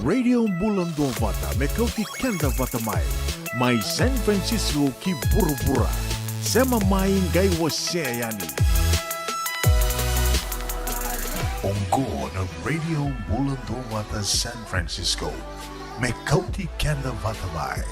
Radio Bulando Vata Mekauti Kenda Vata Mai San Francisco ki Burubura Sema Mai Gai Waseayani Ongko na Radio Bulando Vata San Francisco Mekauti Kenda Vata Mai.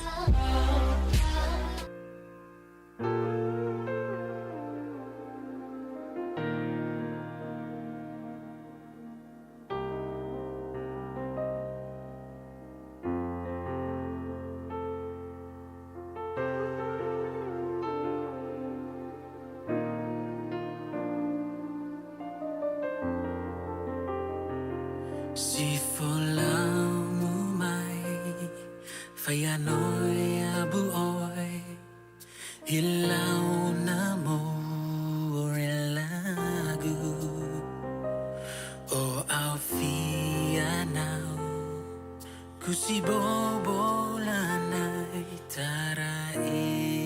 Si folamu mai Fayanoi abuoi Hilau namo Lagu O Alfia now Kusi bobo lanai taraina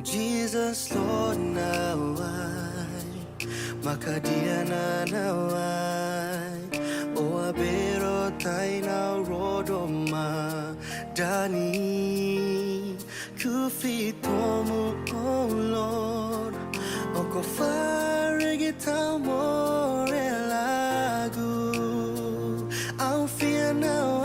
Jesus Lord nawai maka dia nanawai o abero taina rodoma dani kufitomu oh Lord o kofarigita more lagu I'll fear now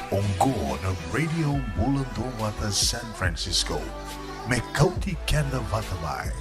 Ongko na Radio Mulanto Wata San Francisco. Mekauti Kanda Vatamai.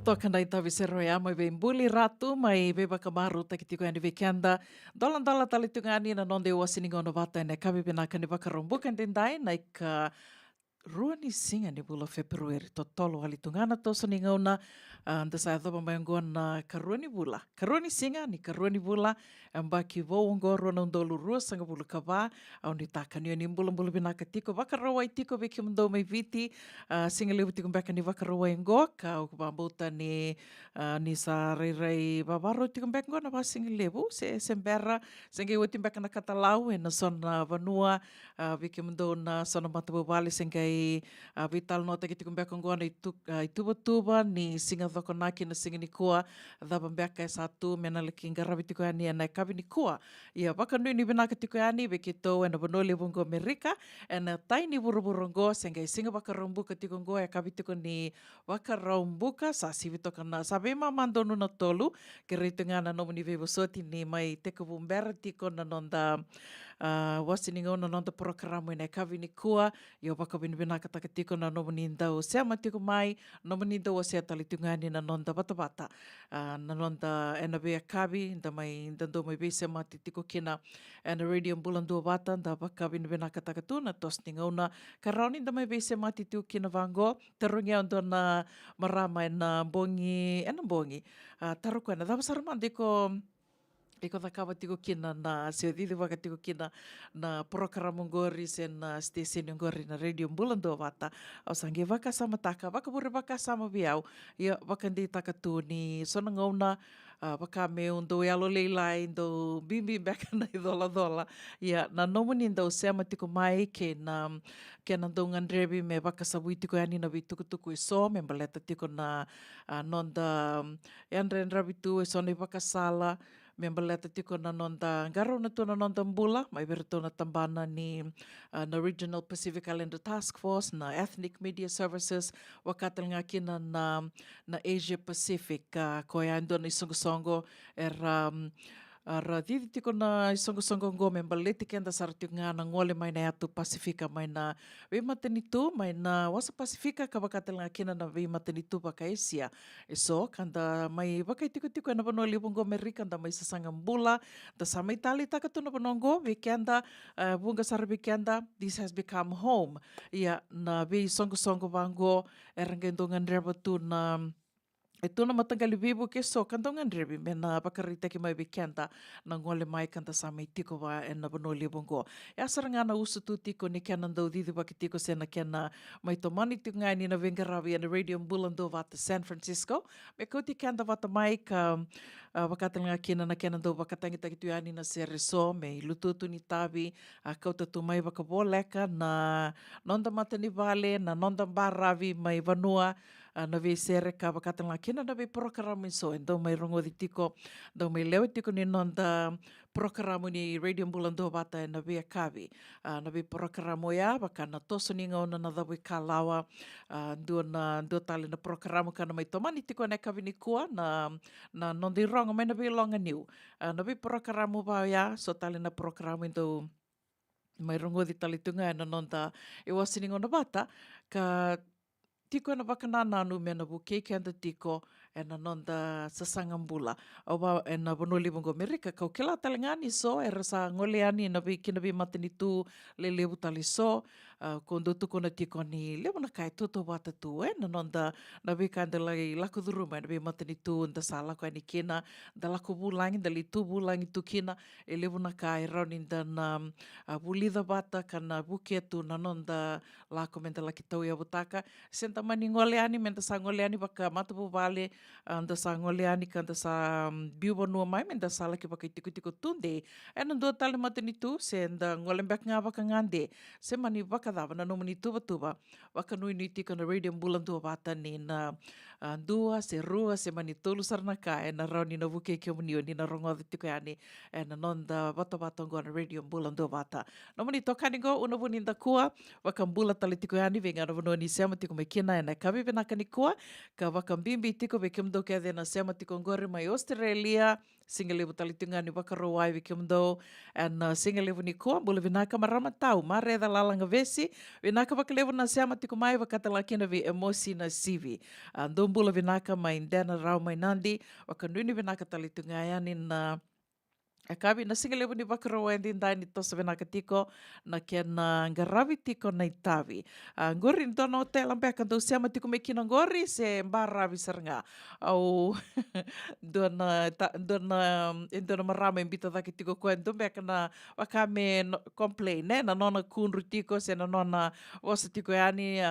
Toka na itavi seroia mai ve mbuli ratu mai ve bakamaru takitiko ani vekenda dolan talitungani na nonde wasiningo no vata ne kabibina kani bakarombukan dindai naik rua ni singa ni bula Februari totolo halitungana to soningauna anda sa thoba mayongona karua ni bula. Karua ni singa ni karua ni bula ambaki vo ngoro na ndolu rua sanga bulu kava au ni takanio ni bula binaka tiko vakarawa tiko veki mndo mai viti singa lewu tiko mbeka ni vakarawa ngo ka ukubambuta ni sa rei vavaro tiko mbeka ngona va singa lewu se sembera singa iwa timbeka na katalau na sona vanua veki mndo na sona matabu vale singa vital nota ki tikumbeka ngona ituba-tuba ni singa thoko naki na singini kua, dhabambeaka e satu, mena leki ngarawi tiko ani e nai kawi ni kua. Ia wakanui ni vinaka tiko ani, veki tau e na vanoli vungo Amerika, e na taini vuruvurongo, senga i singa wakarombuka tiko ngo, e kawi tiko ni wakarombuka, sa sivi toka na sabe mamandonu na tolu, ke reitu ngana nomu ni vevo soti ni mai teka vumbera tiko na nonda wasiningo na nonda programo i nai kawi ni kua, ia wakavinvinaka taka tiko na nomu ni ndau seama tiko mai, nomu ni ndau sea talitungani na nonda batavata, na nonda e na vea kawi, nda mai ndando mai vese mati tiko kina, e na radio mbulandua vata, nda wakavinvinaka taka tu na tosninga una, ka rauni nda mai vese mati tiko kina vango, tarungi au ndo na marama e na mbongi, taruko e na dhavasaraman Iko thakawa tiko kina na seodhidi waka tiko kina na programo ngori se na station ngori na radio mbulando vata. Au sange waka sama taka, waka bure waka sama viau. Ia waka ndi taka tu ni sona ngauna, waka me undo yalo leilai, ndo bimbi beka na idola dola. Ia na nomu ni ndo sema tiko mai ke na ndo ngandrebi me waka sabui tiko yani na vitukutuku i so, me mbaleta tiko na nonda yandrabi tu e sona i waka sala, me mbaleta tiko na nonda ngaro na tuna nonda mbula, mai vera tuna tambana ni na Regional Pacific Islander Task Force, na Ethnic Media Services, wakatal nga kina na Asia Pacific, ko ya ndo na isongo-songo, didi tiko na isongo-songo ngo me mbaleti kenda sarati nga na ngole mai na atu Pasifika mai na matanitu, mai na wasa Pasifika ka wakatal nga kina na matanitu baka Asia. So, kanda mai wakai tiko-tiko na vanoli bungo Amerika, kanda mai sasanga mbula, da sama Itali taka tu na vanongo, weekenda, bunga sara weekenda, this has become home. Ia, na vi songo-songo vango, eranggendongan reba tu na e tuna matanggali vivu ke so kandongan rebi me na bakarita ki mai weekenda na ngole mai kanta sa mai tiko wa e na vanoli bungo. E asaranga na usu tu tiko ni kena ndau didi waki tiko se na kena mai tomani tiko ngai ni na Vengarawi na radio mbulando vata San Francisco. Me kouti kenda vata mai ka wakatanga kina na kena ndau wakatangi taki tuani na Sereso me lututu ni tavi kauta tu mai wakaboleka na nonda matani vale na nonda mbaravi mai vanua na ve sere ka wakatanga kina na ve programo so endo mai rongo di tiko do mai leo tiko ni nonda programo ni radio mbulando vata na ve kavi na ve programo ya wakana toso ni ngona na dawe kalawa do tali na programo kana mai tomani tiko na kavi ni kua na nondi rongo mai na ve longa niu na ve programo va ya so tali na programo endo mai rongo di talitunga na nonda e wasini ngona vata ka tiko na wakanananu me na wukei kenda tiko e na nonda sasangambula. Awa e na vanoli bungo Amerika kau kela talingani so e rasa ngoleani na kina vi matanitu le lewu tali so kondo tuko na tiko ni lewu na kai toto wata tu na nonda na vi kanda lagi lako duruma na vi matanitu nda sala ko ni kina da lako bulangi da litu bulangi tu kina e lewu na kai rauni nda na bulida wata kana buketu na nonda lako menda laki tau ya butaka senta mani ngoleani menda sa ngoleani baka matapu vale anda sa ngoleani ka anda sa biuba nua mai menda sa laki baka tiko-tiko tunde ena ndo tali matanitu se enda ngolembek nga baka ngande se mani baka dava na nomani tuba-tuba baka nui tiko na radio mbulan tua bata ni na dua se rua se mani tolu sarna ka ena rauni na vuke ke munio ni na rongo tiko yani ena nonda bata-bata ngo na radio mbulan tua bata nomani tokani go una vuninda kua baka mbula tali tiko yani venga na vanoni sema tiko mai kina na kavi benaka ni kua ka wakambimbi tiko ve kemdo ke na sema tiko ngore mai Australia singalevu talitunga ni wakarawai ve kemdo and singalevu ni kua bula vinaka marama tau mare da lalanga vesi vinaka wakalevu na sema tiko mai wakatala kina ve emosi na sivi ndo bula vinaka mai ndana rau mai nandi wakanuni vinaka talitunga yani na akabi na singalevu ni wakarawai ndai ni tosa vinaka tiko na kena ngarawi tiko na itavi. Ngori ndo na hotel ampe kanto siama tiko me kina ngori se mbarawi saranga. Au ndo na marama imbita daki tiko koe ndo me kana wakame complain na nona kunru tiko se na nona wasa tiko yani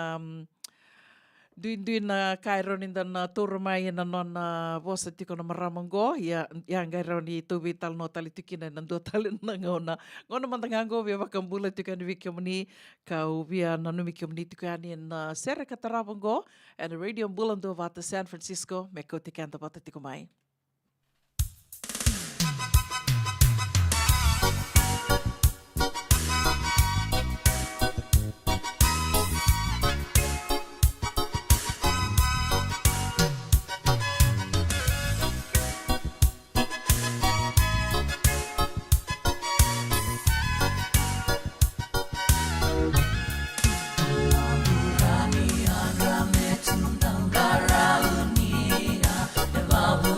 Duin-duin na kairon in na turmai na non vosa tiko na maramongo ya yang gairon i tubi tal no tali tikina na do tali na ngona mantangango via vakambula tiko ni vikiomni kau via na numikiomni tiko ani na sere kataramongo and radio bulando vata San Francisco meko tikanta vata tiko mai. Rami, rami, tundang, bara, unia, babu,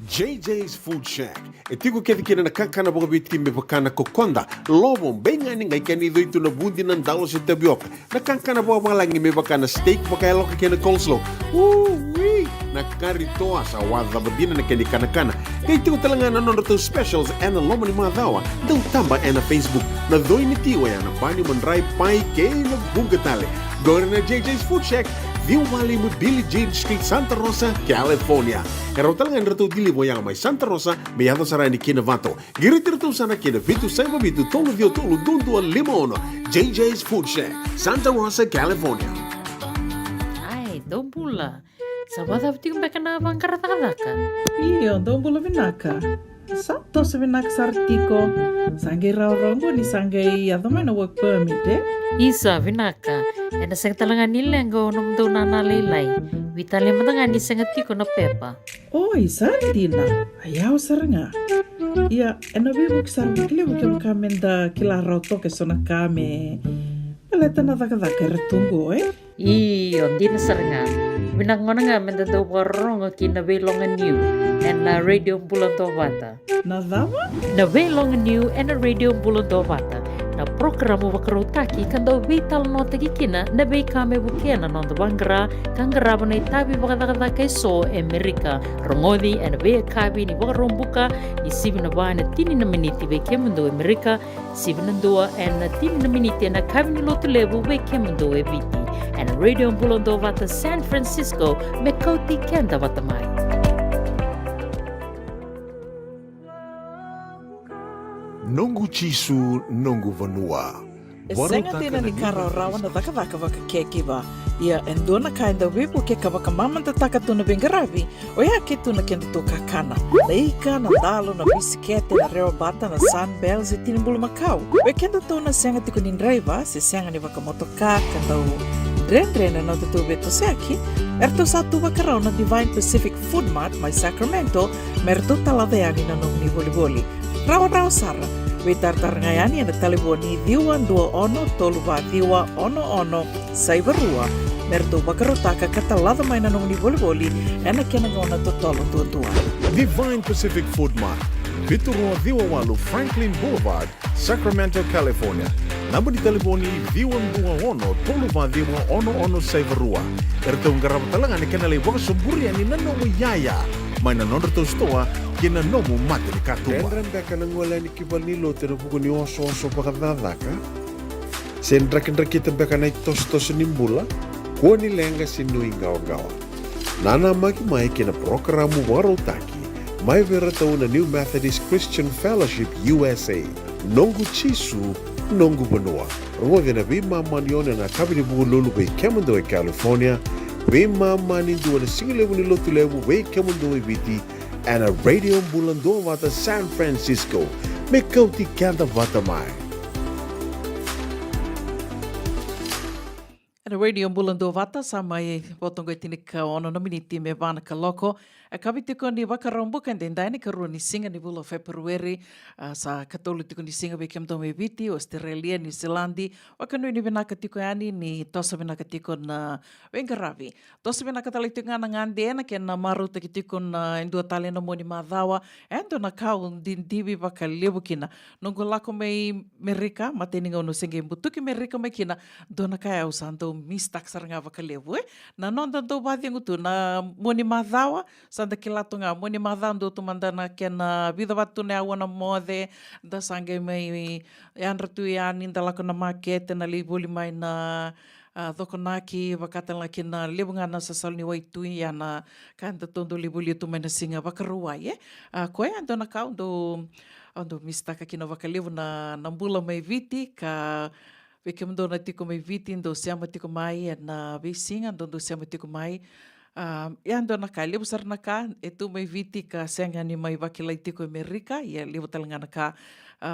JJ's Food Shack. E tiku kina na kakana boka bitki me bakana kokonda. Lobo benga ni ngai kani doitu na bundi na dalo si tapioca. Na kakana boka malangi me bakana steak baka eloka kina coleslaw. Wee! Na karitoa sa wadha badina na kani kana. Kay tiku talanga na nono specials and lomo ni madawa. Daw tamba na Facebook. Na doi ni tiwa ya na bani mandrai pai kay na bugatale. Go na JJ's Food Shack. Viu Valley mo Billie Jean Street, Santa Rosa, California. Karo talaga nrito dili mo yang may Santa Rosa, may yato sarani kinavato. Giritirto sana kinavitu sa mabitu tolo dio tolo dundu limono. JJ's Food Shack, Santa Rosa, California. Ai, dombula. Sabada vti kumbeka na bangkarataka. Iyo, dombula vinaka. Sato sa vinaka sartiko. Sangai raurongo ni sangai adamay na work permit Isa vinaka. Ena sang talanga nila ngo nom do na nalilay. Vitali matanga ni sangati ko na pepa. Oi, sardina. Ayaw saranga. Ia, ena bibuk sarmikli buke kamenda kila rauto ke sona kame. Maleta na daka retungo Iyo, di na saranga. Binangona nga menda do warong kina belongan new and na radio bulan bata. Nadama? Na belongan new and na radio bulan bata. Na programo wakarutaki kando vital nota kikina na bei kame bukena non the bangra kangaraba na itabi wakadakada kay so Amerika rongodi and bei kabi ni wakarombuka ni sibi na ba na tini na miniti bei kemundo Amerika sibi na dua and na tini na miniti na kabi ni lotu lebu bei kemundo eviti and radio bulondo vata San Francisco me kauti kenda vatamai. Nongu chisu, nongu vanua. Senga tina ni kararawa na daka waka kekiva. Ia endona kainda wipu ke kawaka mamanta taka tuna bengarabi. O ia ke tuna kenda to kakana. Na ika, na dalo, na bisikete, na reo bata, na sunbells e tinimbulu makau. We kenda tuna senga tiko ni driver, se senga ni waka motoka, kanda u dren na tutu beto seki. Erto satu wakarao na Divine Pacific Food Mart, mai Sacramento, merto taladeani na nung ni boli-boli. Rawa Sara. We tartarngayani na taliboni diwan dua ono toluva diwa ono saibarua merto bakarotaka katalada may nanong ni boli ena kenangona totolo tua. Divine Pacific Food Mart, Vitorua Diwawalu Franklin Boulevard, Sacramento, California. Namba di taliboni diwan dua ono toluva diwa ono saibarua. Erto ngarap talanga ni kenali waka suburi ani nanong yaya. May nanonood to stoa kina nomu mati ni katua. Kendran beka nang wala ni kibalilo tero buku ni oso pakadadaka. Sendra kita beka na tos nimbula. Kuani lenga sinu ingaw-gawa. Nana maki mai kina programu warotaki. Mai vera tau na New Methodist Christian Fellowship USA. Nongu chisu, nongu banua. Rungode na bima manione na kabini buku lulu bei Kemando e California. Bima mani dua na singilewu ni lotu lewu bei Kemando e Viti. And a radio bulando vata San Francisco. Me kauti kanda vata mai. And a radio bulando vata sa mai botongo tinika ono nominiti me vana kaloko. A kabitiko ni wakarombukan den daini karua ni singa ni bula Februari sa katolitiko ni singa be Kemdo me Viti, Australia, New Zealandi. Wakanu ni binaka tiko yani ni tosa binaka tiko na Wengaravi. Tosa binaka talitiko nga ngande na kena maru takitiko na indua tali na moni madhawa. Endo na kau din dibi baka lebu kina. Nungu lako me Merika, mateninga unu singa imbutuki Merika me kina. Dona kaya usando mistak saranga baka lebu Na nonda do badi ngutu na moni madhawa. Sanda kilato nga moni madhando tumandana kena vida batu ne awana mode da sangue mai andra tu yani da lako na market na libuli mai na dokonaki wakatala kena libunga na sasal ni waitu yana kanda tondo libuli tu mai na singa wakarua koe ando na ka ando mistaka kina wakalivu na nambula mai viti ka Veke mdo na tiko mai viti ndo siama tiko mai na visinga ndo siama tiko mai ando na ka libu sar na ka etu mai viti ka senga ni mai wakilai tiko Amerika ia libu talanga na ka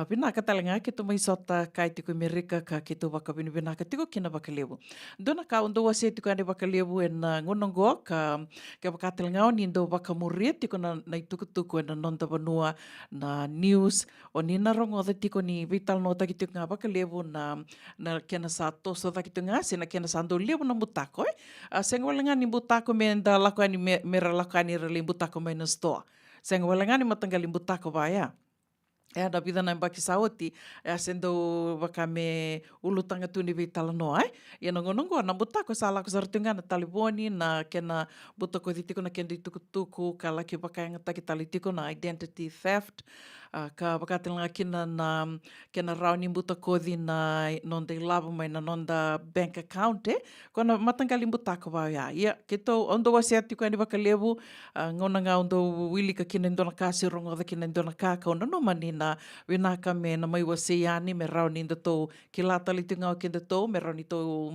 binaka talanga ke tu mai sota kai tiko Amerika ka ke tu waka binaka tiko kina wakalibu ndo na ka ndo wase tiko ane wakalibu en ngonongo ka waka talanga ni ndo waka muria tiko na itukutuku en nonda banua na news o ni na rongo da tiko ni vital nota ki tiko nga wakalibu na kena sa toso da tiko nga sina kena sa ndo libu na mutako senga walanga ni mutako me da lakani mera lakani rele mutako me na stoa Senga walangani matanggali butako ba ya. Da vida na baki sauti sendo bakame ulu tanga tuni vi talano ai ia nongo na butako sala ko sartunga na taliboni na kena butako ditiko na kena tuku kala ki bakanga taki talitiko na identity theft ka bakatelanga kina na kena rauni butako di na nonda lava mai na nonda bank account kona matangali butako ba ia kito ondo wasiatiko ani bakalevu ngona nga ondo wili ka kina ndona kasi rongo da kina ndona ka ona no mani na winaka me na mai wasi ani me rauni ndato ki la talitunga o kenda to me rauni to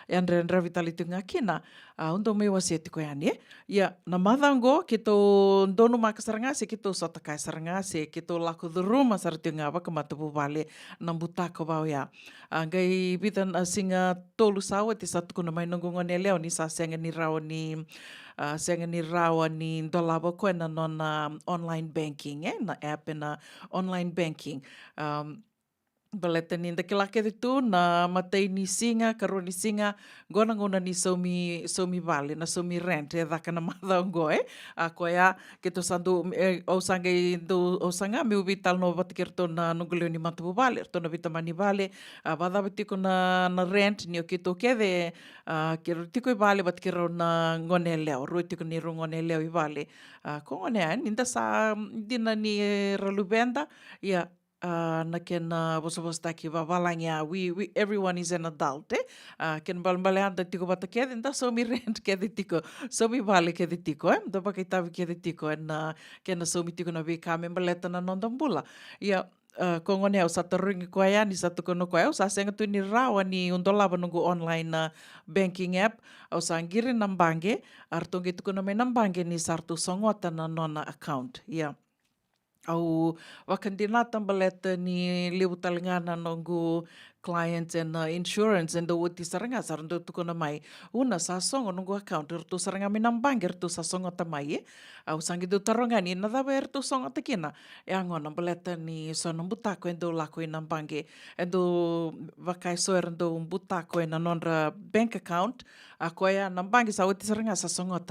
andre vitalitunga kina ondo mai wasi etiko yani ia na madango kito ndono makasaranga se kito sotakai saranga se kito lako the room asartunga ba kamatabu vale na butako ba ya ngai bitan singa tolu sawa te satu kuna mai nongongone leo ni sa senga ni raoni senga ni rawa ni ndolabo ko na nona online banking na app na online banking baleta ni ndakila ke tu na matei ni singa karoni singa gona ngona ni somi vale na somi rent daka na madongo ko ya ke to sandu o sangai do o sanga me vital no batikirto na nungulio ni matu vale to na vitamani vale bada bitiko na rent ni o ke to kede ke rutiko vale batikiro na ngone leo rutiko ni ngone leo vale ko ngone ninda sa dina ni relubenda ya na kena bosabostaki vavalanga we everyone is an adult ken balbalanda tiko bata kede nda so mi rent kede tiko so mi vale kede tiko do pakita kede tiko na kena so mi tiko na vika membaleta na nondambula ya kongone au satu ringi kuaya ni satu kono kuaya sa senga tu ni rawa ni undolaba nunggu online banking app au sanggiri nambange artonge tu kono me nambange ni sartu songota na nona account ya au wakandinata baleta ni liu talingana nongu clients and insurance and the wuti saranga sarando tukona mai una sasongo nongu account ertu saranga minambang ertu sasongo tamai au sangi do taronga ni na dava ertu songo takina ngona baleta ni sono butako endo lako inambange endo vakai so erndo butako na nonra bank account akoya nambange sa wuti saranga sasongo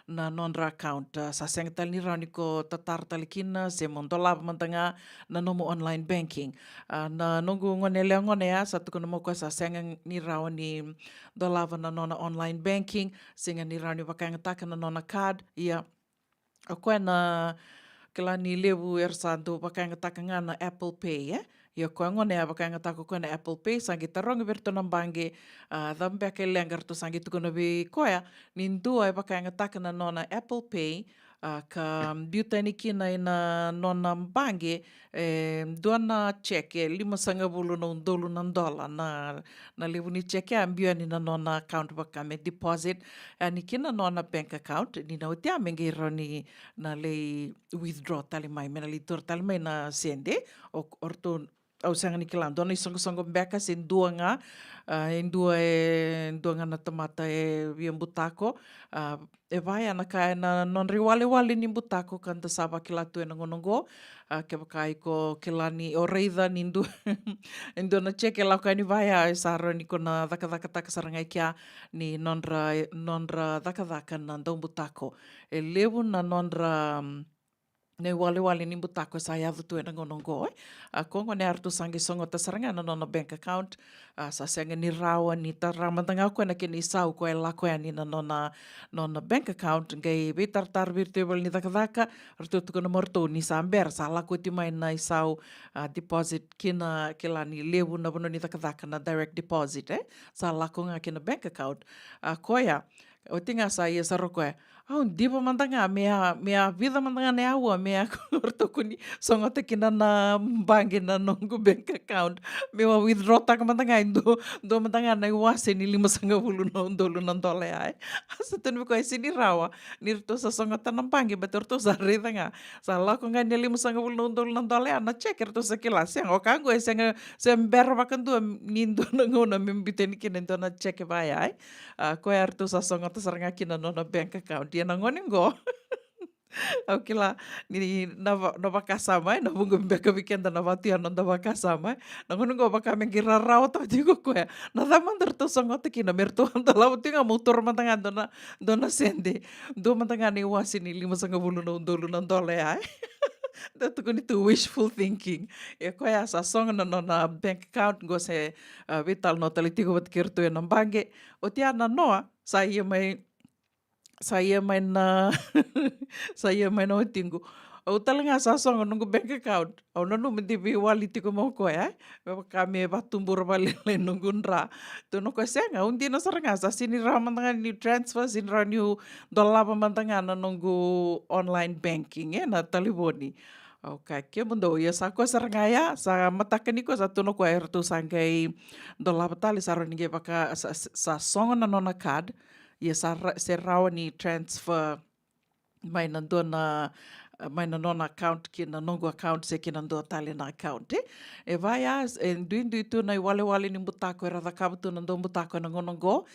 na nonra account sa senga tali raniko tatar talikina se mondolab mantanga na nomo online banking na nongu ngone ngone ya satu kono mo sa senga ni rawani dolava na nona online banking singa ni rawani vakanga taka na nona card ia ako na kala ni levu ersando vakanga taka ngana Apple Pay ia ko ngone ya vakanga taka ko na Apple Pay sangi tarong verto nambange dambe ke lengar to sangi to kono be koya nindu ai vakanga taka na nona Apple Pay ka biutani kina ina nona mbange dona cheke lima sanga bulu na undolu na dola na levu ni cheke ambiani na nona account bakame deposit ani kina nona bank account ni na utia menge roni na le withdraw tali mai mena litor tali mai na sende orto au sanga ni kilan dona isongo beka sin duanga duanga na tomata viam butako vai ana kai na non riwale ni butako kanta saba kilatu na ngonongo ke bakai ko kilani o reida nindu endo na cheke la kai ni vai saro ni kona daka sarangai kia ni nonra daka na ndong butako levu na nonra ne wale ni butako sa ya vutu na ngonongo kongo ne artu sangi songo tasaranga na nona bank account sa senga ni rawa ni taramantanga ko na kini sau ko ela ko ani na nona bank account ngai bitar virtual ni daka artu ko na morto ni samber sala ko ti mai na isau deposit kina ni levu na bono ni daka na direct deposit sala ko nga kina bank account koya o tinga sa ia saroko di pa mantanga mea vida mantanga ne awa mea korto kuni songo te kina na bangi na nongo bank account mea withdraw taka mantanga do mantanga na iwase ni 50 na undolu na ndole ai asa tenu ko sini rawa ni to sa songo ta na bangi betor to sa reda nga sa la ko nga ni 50 na undolu na ndole na checker to sa kilas yang o kango senga sember bakandu nindo na ngona membiteni kina to na check ba ai ko arto sa songo ta saranga kina no na bank account dia nangoningo Au kila ni nava kasama na bungo beka weekend na vati ano nava kasama na ngono go baka mengira rao ta digo ko na daman to songo te kina merto anda lau tinga motor mantanga dona sende do mantanga ni wasi ni 5,5 na undolo na dole ai. Dato ko nito wishful thinking. E ko ya sa song na bank account go se vital no talitigo wat kirto ya nambange. O tia na noa saya main saya main otingo. O talaga sa song nung bank account. O nanu mentibi waliti ko mo ko ya. Kami batumbur bali nunggun ra. To no ko senga undi na saranga sa sinira mantanga ni transfer sinira new dollar mantanga na nunggu online banking na taliboni. Okay, que mundo ya sa ko sarangaya sa matakani ko sa tuno ko erto sangay dollar batali sa ronige baka sa song na nona card ya sa raw ni transfer may nandun account kina nongo account se kina ndo tali na account e vai duindu itu na wale ni butako era da kabutu nando butako na ngonongo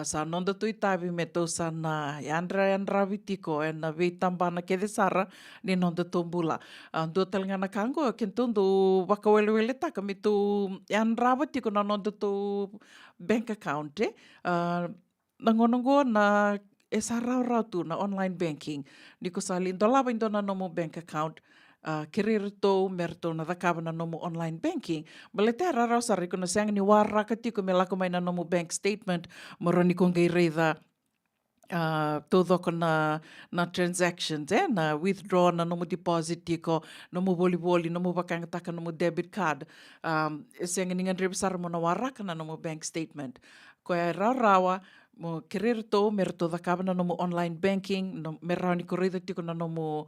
sa nondo tu itabi meto sa na yandra vitiko e na vitamba na kede sara ni nondo tumbula ndo talinga na kango kentundu waka wele taka mitu yandra vitiko na nondo tu bank account na ngonongo na esa rau tu na online banking ni ko sali dolaba indo na nomo bank account kirirto merto na dakaba na nomo online banking balete rarau sari ko na sang ni warra katiko me lako may na nomo bank statement moroni ko ngay reda todo ko na transactions na withdraw na nomo deposit tiko nomo boli nomo bakang taka nomo debit card sang ni ngan rebisar mo na warra ka na nomo bank statement ko rawa mo kirirto merto da kabana no mo online banking no merani corrida tiko na no mo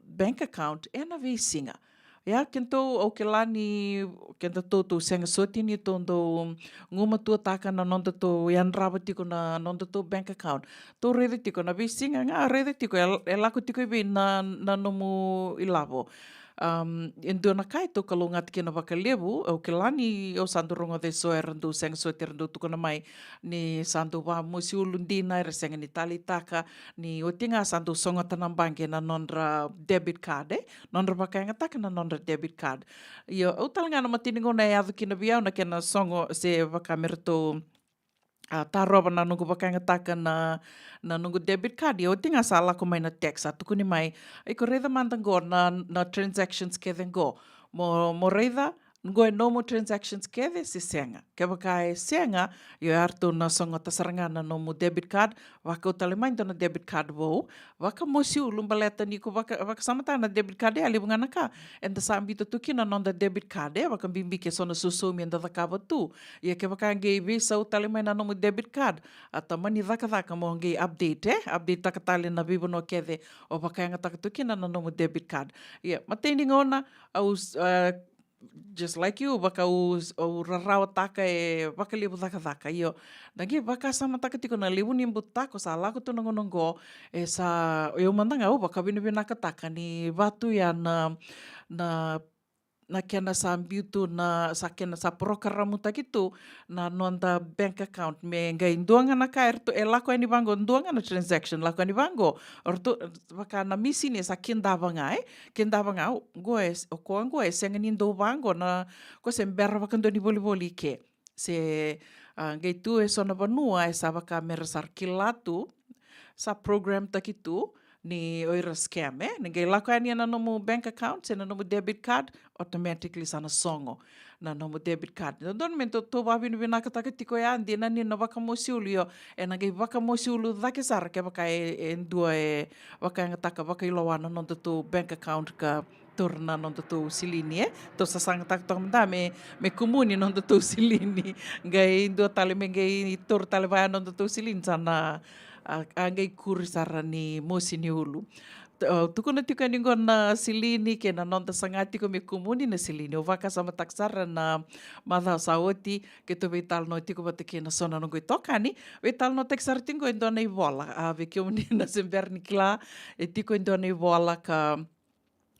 bank account na visinga ya kento o kelani kento to senga soti ni tondo nguma tu taka na nonto to yan raba tiko na nonto to bank account to rede tiko na visinga nga rede tiko elako tiko ibi na no mo ilavo endo na kai to kalongat kina vakalebu o kelani o santo rongo de so erndo seng so terndo tu kana mai ni santo wa musi ulundina er seng ni talitaka ni otinga santo songa tanam banke na nondra debit card nondra bakanga taka na nondra debit card yo o talanga na matiningo na ya kina bia na kena songo se vakamerto taroba na nungu bakanga taka na nungu debit card yo tinga sala ko mai na tax atu kuni mai ko reda mantango na transactions keden go mo reda ngo no mo transactions kede si senga ke baka senga yo arto na songo tasaranga na no mo debit card waka utaleman na debit card wo waka mo si ulumbaleta ni ko waka samata na debit card ali bungana ka enda sambi to tukina non da debit card waka bimbi ke sono susumi enda takaba tu ya ke baka nge visa utaleman na no mo debit card atamani daka mo nge update takatali na bibono kede o baka nga takatukina na no mo debit card ya mateni ngona aus just like you baka o rarawa taka baka libu taka iyo nagi baka sama taka tiko na libu nimbu tako sa laku tu nongonongo sa eu mandanga o baka binibina taka ni batu ya na kena sambiu tu na sa kena sa programa gitu na nonda bank account me ngai nduanga na ka erto elako ani bango nduanga na transaction lako ani bango orto baka na misi ni sa kindava goes o ko goes senga ni ndo bango na ko sember baka ndo ni boli ke se ngai tu sona banua sa baka meresar kilatu sa program takitu ni oira scam ninguém lá com na nomo bank account na nomo debit card automatically sana songo na nomo debit card no don mento to ba vinu vina kata tiko ya andi na ni no baka mosiulio na ngai baka mosiulu dake sar ke baka dua baka ngataka baka ilowana no to bank account ka torna non to silini to sasang tak to me komuni non to silini ngai do tale me ngai tor tale va non to silin sana angay kurisara ni mosini ulu. Tukuna tika ningo na silini ke na nonta sangati ko me komuni na silini. O vaka sama taksara na madha saoti ke to vital no tiko batike na sona no tokani. Vital no taksar tingo indo na ivola. Ave ke umni na sember nikla e tiko indo na ivola ka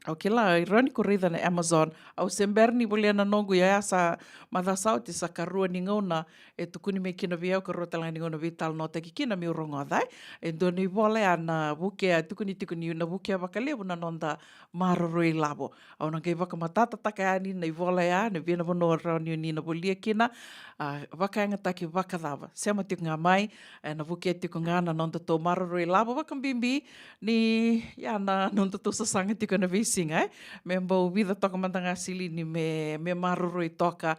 Ok la, ironi corrida na Amazon. Au semberni bole na nongu ya sa madasau te sa karua ni ngauna e tukuni me kina viau ka rota ni ngauna vital no te kina mi urongo dai. E doni vole ana buke a tukuni na buke a wakalevu na nonda maroroi labo. Au na kei waka matata taka ani na i vole a na viena vano rauni ni na bolia kina wakaanga taki wakadawa. Sema tiku ngā mai na buke tiku ngā na nonda tō maroroi labo wakambimbi ni ya na nonda tō sasanga tiku na visi singa, me mbau vida toka matanga sili ni me marurui toka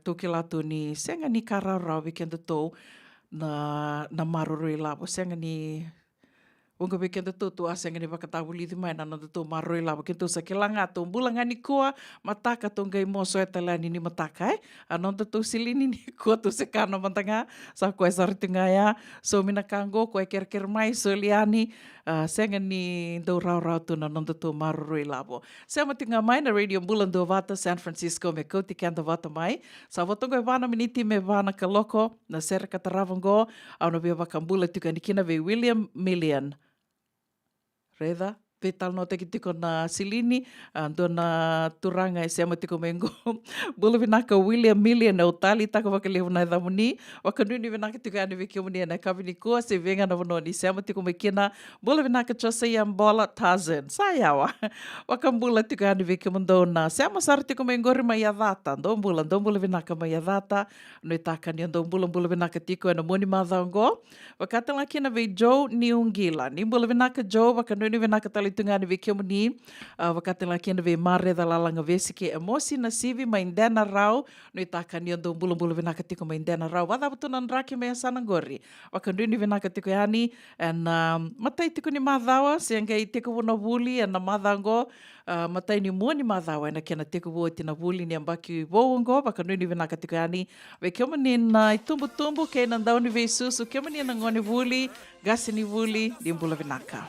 toki latu ni senga ni kararau weekend tō na marurui labo. Senga ni unga weekend tō tu senga ni wakatawuli di mai na tō marurui labo. Kento sa kilanga tō mbulanga ni koa mataka tō ngai mo soe talani ni mataka anonda tō sili ni koa tō se kano matanga sa koe saritunga ya. So mina kango koe kerker mai so liani senga ni do rau tu na nonda tō marurui labo. Sea mati ngā mai na Radio Bulando Vata San Francisco me kouti kanda vata mai. Sa watongo e vana miniti me vana ka loko na sera kataravango au na vea wakambula tuka ni kina ve William Million. Reda, petal no teki tiko na silini, do na turanga e sea matiko mengo. Bula vinaka William Million o tali taka wakalehu na edhamuni. Wakanuni vinaka tuka ane viki omuni na kawini kua se venga na vanoni. Sea matiko mekina, bula vinaka Josiah Mbola Tarzan. Sayawa. Wakambula tuka ane viki omundona. Sea masara tiko mengori mai adhata. Ndombula vinaka mai adhata. Noi takani ndombula vinaka tiko ena moni madhango. Wakatala kina ve Joe Niungila. Nimbula vinaka Joe, wakanuni vinaka tali tungani ve kiomuni, wakatela kena ve mare da lalanga vesike emosi na sivi ma indena rau, no itakani ando bulu vinaka tiko ma indena rau, wada batunan raki me sanangori. Wakanduni vinaka tiko yani, and matai tiko ni madhawa, sianga i tiko wana wuli, and na madhango, matai ni mua ni madhawa, and kena tiko wo tina wuli ni ambaki woongo, wakanduni vinaka tiko yani, ve kiomuni na itumbu, kei nandau ni ve susu, kiomuni na ngoni wuli, gasi ni wuli, di mbula vinaka.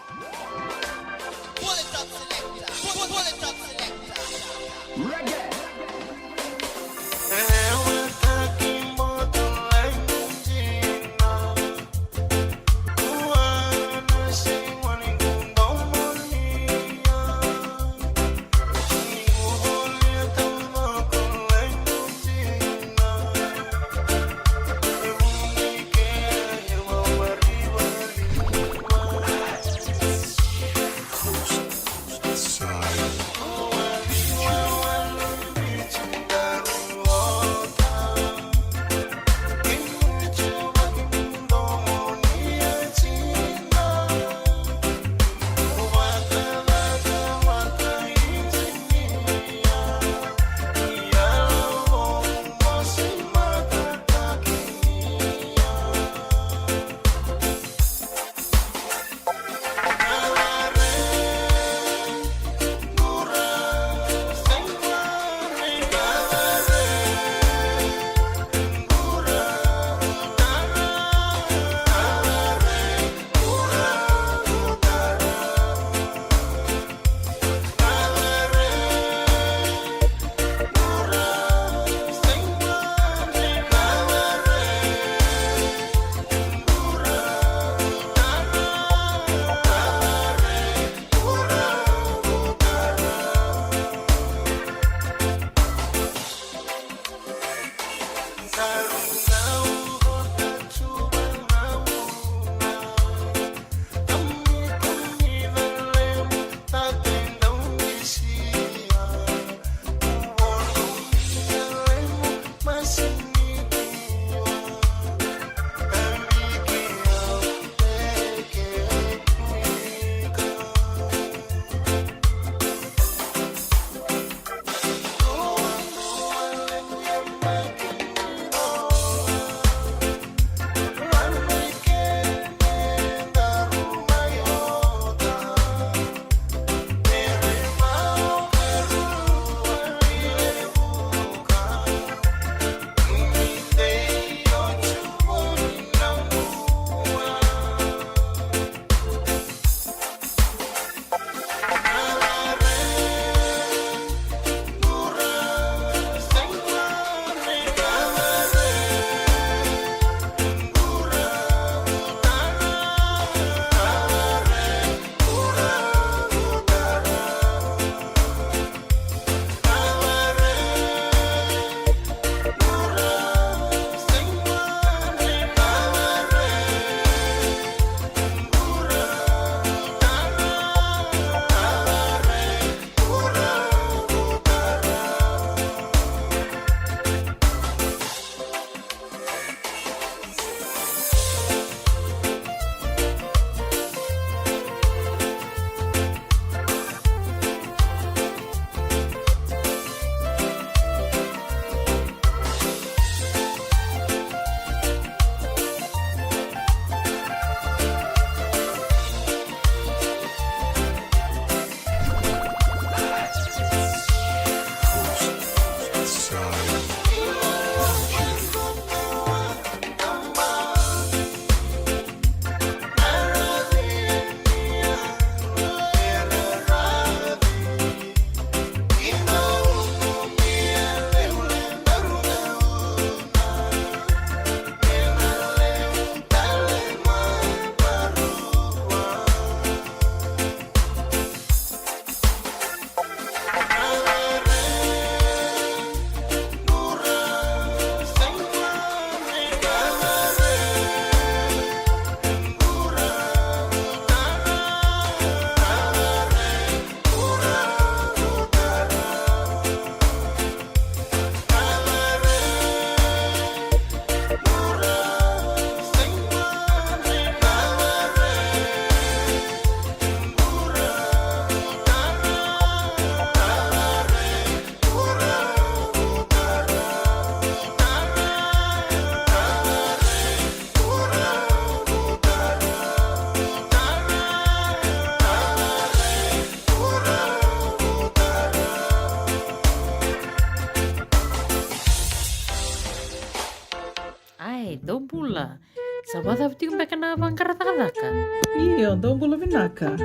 Tabata tiku mbeka na vangkara taka. Iyo, dombolo vinaka.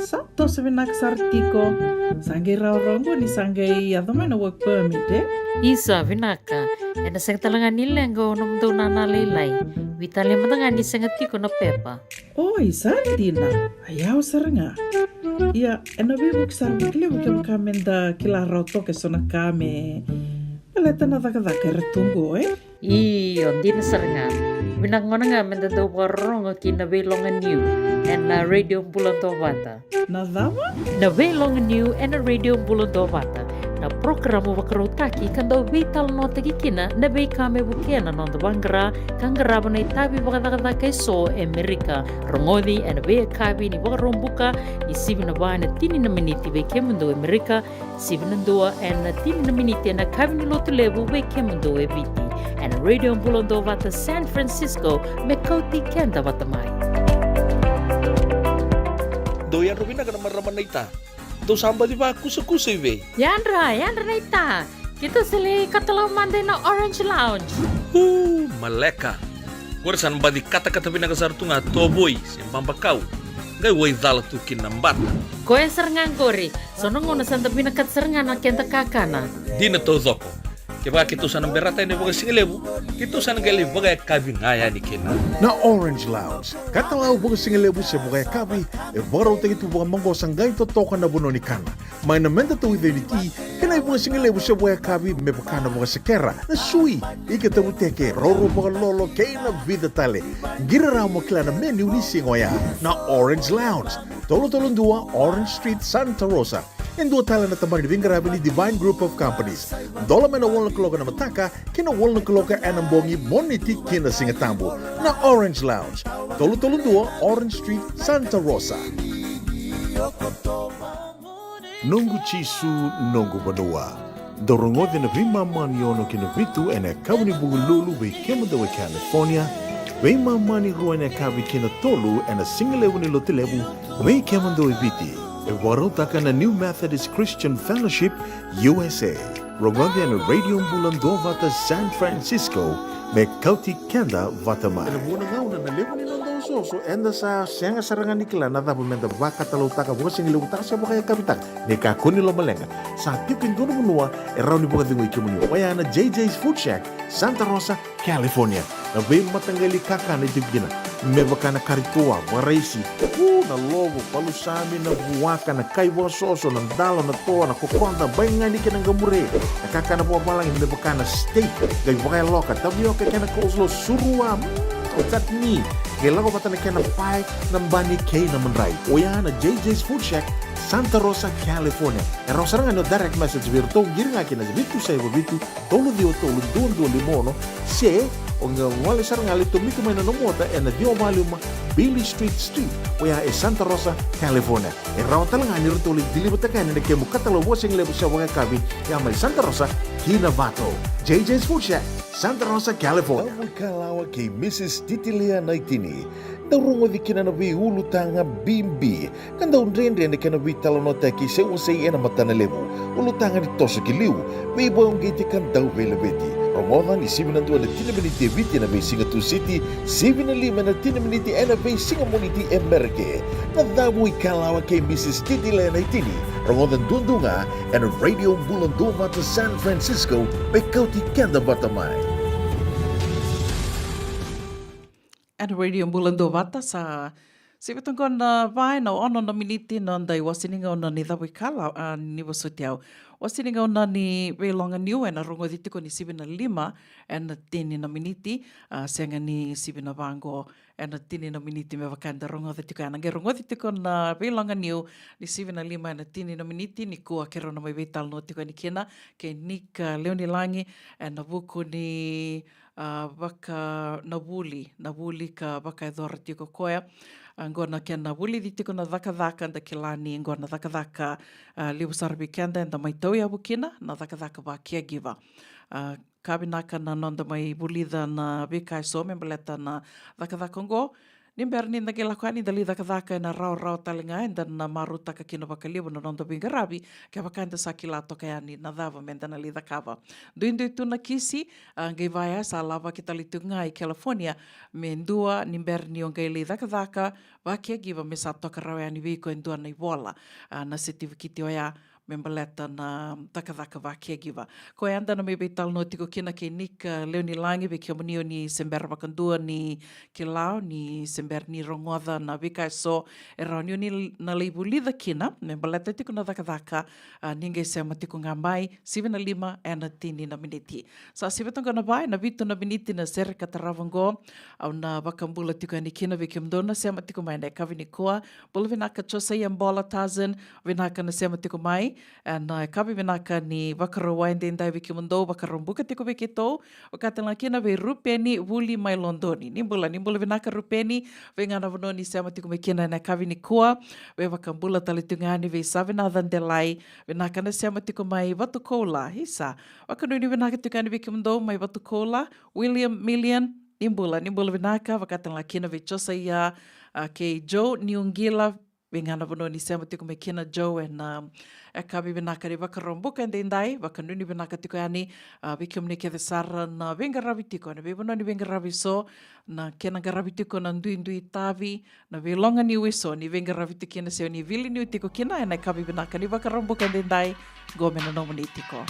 Sato se vinaka sartiko. Sangai raurongo ni sangai adamai na work permit Isa vinaka. Ena seng talangan nila ngo nom do na nalilay. Vitali matanga ni senga tiko na pepa. Oi, sardina. Ayaw saranga. Ia, ena bibuk sarvikle buke kamenda kila rauto ke sona kame. Paleta na daka retungo Iyo, di na sarenga. Binangona nga menda do barong kina belongan new and na radio bulan tovata. Nadama? Na belongan new and na radio bulan tovata. Na programo wakarotaki kando vital nota kikina na bei kame bukena non the bangra kangaraba na itabi bakadakada kay so Amerika rongodi and bei kabi ni bakarombuka ni 7 na ba na tini na miniti bei kemundo Amerika 7 na 2 and na tini na miniti na kabi ni lotu lebu bei kemundo eviti and radio bulondo vata San Francisco me kauti kenda vatamai. Doyan Rubina ka naman raman na ita. Do samba di ba kusa-kusa iwe? Yandra na ita. Kita sili katalaw mande na Orange Lounge. Maleka. Warasan ba di kata-kata pinakasartunga toboy simpang bakaw. Gay way dala tukin ng bata. Koe serengan kori. Sonong una santa pinakat serengan na kenta kakana. Di na to zoko. Kaya kito sa nang berata ni baga singalebu, kito sa nang gali baga kabin ngaya ni kina. Na Orange Lounge, katalaw buka singalebu sa buka kabi, baraw tayo ito buka manggo sanggay totoka na buno ni kana. May namenda to with unity, kanay buka singalebu sa buka kabi, may baka na buka sekera, na sui, ikatabu teke, roro buka lolo, kay na vida tale. Giraraw mo kila na menu ni singoya, na Orange Lounge, tolo-tolong dua, Orange Street, Santa Rosa. And dua tala na tamang ni Vingarabi ni Divine Group of Companies. Dola may na walang kaloka na mataka, kina walang kaloka anambongi moniti kina singatambo na Orange Lounge. Tolo-tolong dua, Orange Street, Santa Rosa. Nungu chisu, nungu banua. Dorongodi na vimamani yono kina vitu ene kawani bugululu we kemadawe California. We mamani ruane kawi kina tolu ene singalewu ni lotilewu we kemadawe viti. Warotaka na New Methodist Christian Fellowship, USA. Rongodi na Radio Mbulando vata San Francisco, me kauti kenda vata mai. Ena muna ngau na nalewa ni nanda usoso, enda sa sianga sarangan nikila na dapat menda vaka talutaka buka singilu utaka siya buka ya kapitang. Nika kuni lo malenga. Sa tipin dono munua, erau ni buka dingo ikimuni. Waya na JJ's Food Shack, Santa Rosa, California. Na bay matanggali kaka na itibigina. Mebaka na karitua, waraisi, na logo, palusami na buwaka, na kaiwa soso, na dalo, na toa, na kukonda, bay nga ni kinang gamure. Nakaka na buwa malang, mebaka na steak, gay wakay loka, tabioke kena kozlo, surua, tatni. Kailan ko pata na kena pie, ng bani kay na manray. Oya na JJ's Food Shack, Santa Rosa, California. Era sarang ano direct message virto, giring akin na bitu sa iba bitu, tolo dio tolo, doon limono, se, o nga wali sarang alito mito may nanumota na dio maluma Billy Street oya Santa Rosa, California. Era talang ani rito ulit dilibot na kanin na kaya mukatalo wasing lebo siya wanga kabi may Santa Rosa, Kinavato. JJ's Food Shack, Santa Rosa, California. Ang kalawa kay Mrs. Titilia Naitini. Darungo di kinanabi ulutanga bimbi. Kanda unrende na kanabi talonotaki se unsay ena matanalebu. Ulutanga ni toso kiliw. May boyong giti kandaw velabeti. Romoda ni 7 na tinaminiti viti na may Singatu City, 7 na tinaminiti na may Singamoniti Emerke. Nadamoy kalawa kay Mrs. Titilia Naitini. Romoda dundunga and Radio Bulandova to San Francisco may kauti kenda batamay. And Radio Mbulando vata sa sibitong na vai na ono na miniti na dai wasininga na ni dawi kala ni wasutiao wasininga na ni velonga new na rongo ditiko ni 7 na 5 and 10 na miniti senga ni 7 na bango and 10 na miniti me vakanda rongo ditiko na rongo ditiko na velonga new ni 7 na 5 and 10 na miniti ni kuwa kero na mai vital no tiko ni kena ke Nick Leoni Langi and na buku ni baka nabuli ka baka edora tiko koea ngona kia nabuli di tiko na dhaka nda kilani ngona dhaka liu sarbi kenda nda mai tau ya bukina na dhaka ba caregiver Kabinaka na nonda mai bulida na bikai so membeleta na dhaka Nimber ni nage lakuani dali dhaka na rau talinga enda na maruta ka kino bakalibu na nonda bingarabi ke bakanda sakila tokayani na dhava menda na li dhakava. Duindu itu na kisi ngai vaya sa lava kita litunga i California mendua nimber ni ongai li dhaka vakia giva me sa toka rauani viko endua na iwola na certificate oya membeleta na takadaka vakia giva. Ko anda na mebe tal no tiko kina ke nik leo ni langi be ke munio ni sember vakandua ni ke lao ni sember ni rongoda na vika so e raunio ni na leibulida kina membeleta tiko na takadaka ninge se matiko ngambai 75 ena tini na miniti. Sa sibetonga na bai na vitu na miniti na sere kataravango au na vakambula tiko ni kina vike mdona se matiko mai na kavini koa bula vinaka chosa yambola tazen vinaka na se matiko mai na kapi vinaka ni wakaroa endendai wiki mundo wakarombuka tiko wiki tau wakatela kina ve rupeni wuli mai londoni nimbula vinaka rupeni ve ngana vanoni sama tiko mekina na kavi ni kua ve wakambula talitungani ve savina dhandelai vinaka na sama tiko mai watukola hisa wakanoni vinaka tukani wiki mundo mai watukola William Million nimbula vinaka wakatela kina ve chosa ia ke Joe Niungila Vengana vanoni sama tiko me kina Joe na kabi vinaka ni wakarombuka endendai wakanuni vinaka tiko yani vikium ni ke sara na vengaravi tiko na vanoni vengaravi so na kena garavi tiko na ndui tavi na velonga ni wiso ni vengaravi tiko na seo ni vili ni tiko kina na kabi vinaka ni wakarombuka endendai gomena nomoni tiko.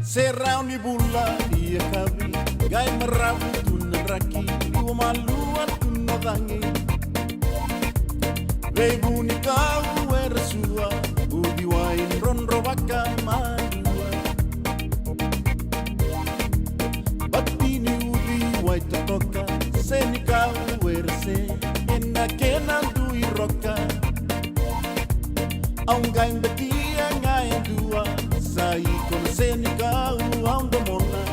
Serau ni bula ia kawi gai merabu tuna raki dua maluan tuna tangi Bebu ni kau eresua budi wain ronro baka madua Batini udi wai totoka seni kau erese ena kena dui roka Aungai betia ngai dua sai con seni kau ando mona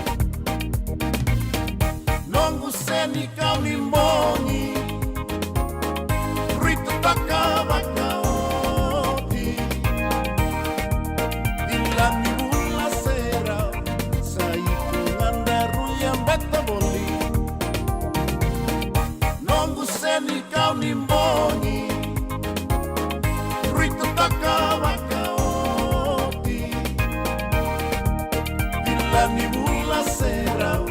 Nongu seni kau ni mongi Rito taka baka oti Dilani mula serau sai con andaru yang beta boli Nongu seni kau ni mongi Rito taka baka Dilani mula serau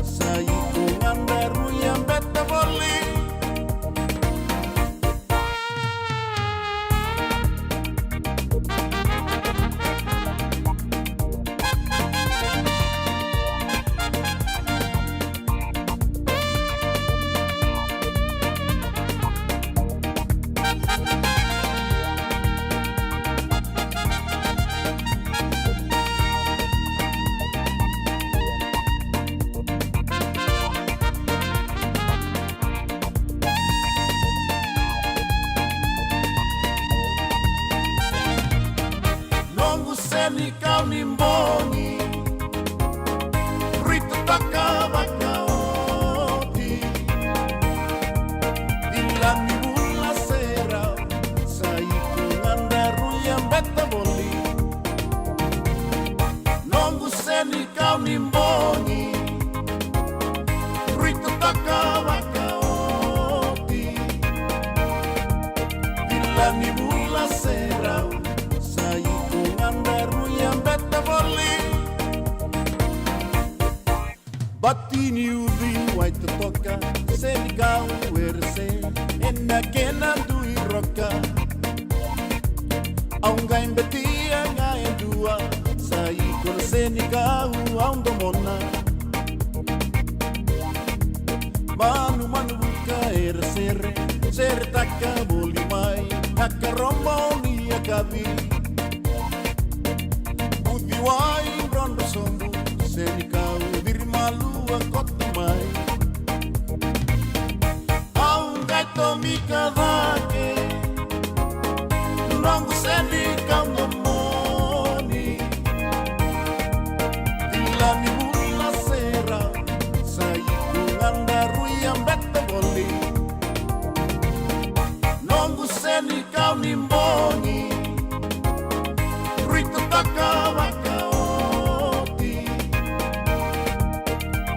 sai con andaru yang beta boli Nongu seni kau ni mbongi Rito taka baka oti Dilani mula serau sai con andaru yang beta boli Nongu seni kau ni mbongi Rito taka baka oti Dilani mula serau sai con andaru yang beta boli Batini udi wai totoka seni kau erse ena kena dui roka Aungai betia ngai dua sai con seni kau ando mona Manu manu buka ersere sere taka boli mai haka rombo ni akabi Budi wai rondo sombu seni kau diri malu akota mai Aungai tomi kadake Nongu seni kau nomoni Dilani mula sera sai andaru yang beta boli Nongu seni kau nimbongi Rito taka baka oti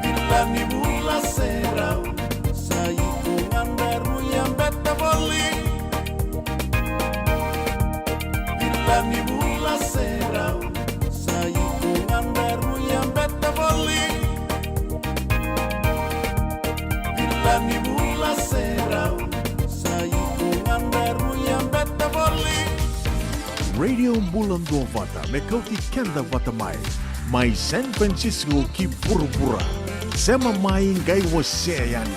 Dilani mula serau sai con andaru yang beta boli Dilani mula serau sai con andaru yang beta boli Dilani mula serau sai con andaru yang beta boli Radio Bulan Dua Vata Mekauti Kenda Vata Mai San Francisco ki pura-pura Sema mai ngai waseayani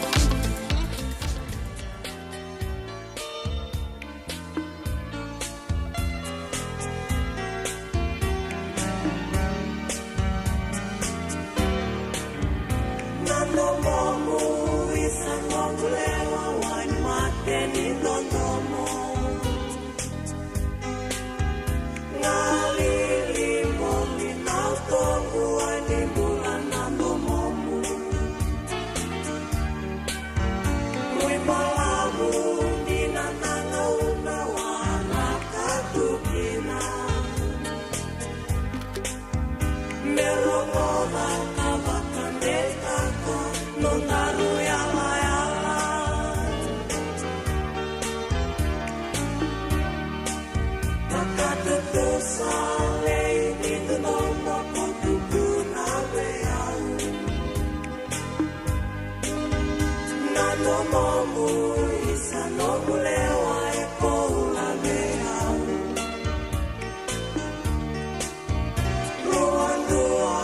Ruang dua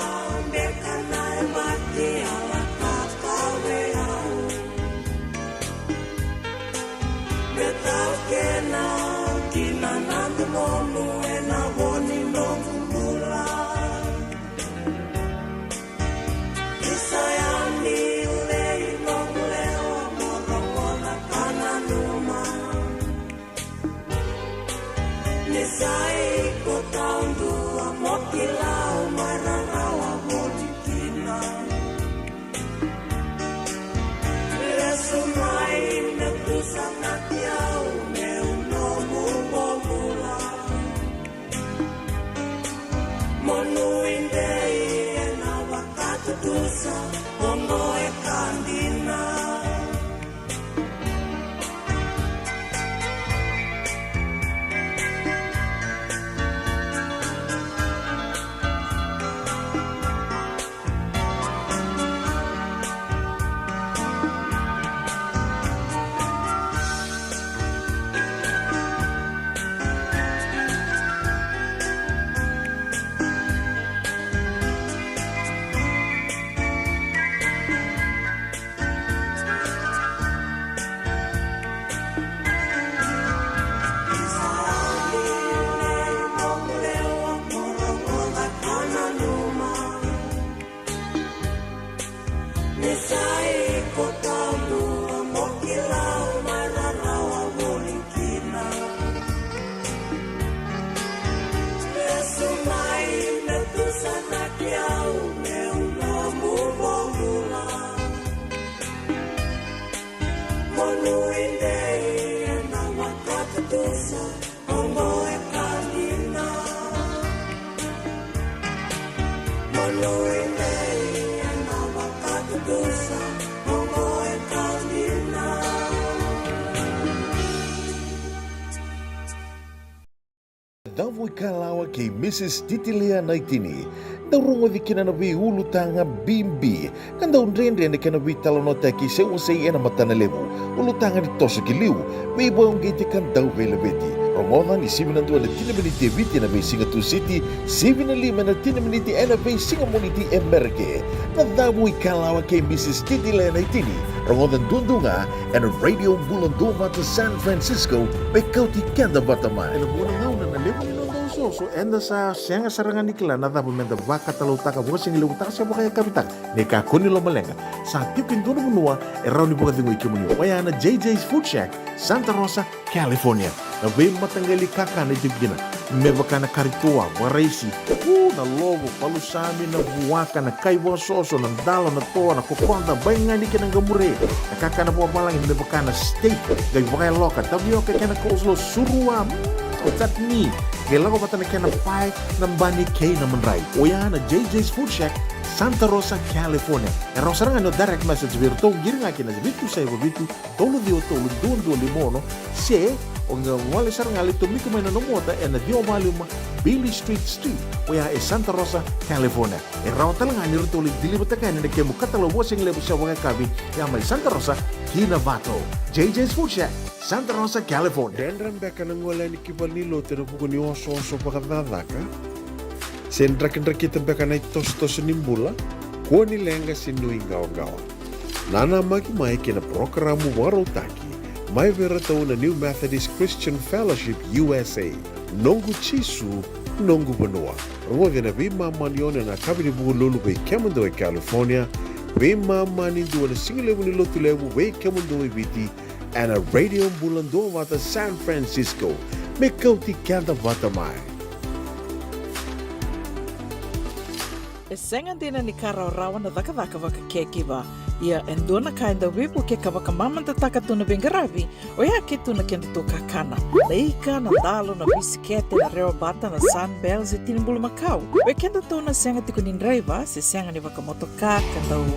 Davoi kalawa kay Mrs. Titilia Naitini. Tarungo di kinanabi ulu tanga bimbi. Kanda unrende na kanabi talonota ki sewa say ena matanalevu. Ulu tanga di toso kiliu. May boyong giti kan daw velabeti. Romohan ni 7 na 10 miniti viti na may Singatu City. 7 na 5 na 10 miniti na may Singamuniti Emerke. Na Davoi kalawa kay Mrs. Titilia Naitini. Romohan dundunga and radio bulan duma to San Francisco. May kauti kanda batamay. Alam mo na nga na nalibang so enda sa sianga sarangan nikla na dapat menda baka talutaka buka singilu utaka siya baka kapitak ne ka kuni lo malenga sa tipin dono munua eraw ni buka dingo ikimuni waya na JJ's Food Shack Santa Rosa California na bay matanggali kaka na tipgina me baka na karitua waraisi na lobo palusami na buwaka na kaiwa soso na dalo na toa na kukonda bay nga ni kinang gamure na kaka na buwa malang me baka na steak gay baka loka tabio kaya na kuslo surua o tatni Gila ko pata na kaya na pie ng bani kay na manray. O yan na JJ's Food Shack, Santa Rosa, California. E raw sarang ano direct message virto, giri nga kina bitu sa iba bitu, tolo dio tolo duon limono, se, o nga wali sarang ali tumiko may nanomota, e na dio maluma Billy Street. O yan e Santa Rosa, California. E raw talang nga nirito ulit dilibata kaya na kaya mukatalo wasing lebo sa mga kabi, yan may Santa Rosa, Kinavato. JJ's Food Shack, Santa Rosa, California. Dendran beka nang wala ni kibalilo tino puko ni oso pakadadaka. Sendrak-ndrak kita beka na itos-tos nimbula. Kuha ni lenga sinuingaw-gawa. Nana magi-may kina programo warotaki. May veratao na New Methodist Christian Fellowship USA. Nongu Chisu, Nongu Banua. Rungod na bimama niyo na nakabini buko lulu bay Kemandoy, California. Bimama ninduwa na singilewu ni lotulewu bay Kemandoy biti. And a radio bulando mata San Francisco. May kauti kanda batamay. Sengan din ni karaw-rawan na daka-daka waka kekiba. Ia endona kainda wipu ke kawaka mamanta takatu na bengarabi. O ya kitu na kenda to kakana. Leika na dalo na bisikete na rewa bata na Sunbells e tinimbulu Macau. O kenda to na senga tiku nindraiva se senga ni waka motoka kanda u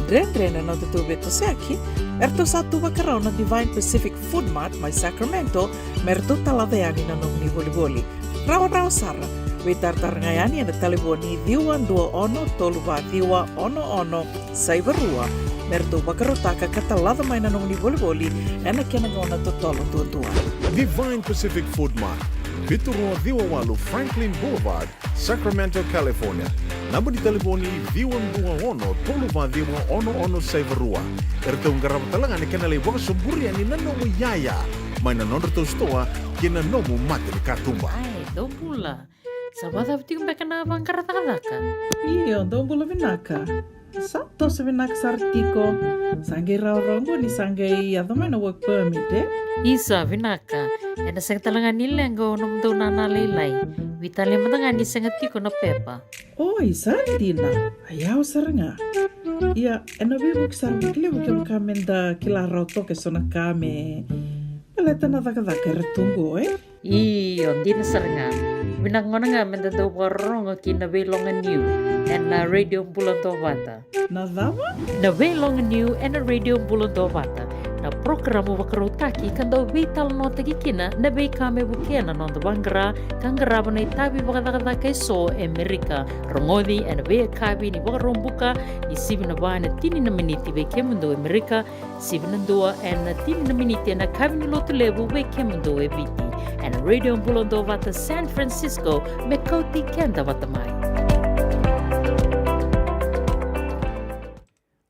Dren-dren na tutu beto seki. Erto satu wakarao na Divine Pacific Food Mart may Sacramento. Merto taladayani na nung ni boli-boli. Rawa-rawa sara. Witar-tar ngayani na taliboni diwan 21 toluba diwa ono saibarua. Merto wakarotaka katalada may na nung ni boli-boli. Ena kinangona to tolo tua. Divine Pacific Food Mart. Viturua Viwawalu Franklin Boulevard, Sacramento, California. Namba di taliboni Viwan 21 toluba diwa ono saibarua. Erto ngarap talangan ni kanalay waka sumburi ani nanomu yaya. May nanondo to stoa kinanomu mati ni katumba. Ai, do pula. Sabada viti kumbeka na bangkarata-kataka. Iyo, dombula vinaka. Sato sa vinaka sartiko. Sangai raw-raw ni sangai adamay na work permit eh. Isa vinaka. Ena sang talangan nila ngo nom do na nalaylay. Vitali matanga ni sangati ko na pepa. Oh, isa na. Ayaw saranga. Iya, ena bibuk sarvikle buke kamenda kilaraw to ke sona kame. Paleta na daka-daka retungo eh. Iyo, di na saranga. Binangona nga menda do warong kinabelongan new and na radio bulan bata. Nadama? Na belongan new and na radio bulan bata. Na programo wakarotaki kanda vital no tagikina na bay kame bukena non bangra kangaraba na itabi wakadakada kay so Amerika rongodi and bay kabi ni wakarombuka ni 7 na ba na tini na miniti bay kemundo Amerika 7 na 2 and na tini na miniti na kabi ni lotulebu bay kemundo eviti and radio bulondo vata San Francisco me kauti kenda vatamai.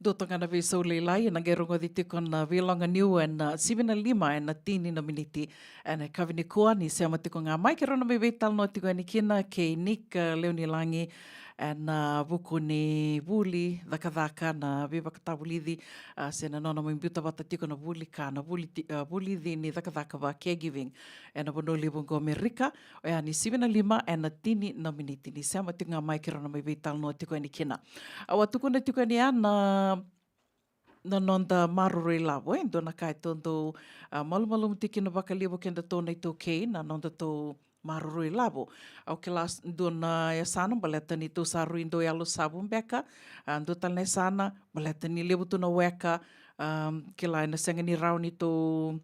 Dota nga na viso leilai na gerungo diti kon na vilonga new and 7:05 and 10 na miniti and kavini kua ni se amati ko nga mai kero na may vital no tiko ni kina ke Nick Leoni Langi and buku ni buli daka na viva katabulidi se na nona mo imbuta bata tiko na buli ka na buli di ni daka ba caregiving and abono libong go Amerika o ya ni 7:05 and 10 na miniti ni se amati nga mai kero na may vital no tiko ni kina awatu ko na tiko ni ana na nonda marure lavo endo na kai tondo malu tiki na bakalibo kenda tona ito kei na nonda to marurui labo. Au ke la dona e sana baleta ni tu saru indo e alo sabu mbeka, ando tal ne sana baleta ni lebu tuna weka, ke la ina senga ni rau ni tu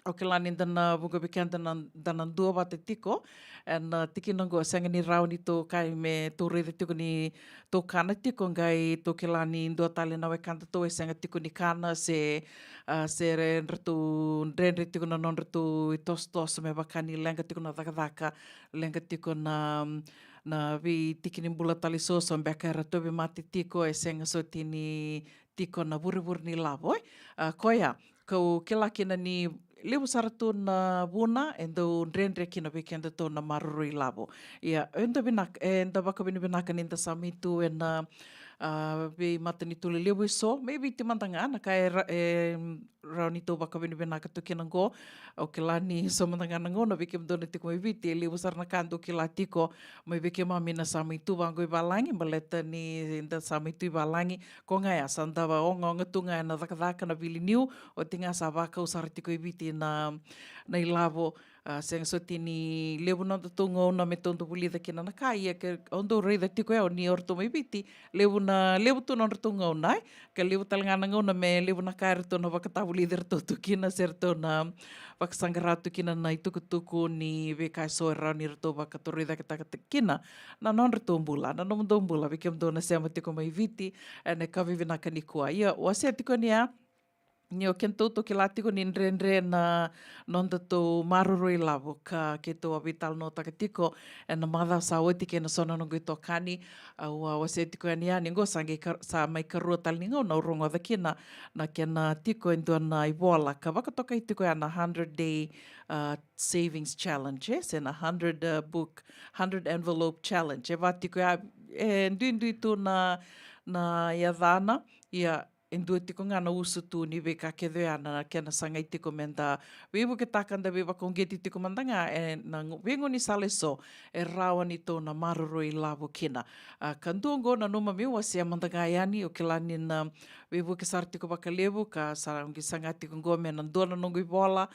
o ke lani dana bunga bikian dana dua wate tiko, and tiki nango senga ni rau ni to kai me to rede tiko ni to kana tiko ngai to ke lani dua tale na wekanta to e senga tiko ni kana se re renre tiko na non retu i tos me wakani lenga tiko na daka lenga tiko na vi tiki ni bula tali soso mbeka ra tobe mati tiko e senga so tini tiko na vuri ni lavo. Koia, kau ke la kina ni lewu saratu na buna endo renre kina weekend to na marurui labo. Ia, enda waka binaka ninda samitu e na be matani tuli lewu so, maybe te mantanga na kai rauni to waka binaka to kina go, o ke la ni so mantanga na ngona wiki mdona tiko mai viti, lewu sarana kanto ke la tiko, mai wiki mamina samitu wango i balangi, maleta ni inda samitu i balangi, ko ngai asandawa o ngonga tunga na dhaka na vili niu, o tinga sa waka usara tiko i viti na i lavo, senga so tini lewu nanda tunga ona me tonto pulida kina na kai, ke ondo reida tiko eo ni orto mai viti, lewu tuna orto tunga ona, ka lewu talangana ngona me lewu na kai rito na wakatawu lider to kina ser to na wakasangaratu kina na ituku ni wekai soe rau ni rito wakatorida kina, na non rito mbula, na non mbula, wikem do na sema tiko mai viti, ane kawivina kanikua. Ia, wase tiko nia, ni o kento to ke latiko ni nrenre na nonda to marurui lavo ka ke to avital no takatiko e na madha sa oti ke na sona nongo i to kani au wase tiko ani ani ngo sange sa mai karua tal ningo na urongo da kina na ke na tiko endo na i wola ka wakatoka i tiko ana 100-day savings challenge se na 100 envelope challenge e watiko e ndui tu na iadana ia Endu tiko ngana usu tu ni we ka kedwe ana kena sanga i tiko menda. Webu ke takanda we wakongeti tiko mandanga e na wengo ni sale so e rawa ni to na marurui lavo kina. Kanduongo na numa miwa siya mandanga yani o ke lani na webu ke sar tiko baka levu ka sarang ki sanga tiko ngome na ndona nongo i bola.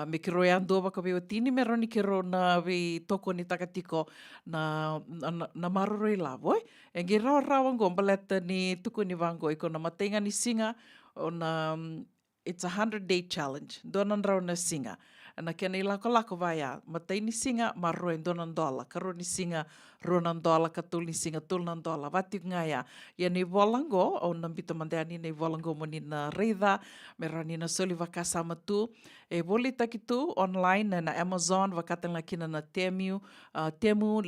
Me ke roi ando waka wewa tini me roni ke ro na we toko ni takatiko na marurui lavo. E ngi rawa ngomba leta ni tuku ni wango iko na matenga ni singa ona it's a 100-day challenge. Donan rau na singa. Na kena i lako vaya. Matai ni singa marroe donan dola. Karo ni singa ronan dola katul ni singa tulnan dola. Vati ngaya. Ia ni volango o nambita mandeani ni volango mo ni na reida. Mera ni na soli vakasama tu. E boli takitu online na Amazon vakatan la kina na Temu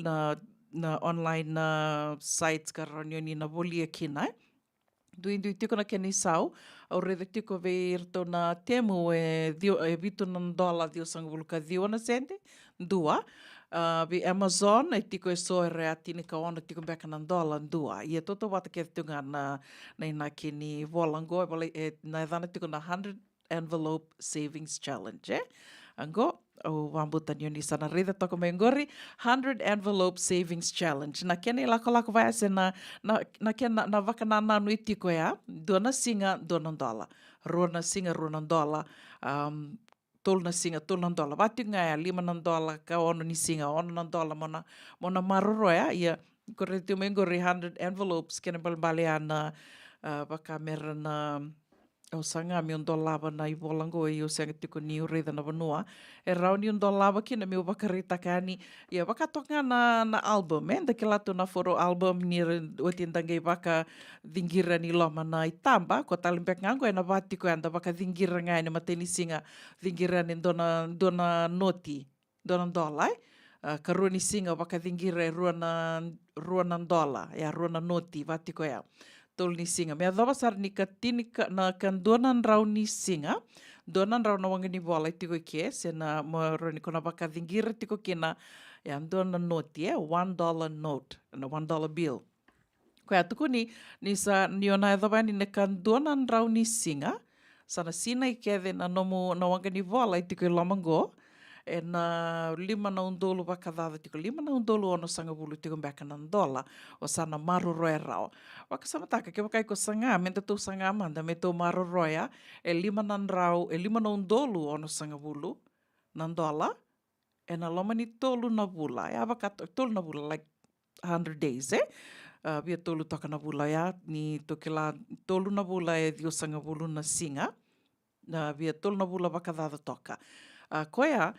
na online sites karanyo ni na boli kina. Dui tiko na keni sau, au reda tiko ve irto na Temu e vitu na dola dio sanga buluka dio na sente, dua. Ve Amazon e tiko e soe rea tini ka ona tiko beka na dola dua. Ia toto wata ke tunga na ina kini volango e na edana tiko na 100 envelope savings challenge. Ango, o wambuta ni ni sana reda toko me ngori 100 envelope savings challenge na kene lako vai se na kena na vakana nanu itiko ya dona singa dona dola rona singa rona dola tolna singa tolna dola vati ngaya $5 ka ono ni singa ono dola mona maroro ya ia correto me ngori 100 envelopes kene balbale ana vakamera na o sanga mi on lava na i volango e o sanga tiko ni o reda na vanua. E rau ni on lava ki na mi o wakarita kani. Ia wakatoka na album. Da ke lato na foro album ni o tiendangai waka dhingira ni loma na i tamba. Ko talimpek ngango e na vati ko anda waka dhingira ngai na mateni singa dhingira ni dona noti. Dona dola. Karua ni singa waka dhingira e rua na dola. Ia rua na noti vati ko ya. Tol ni singa. Mea dhawa sar ni ka tini na kan donan rau ni singa. Donan rau na wanga ni vola i tiko ke. Se na maro ni kona waka dhingira tiko kena. Ya donan noti $1 note. Na $1 bill. Koe atuku ni sa ni ona e dhawa ni kan donan rau ni singa. Sana sina i kede na nomu na wanga ni vola i tiko i lomango. E na $5 wakadhada tiko $5 ono sanga bulu tiko mbeka na dola o sana maroroe rao. Waka samataka ke wakai ko sanga menta tu sanga amanda me to maroroea e $5 ono sanga bulu na dola na loma ni tolu na bula. Avakato, tolu na bula, like 100 days, Via tolu toka na bula ia, ni toke la tolu na bula e dio sanga bulu na singa, na via tolu na bula wakadada toka. Koia,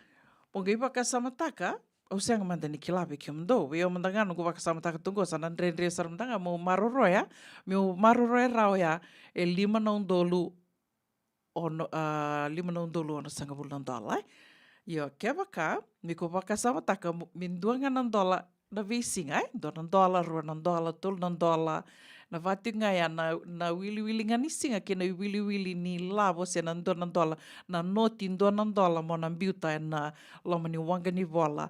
ponga iwa ka samataka, o senga manda ni kilawe ki mdo, via o mandangano ko waka samataka tungo, sana ndre saramdanga, mo maroroia, meu maroroia rao ia, e 5 na undolu ono, 5 na undolu ono sanga bulu na dola, Ia ke waka, mi ko waka samataka, min 2 ngana dola, na visinga, $2, $2, $3, na vatinga ia na wili ngani singa ke na wili ni lavo se na $2, na noti $2 mo na biuta na loma ni wanga ni vola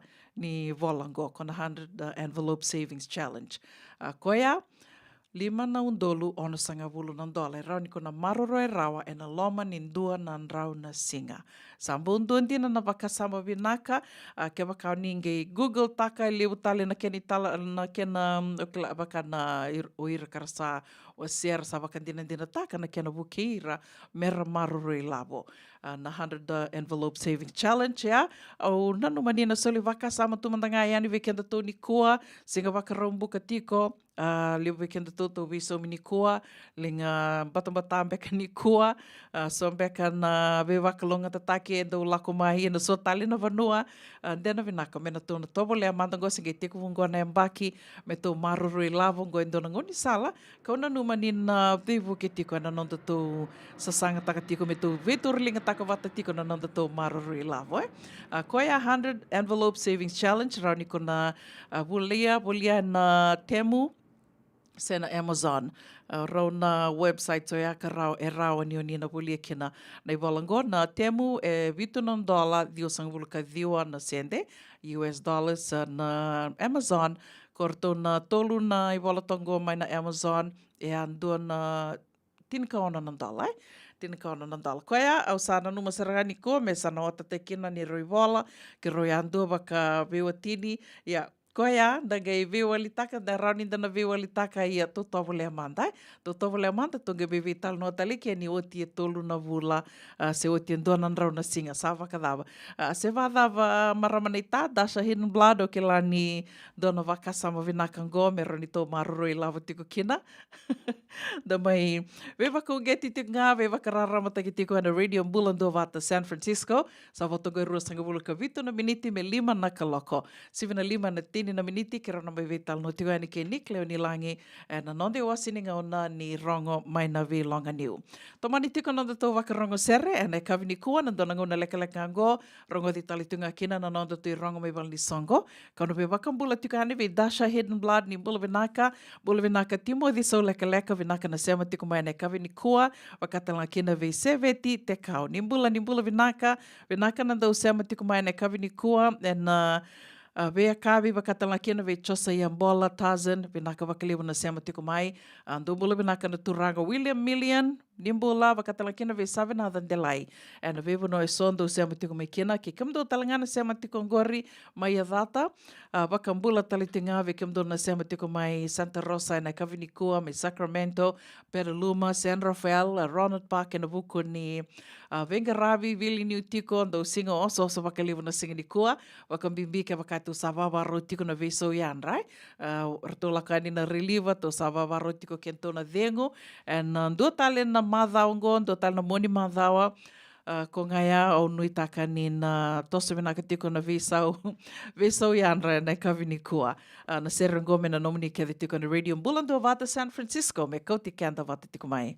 go kona 100 envelope savings challenge. Koia 5 na undolu ono sanga bulu na dola. Rau ni kona maroro e rawa e na loma ni 2 na rau na singa. Sambo unduandina na wakasama vinaka, ke wakau ninge Google taka liu tali na keni tala na kena waka na oira karasa o share sa wakandina dina taka na kena wukeira mera maroro e lavo. Na 100 envelope saving challenge ya. Au nanu manina soli wakasama tumandanga yani wekenda to ni kua, singa wakarombuka tiko, liu wekenda to viso mini kua, linga bata-bata ni kua, so beka na we wakalonga tatake e do lako mahi na so tali na vanua, dena vinaka mena tona tobo lea mandango singe tiku vungo na embaki, me to maruru i lavo ngo endo na ngoni sala, kauna numa nina vivu ke tiko na nonda to sasanga taka tiko me to veturlinga taka vata tiko na nonda to maruru i lavo. Koia 100 envelope savings challenge, rau niko na bulia na Temu, se na Amazon. Rau na website so ia ka rau e rau ani oni na bulia kina na iwalango na Temu e $2 dio sangvulu ka diwa na sende US dollars na Amazon korto na tolu na iwalatongo mai na Amazon e andua na tinka ona na dola tinka ona na dola koia au sana numa serangani ko me sana ota te kina ni roi vola ke roi andua baka vewa tini ia Koia, dagai viu alitaka, da rauni dana viu alitaka ia totovo le amanda. Totovo le amanda, tonga bevi tal no taliki, ni oti e tolu na vula, se oti e donan rau na singa, sa wakadava. Se vadava maramanita, dasha hidden blood, o ke la ni dona wakasama vinakango, me roni tō maroro i lava tiko kina. Da mai, ve waka ungeti tiko ngā, ve waka rarama taki tiko ana Radio Mbulando vata San Francisco, sa watonga rua sanga vula ka vitu na miniti me 5 na kaloko. 7 na tini na miniti ke rana mai vital no tigo ani ke Nick Leo ni langi na nonde wasininga ona ni rongo mai na vi longa niu. Tomani tiko nonde tō waka rongo sere e nei kawini kua na dona nguna leka ngo rongo di talitunga kina na nonde tō i rongo mai wal ni songo. Kauna pe waka mbula tiko ani vi Dasha Hidden Blood ni mbula vinaka timo di so leka vinaka na sema tiko mai nei kawini kua wakatalanga kina vi seveti te kau. Ni mbula vinaka na dau sema tiko mai nei kawini kua na Vea kawi wakatalakina ve chosa i Ambola, Tarzan, vinaka wakaliwa na sema tiko mai. Ndubula vinaka na Turaga William Million, nimbula wakatalakina ve Savinathan Delay. Na vevo no e sondo sema tiko mai kina, ki kamdo talangana sema tiko ngori mai a data. Wakambula talitinga ve kamdo na sema tiko mai Santa Rosa na Kavinikua, mai Sacramento, Petaluma, San Rafael, Ronald Park na vuku ni Vengaravi, Vili Niu tiko, ndo singa oso wakaliwa na singa ni kua, wakambimbika wakatu savavaro tiko na veso yan, right? Ratolakani na reliva to savavaro tiko kento na dengo, and do talen na madhao ngon, do talen na moni madhawa, ko ngaya o nui taka ni na toso vinaka tiko na veso yan, right? Na Kavinikua, na serengome na nomini kethi tiko na Radio Mbulando vata San Francisco, me kauti kanda vata tiko mai.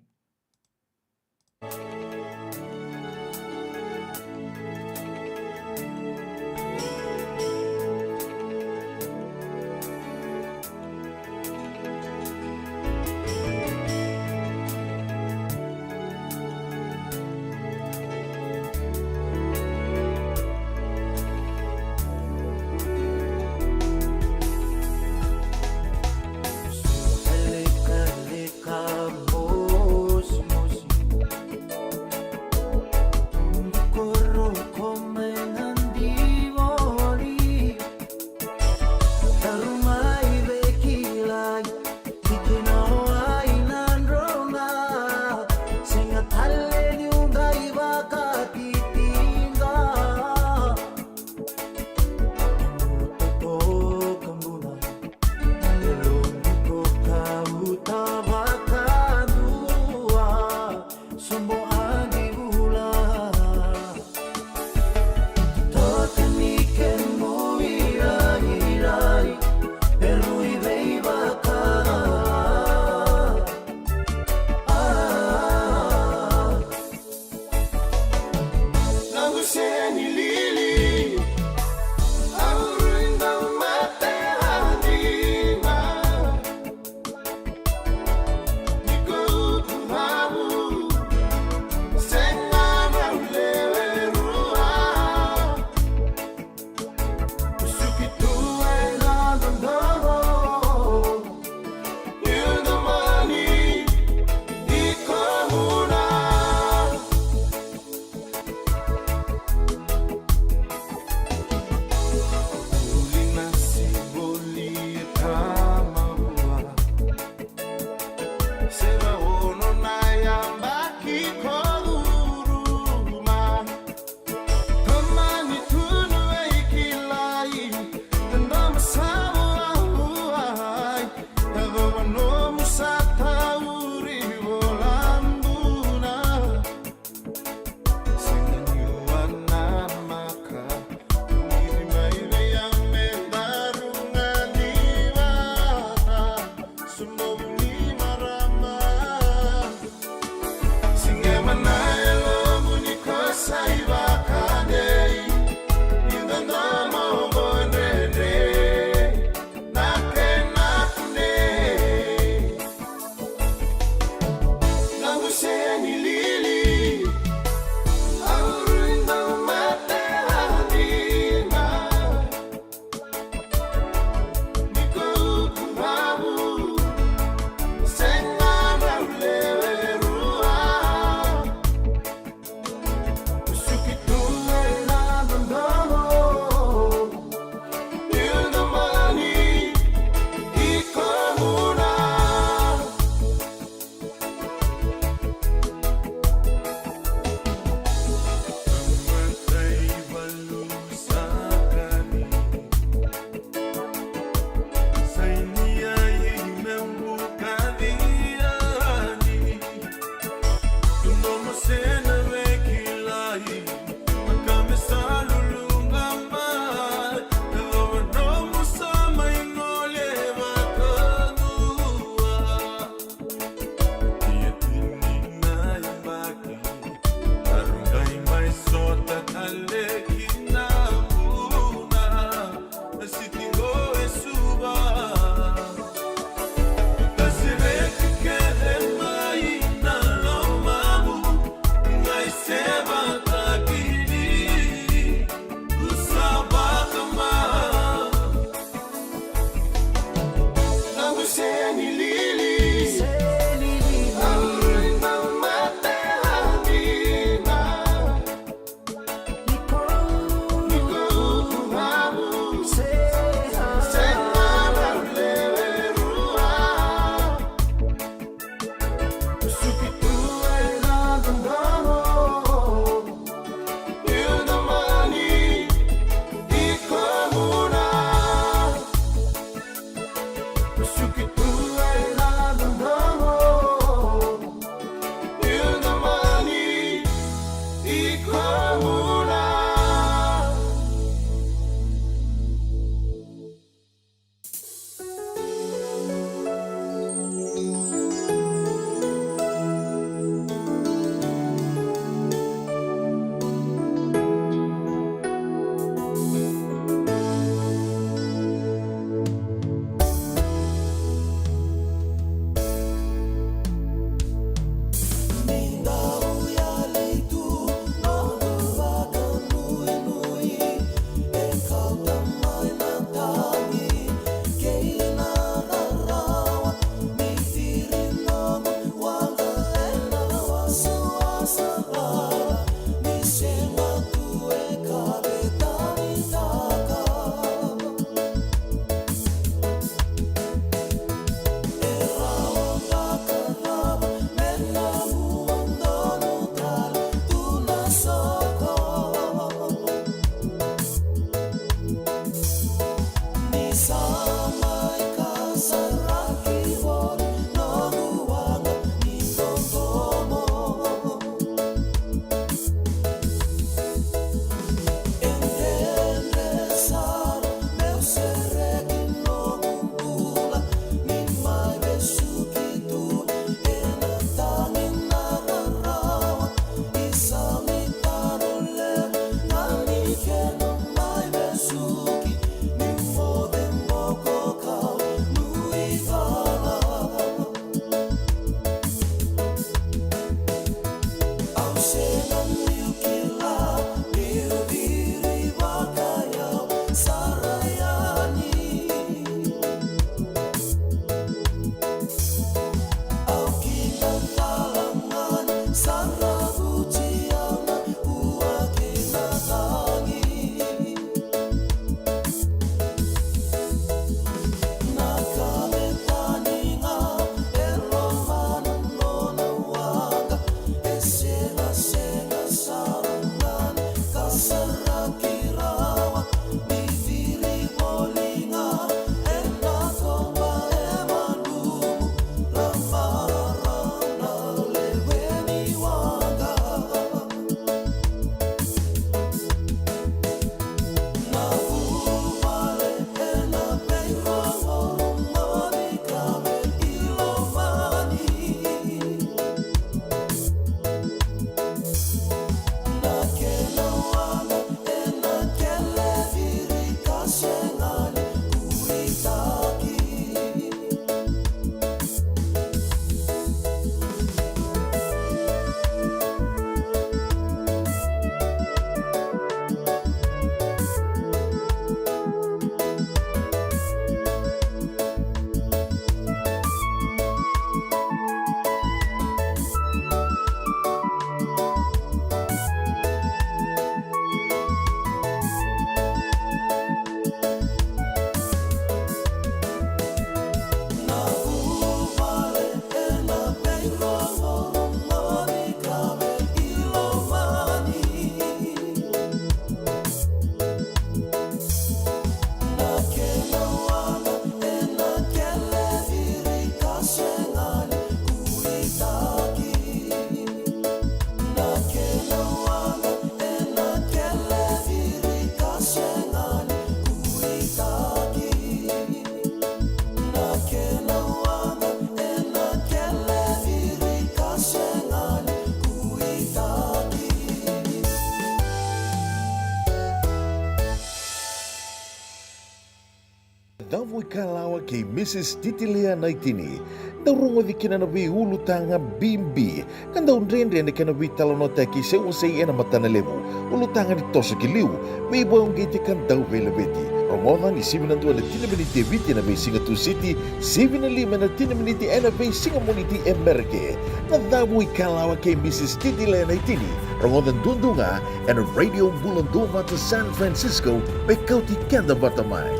Mrs. Titilia Naitini. Daurungo di kina na vi ulu tanga bimbi. Kan daun rende na kina vi talo teki se usai ena matana levu. Ulu tanga di tosa kiliu. Vi boyong giti kan dau vele beti. Romovan di 7 na tina miniti viti na vi Singatu City. 7 na tina miniti ena vi Singamoniti Emerke. Na dabu ikalawa kay Mrs. Titilia Naitini. Rongodan dundunga ena radio bulan dova to San Francisco. Bekau ti kenda batamay.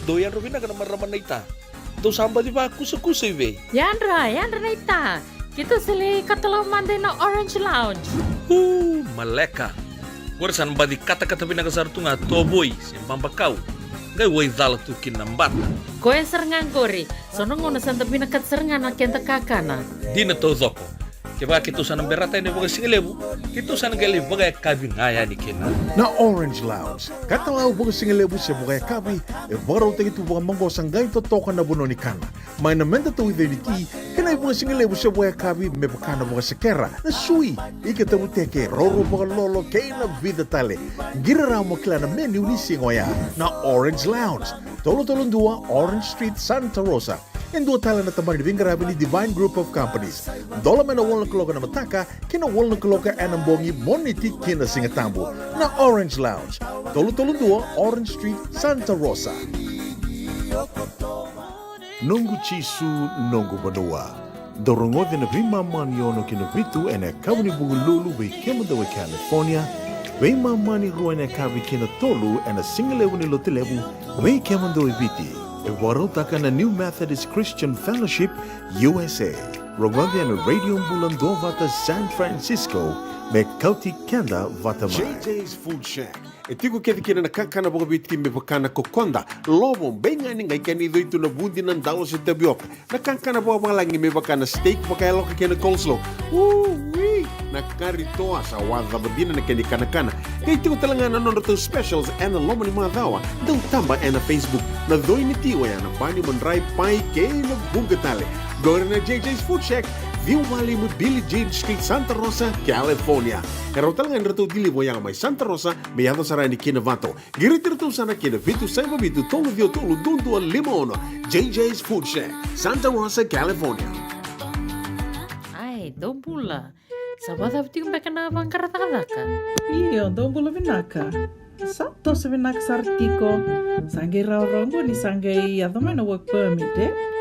Doyan Robina ka naman raman na ita. Do samba di ba kusa-kusa iwe? Yandra na ita. Kita sili katalaw mande na Orange Lounge. Maleka. Warasan ba di kata-kata pinakasartunga toboy siyang pambakaw. Ngay way dala tukin ng bata. Koe serengan kori. Sono ngono santa binakat serengan na kenta kakana. Di na to zoko. Kaya kita sana berata ini bagai singelebu. Kita sana gali bagai kabin ngaya ni kena. Na Orange Lounge, katalaw baga singelebu siya bugay kabi, baraw tayo ito baga manggosang gay totokan na buno ni kana. May namenda to ito niti, kanay baga singelebu siya bugay kabi, may baka na baga sakera, na sui, ikatabu teke, roro baga lolo, kay na vida tale. Giraraw mo kila na menu ni singoya, na Orange Lounge, Tolo-Tolong 2, Orange Street, Santa Rosa. Yang dua tala na tamang di Garabi ni Divine Group of Companies. Dola may nawal na kaloka na mataka, kinawal na kaloka anambongi moniti kina singatambo na Orange Lounge. Tolo-Tolong 2, Orange Street, Santa Rosa. Nungu chisu, nungu banua. Dorongo de na vimaman yono kinavitu ene kawani bugululu we kemadawe California. We mamani ruane kavi kina tolu ene singalewu ni lotilewu we kemadawe viti. Ewarotaka na New Methodist Christian Fellowship, USA. Rogodi na Radio Bulan Dovata San Francisco, me kauti kenda vatamai. JJ's Food Shack. Etigo kedi kina nakakana boga biti me bakana kokonda. Lobong benga ni ngai kani ito na bundi ng dalo sa tabioka. Nakakana boga malangi me bakana steak baka loka kina coleslaw. Woo-wee! Nakarito sa wadha badina na kani kanakana. Kaya itigo talaga na nono specials and the lomo ni mga dawa. Daw tamba and na Facebook na doy ni tiwa yan. Pani mandray pay kay na bugatali. Gawin na JJ's Food Shack. View Valley mo Billie Jean Street, Santa Rosa, California. Karo talaga nito dili mo yang may Santa Rosa, may yato sa rani kinavato. Giritir to sana kinavitu sa mabitu tolo vio tolo dundu al limono. JJ's Food Shack, Santa Rosa, California. Ai, dombula. Sabada viti kumbeka na bangkarata-kataka. Iyo, dombula vinaka. Sato sa vinaka sartiko. Sangai raurongo ni sangai adamay na work permit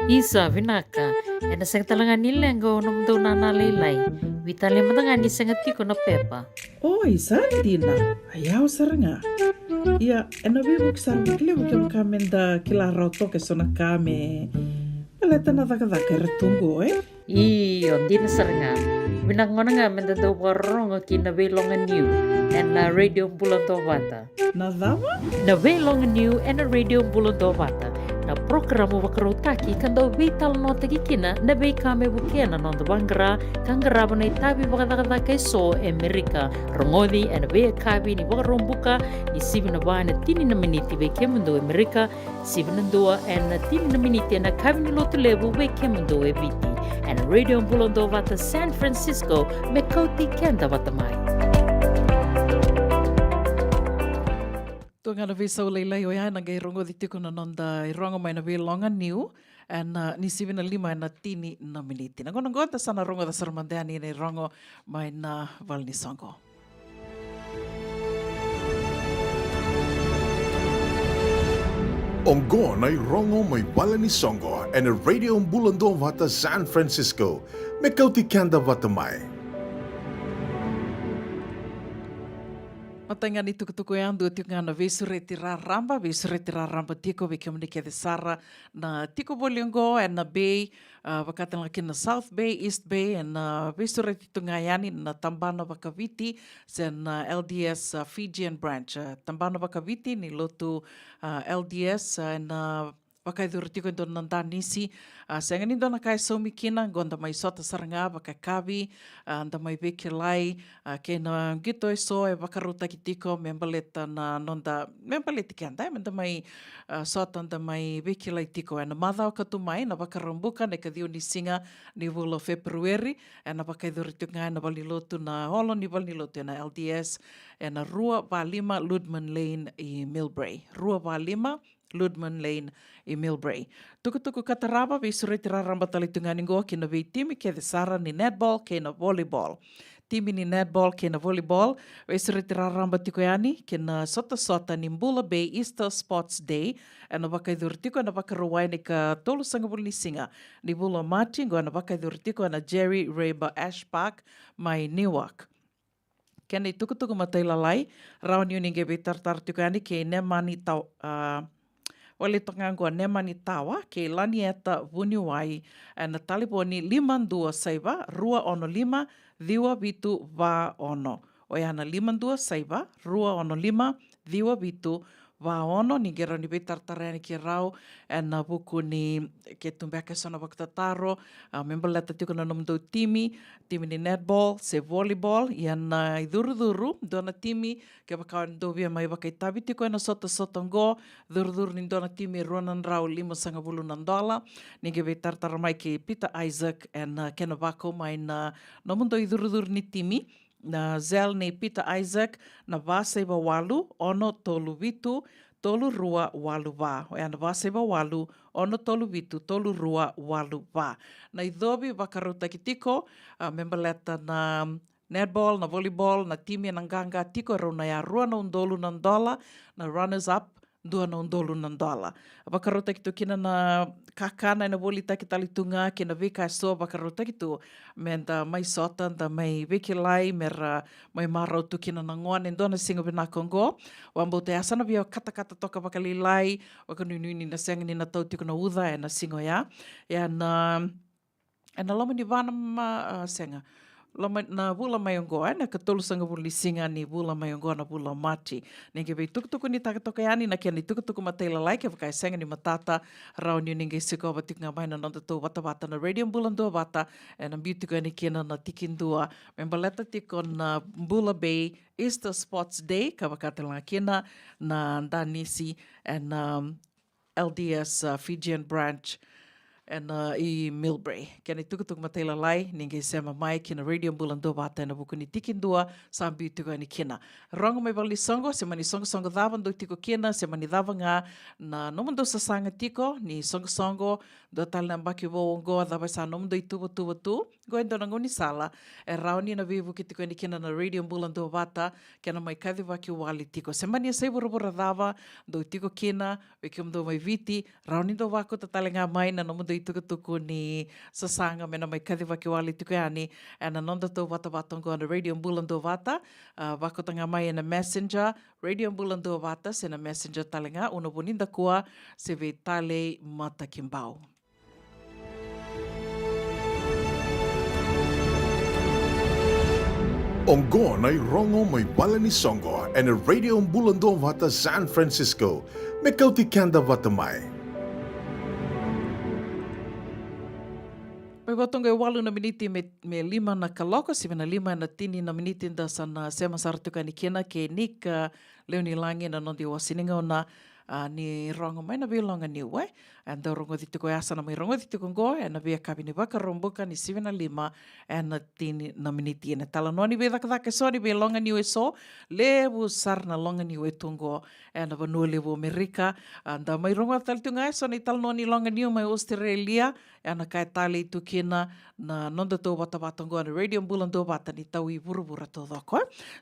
Isa vinaka. Ena sang talangan nila ang namdo na nalaylay. Vitali matanga ni sangatiko na pepa. Oi, santina. Ayaw saranga. Iya, ena bibuk sarvikli bukim kamenda kilaraw to keso na kame. Paleta na taka-taka retungo Iyo, di na saranga. Binangona nga menda daw warong kinabelongan new and na radio bulan Dovata. Nadama? Nabelongan new and na radio bulan Dovata. Na programo wakarotaki kando vital no tagikina na bay kame bukena non the bangra kangaraba na itabi bakadakada kay so Amerika rongodi and bay kabi ni wakarombuka ni 7 na ba na tini na miniti bay kemundo Amerika 7 na 2 and na tini na miniti na kabi ni lotulebu bay kemundo eviti and radio bulondo vata San Francisco me kauti kenda vatamai. Tuanga na visa o leilai o ia ngai rongo di tiko na nonda i rongo mai na vi longa niu and ni 7 na 5 na tini na miniti. Na kono ngota sana rongo da sarmandeani ni rongo mai na Valnisongo. Ongo na rongo may bala ni Songo and a radio Bulando Vata San Francisco. Me kauti kanda vatamai. Matangan itu ketukuyan dua tiungan na visureti raramba tiko vikamnike de Sara na tiko boliongo and na Bay bakatan laki na South Bay, East Bay and na visureti tungayani na Tambano Bakaviti sen LDS Fijian branch Tambano Bakaviti ni lotu LDS and Pakaidurtiko don nandanisi sengan indo na kai somikina gonda mai sota saranga bakakabi anda mai bekilai ke na gito so e bakaruta kitiko membaleta na nonda membaleti kanda menda mai sota anda mai bekilai tiko na madao katu mai na bakarumbuka ne kadio ni singa ni vulo February na pakaidurtiko nga na balilotu na holo ni balilotu na LDS na Rua Valima Ludman Lane i Millbrae Rua Valima Ludman Lane i Millbrae. Tukutuku kataraba vi suriti raramba talitungani go kina vi timi ke de sara ni netball ke na volleyball. Timi ni netball ke na volleyball vi suriti raramba tikoyani ke na sota ni Mbula Bay Easter Sports Day ana wakaidur tiko ana wakarawai ni ka tolu sangapul ni singa ni Bula Mati go ana wakaidur tiko ana Jerry Reba Ash Park mai Newark. Kena i tukutuku matai lalai, rau ni uninge be tartar tikoyani ke ne mani tau Wale tongangoa ne mani tawa ke lani eta vuniwai na taliponi 52 215 diwa bitu va ono. O ana 52 215 diwa bitu va ono ni gero ni betartarani ki rau na buku ni ke tumbeka sona waktataro member leta tiko na nomdo timi ni netball se volleyball na iduru dona timi ke bakawan do via mai bakai tabi tiko na sota ngo duru ni dona timi ronan rau $5.50 ni ke betartar mai ke Peter Isaac na kena bako mai na nomdo iduru ni timi na zel ni Peter Isaac na vaseba walu ono tolu vitu tolu rua walu va. O ana vaseba walu ono tolu vitu tolu rua walu va. Na idhobi wakaruta ki tiko member leta na netball, na volleyball, na timi na nganga tiko rauna ya $2.00 na runners up $2.00. Wakaruta ki tu kina na kakana na volita ki talitunga kina vika so wakaruta ki tu menda mai sotan da mai vikilai mera mai marau tu kina na ngoan endona singa bina kongo wambo te asana bia kata toka wakalilai wakanununi na sengani na tau tiko na udha na singo ya na lama ni vana senga lama na Bula Mayongoa na katolu sanga buli singa ni Bula Mayongoa na Bula Mati. Ninge vei tukutuku ni takatoka yani na kia ni tukutuku matela lai ke wakai senga ni matata rau ni ninge siko watika mai na nonda tō wata na radio Bulandua wata na beautiful ni kia na tikindua. Membaleta tiko na Mbula Bay Easter Sports Day ka wakatela kina na Danisi and LDS Fijian branch i Millbrae. Kena tukutuku matela lai, ninge sema mai kina radio Bulandua wata na buku ni tikindua sa beautiful ni kina. Rongo mai wali songo, sema ni songo dhavan do tiko kina, sema ni dhavanga na nomundo sasanga tiko, ni songo do tala mbaki wo ongo dhava sa nomundo i tu, goendo na ngoni sala, rauni na vivu ki tiko ni kina na radio Bulandua wata, kena mai kadhi waki wali tiko. Sema ni sai burubura dhava do tiko kina, wiki mdo mai viti, rauni do wako tatalenga mai na nomundo i tukutuku ni sasanga mena mai kadhi waki wali tiko yani, na nonda tō wata watongo na radio Bulandua wata, wako tanga mai na messenger, radio Bulandua wata, se na messenger talenga, una boninda kua, se ve tale mata kimbau. Ongo na rongo may wala ni songo and a radio Bulandua wata San Francisco. Me kauti kanda wata mai. Mai watonga e walu na miniti me 5 na kaloko, 5 na tini na miniti da sana sema sartuka ni kena ke nika leoni langi na nondi wasininga ona ni rongo mai na bilonga ni we and the rongo dituko asa na mai rongo dituko go and na via kabini waka romboka ni 7 and na tini na miniti na tala no ni be daka so ni be longa ni we so levu sarna longa ni we tungo and na no levu Amerika and mai rongo taltunga so ni tal no ni longa ni mai Australia and na kai tali tukina na nonda to wata watongo na radio Bulandua wata ni tau I burubura to doko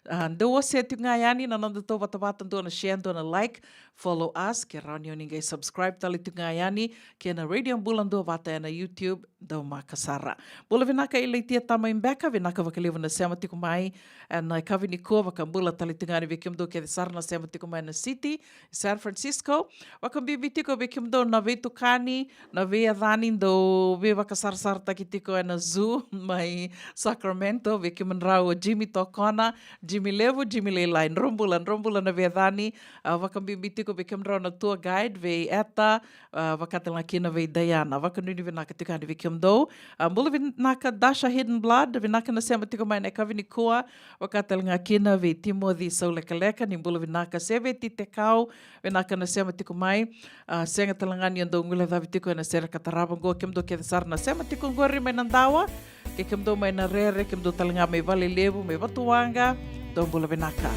and do se tunga yani na nonda to wata watongo na share do na like follow us ke raunio ningai subscribe tali tunga yani ke na radio Bulandua wata na YouTube do makasara bula vinaka ile tia tama imbeka vinaka wakalivu na sema tiko mai na kavini ko wakambula tali tunga ni vikim do ke sarna sema tiko mai na city San Francisco wakambibi tiko vikim do na vetu kani na vea dhani do we wakasar taki tiko na zoo mai Sacramento vikim rau Jimmy Tokona Jimmy Levu Jimmy Leline rombulan na vea dhani wakambibi tiko vikim rau na tour guide ve eta wakatela kina ve Diana wakanuni vinaka tiko ni vikim do mula vinaka Dasha Hidden Blood vinaka na sema tiko mai na kavini kua wakatela kina ve Timothy Saulekaleka ni mula vinaka seve titekau vinaka na sema tiko mai senga talangani ando ngula dhavi tiko na sera katarabango kemdo ke sarna sema tiko ngori mai nandawa ke kemdo mai na rere kemdo talanga mai vale levu mai watuanga do mula vinaka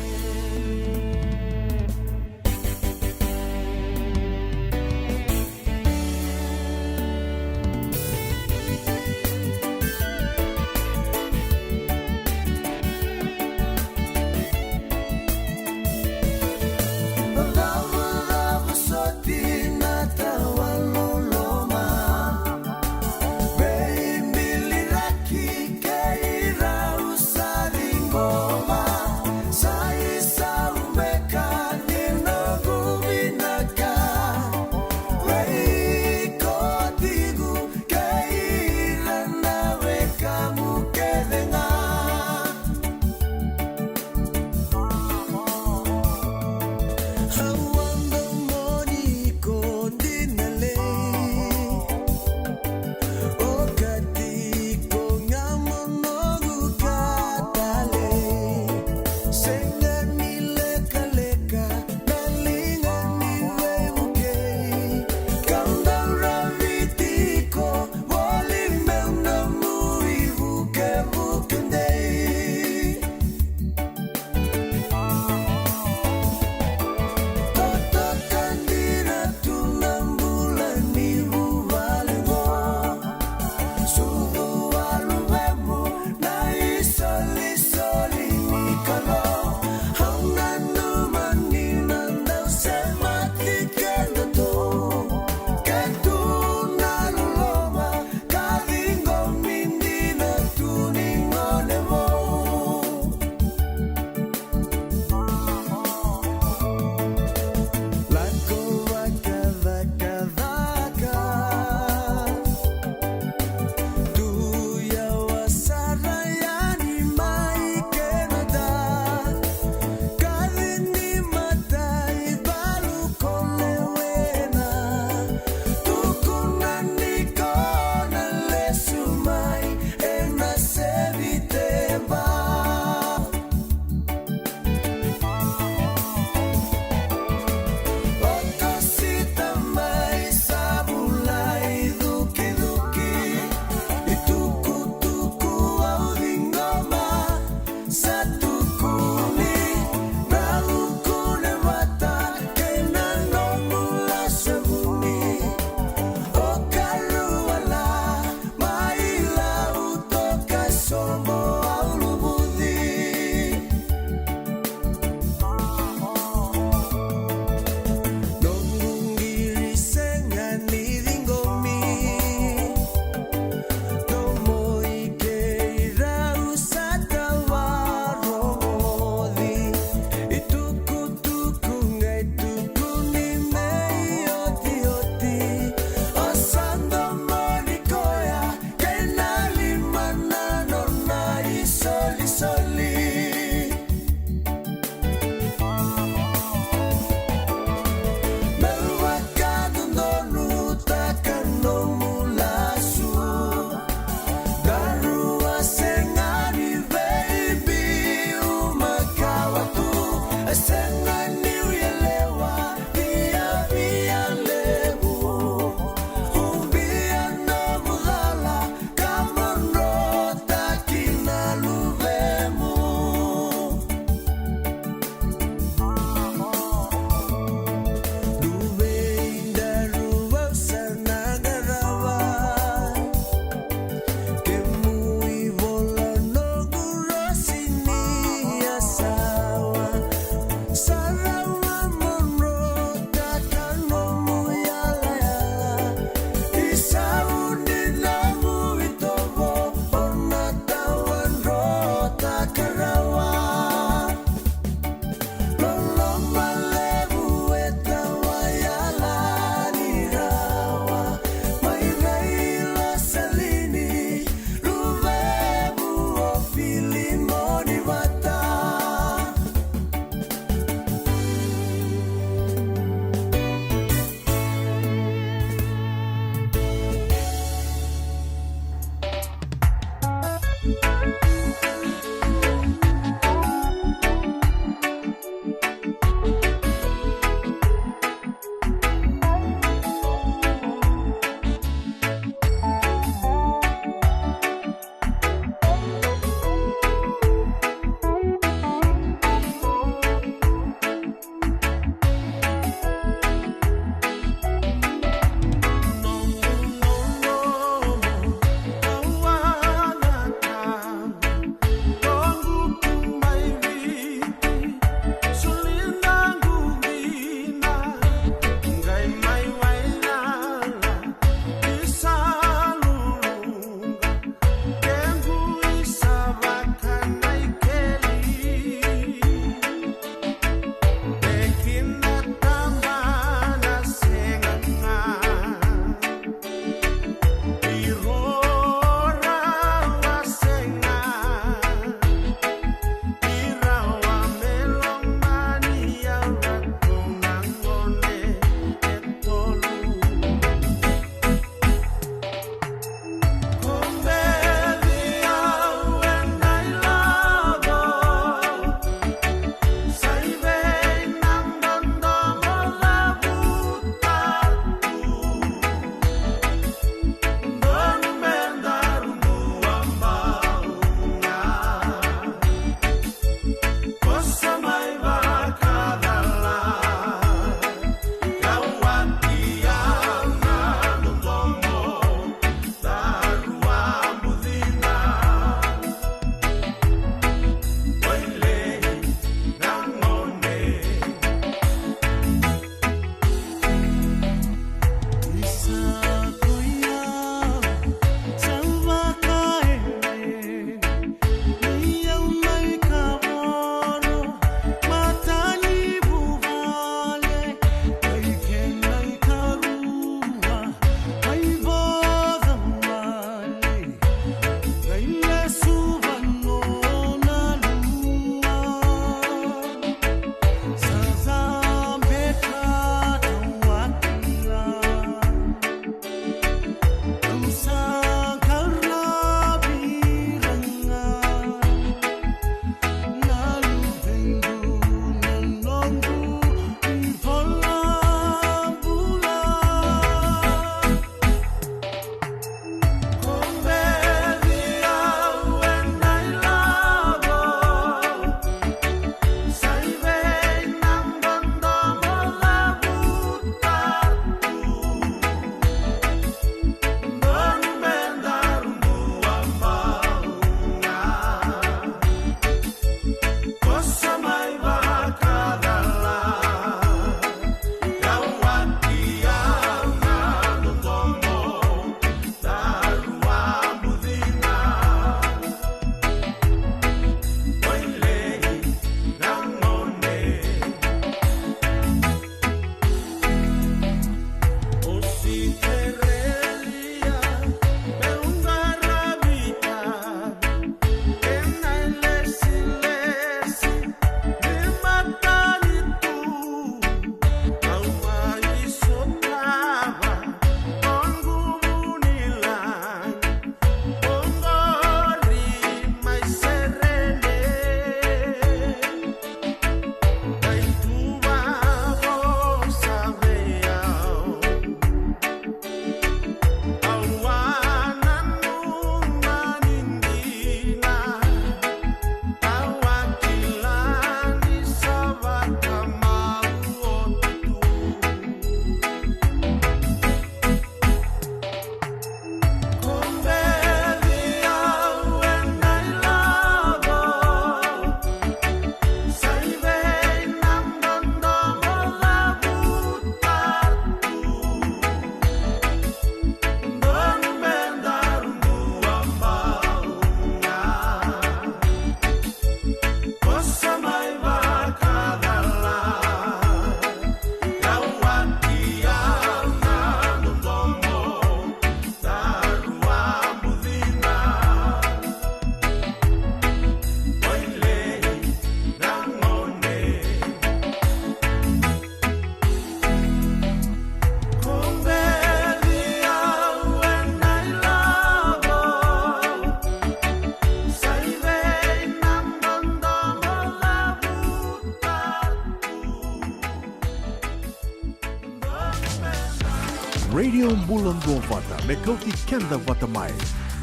bulan dua vata me kau ti kenda vata mai.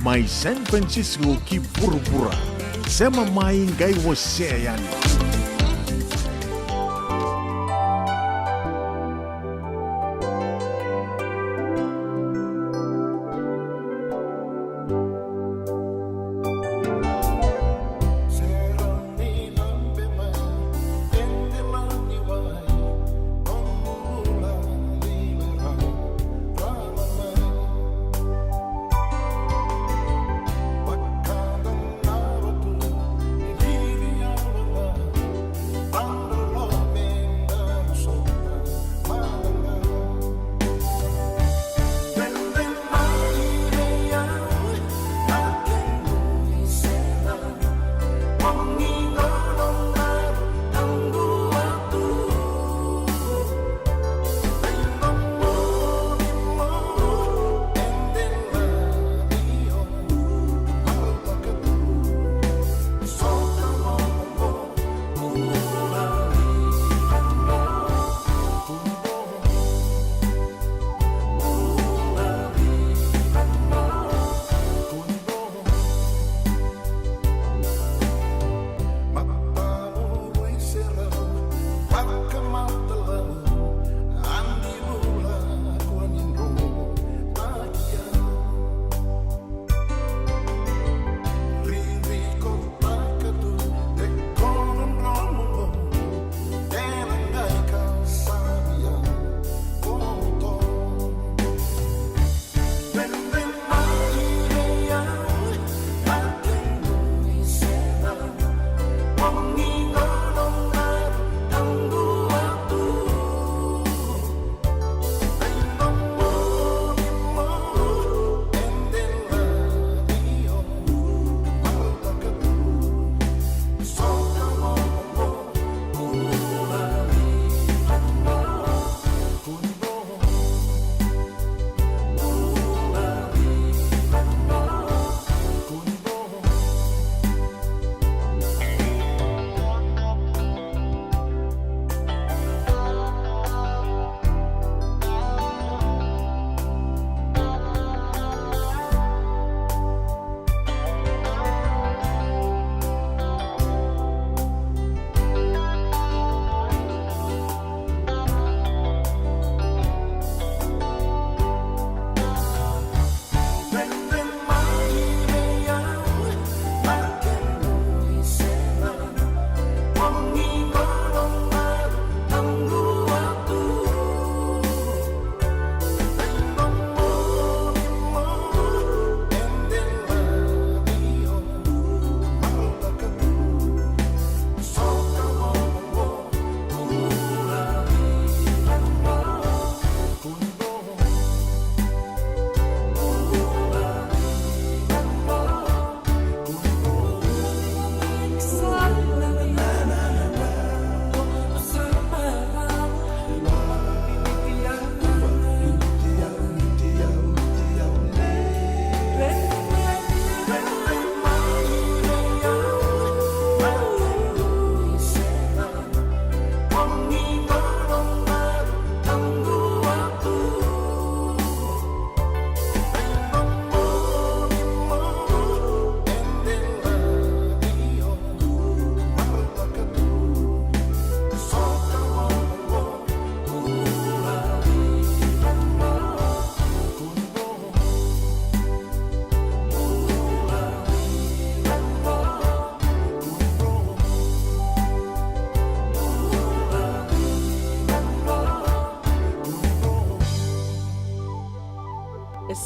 Mai San Francisco ki pura-pura. Sema mai ngai você yani.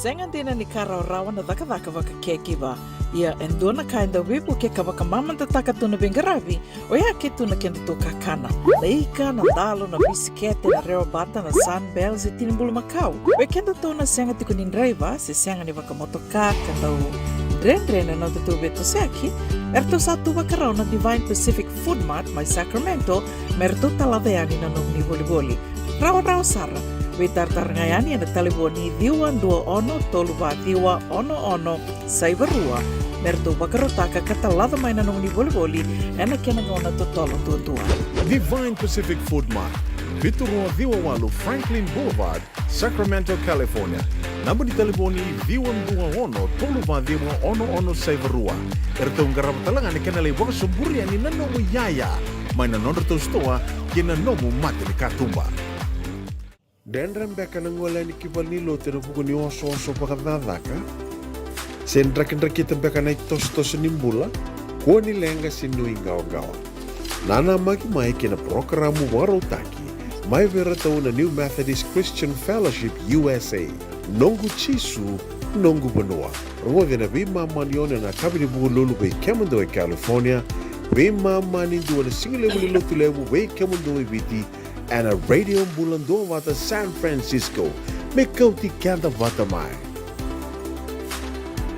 Sengadina ni kara rawa na daka waka kekiwa. Ia endona kainda wipu ke ka waka mamanta taka tuna bengaravi. O ia ke tuna kenda tō kakana. Na ika, na dalo, na bisikete, na reo bata, na sunbells e tinimbulu makau. We kenda tōna senga tiko ni nreiva, se senga ni waka motoka, kandau Ren no te tō beto seaki. Erto satu wakarau na Divine Pacific Food Mart mai Sacramento, merto talaveani na nung ni voliboli. Rawa sara. We tartarangayani na taliboni diwa dua ono toluwa diwa ono saivarua. Merto wakarotaka katalada mai na nung ni voliboli ena kenangona totolo tua. Divine Pacific Food Mart. Viturua Viwa Walu Franklin Boulevard, Sacramento, California. Namba di telefoni viwan dua ono tolu vadima ono saivarua. Erto ngarapatalangan ni kanalay waka sumburi ani nanomo yaya. May nanondo to stoa kina nomo mate ni katumba. Dendram beka nangola ni kibal ni lo tena buku ni oso pakadadaka. Sendrak-ndrak beka na tos nimbula. Kua ni lenga sinui gawa-gawa. Nana maki mai kina programu warotaki. Mai vera tau na New Methodist Christian Fellowship USA. Nongu chisu, nongu benua. Rongo na bima manione na kabini buku lulu bei Kemando California. Bima mani dua na single level lotu level bei Kemando viti. And a radio bulando wata San Francisco. Mekauti kanda wata mai.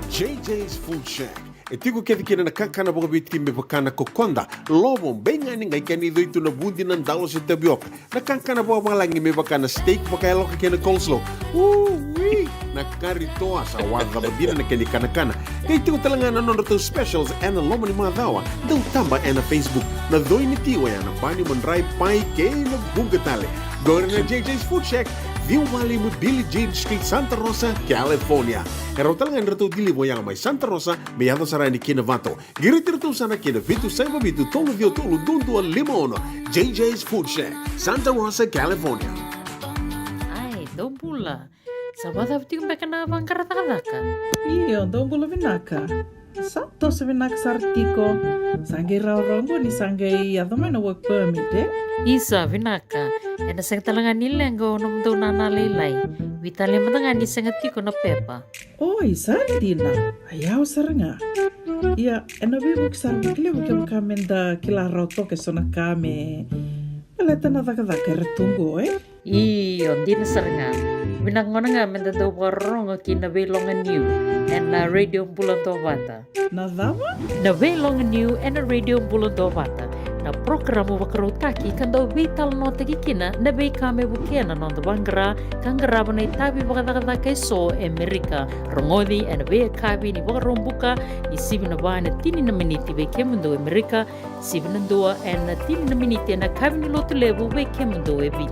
JJ's Food Shack. Etiku kena na kankana boka biti me bakana kokonda. Lobong benga ni ngai kani itu na bundi nan dalo sa tabioka. Na kankana boka malangi me bakana steak baka loka kena coleslaw. Wee! Na karitoa sa wada badina na kani kana. Kaya itiku talanga na nono specials and lomo ni mga dawa. Daw tamba na Facebook. Na doi ni tiwa ya na bani mandray pai kaya na bugatale. Go na JJ's Food Shack. Viu Valley mo Billie Jean Street, Santa Rosa, California. Karo talaga nito dili mo yang may Santa Rosa, may ato sarani kinavato. Giritirto sana kinavitu sa mabitu tolo vio tolo dundu limono. JJ's Food Shack, Santa Rosa, California. Ai, dong pula. Sabada betul mereka na bangkarat-karataka. Iyo, dong bula vinaka. Sato sa vinaka sartiko. Sangai raurongo ni sangai adamay na work permit Isa vinaka. Ena sang talangan nila ngo nom do nana lelai. Vitale matanga ni sangati ko na pepa. Oi, sartina. Ayaw saranga. Iya, ena bibuk sarbukle buke kamenda kila rauto ke sona kame. Paleta na daka retungo Iyo, di na saranga. Binangona nga menda do warong kina belongan new and na radio bulan wata. Na dama? Na belongan new and na radio bulan wata. Na programo wakarotaki kando vital nota kikina na bei kame bukena non bangara kangaraba na itabi wakadakada kay so Amerika rongodi and bei kabi ni wakarombuka ni sibi na ba na tini na miniti bei kemundo Amerika sibi na dua and na tini na miniti na kabi ni lotu lebu bei kemundo viti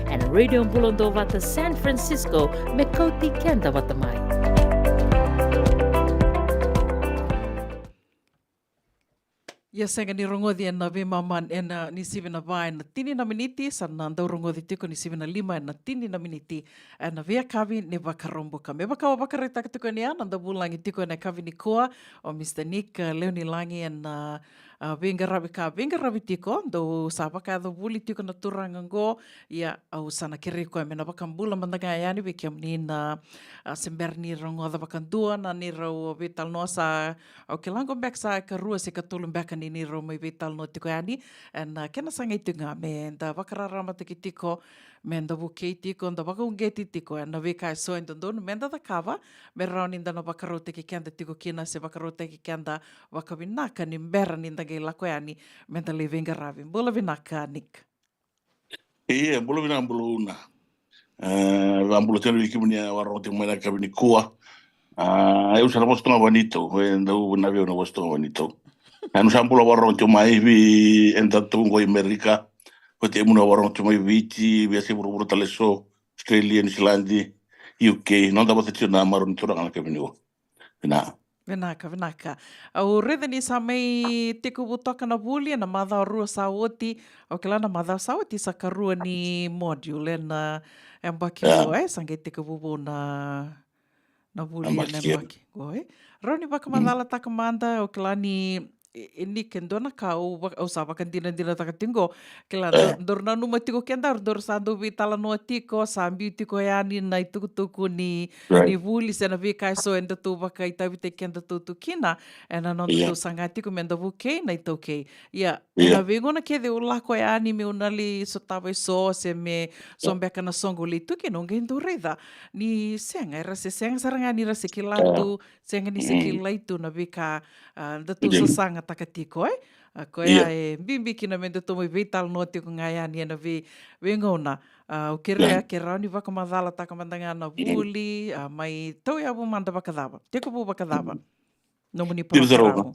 and radio bulondo vata San Francisco me kauti kenda vatamai. Ya senga ni rongodi na maman ni sivina vai na tini na miniti sana ndau rongodi tiko ni sivina lima na tini na miniti na via kavi ne bakaromboka me bakawa bakareta tiko ni ana ndau bulangi tiko na kavi ni koa o Mr. Nick Leoni Langi na venga rabi tiko do sabaka do buli tiko na turanga ngo ya au sana kere ko me na bakambula mandaga yani be ni na semberni rongoda bakandua na ni ro vital nosa o kelango back sa ka rua se ka tulum back ni ro mai vital no tiko yani and kena sanga itunga me da bakararama tiko me da buke tiko da bakungeti tiko na veka so endon me da kava me rauni da no bakarote ki kenda tiko kina se bakarote ki kenda wakabinaka ni mbera ni ge la koani menta le venga ravi bola vinaka Nick bola vina buluna ambulo tenu kimunia warote mwana kabini kuwa eu sana bostonga bonito ndo na veo no bostonga bonito anu sambulo warote mai vi entato ngo Amerika kote muna warote mai viti via se buru taleso Australia New Zealand UK non da botete na maron turanga kabini na Vinaka. Au reda ni sa mai tiku butoka na buli na madha rua saoti o kila na madha saoti sa karua ni module na embaki sange tiku bubu na buli na embaki Roni baka madala takamanda o kila ni ini kendona kau usaba kantina takatingo kila dorna numa tiko kendar dor sandu vitala no tiko sambi tiko yani na tuku ni vuli sena vi kai so enda tu baka itabi te kenda tu kina ena non tu sangati ko menda buke na ito okay ya na vengo na kede ula ko yani me unali so tava so se me sombeka na songo li tu ke nongen do reda ni senga era se senga saranga ni rase kilatu senga ni sekila itu na vika da tu sanga takatiko ko bimbi kina menda to mai vital no te ko ngaya ni na vi ngona o kere ke rauni vaka madala takamandanga na vuli mai tau ya bu manda bakadaba te ko bu bakadaba Nomuni Tira zarona.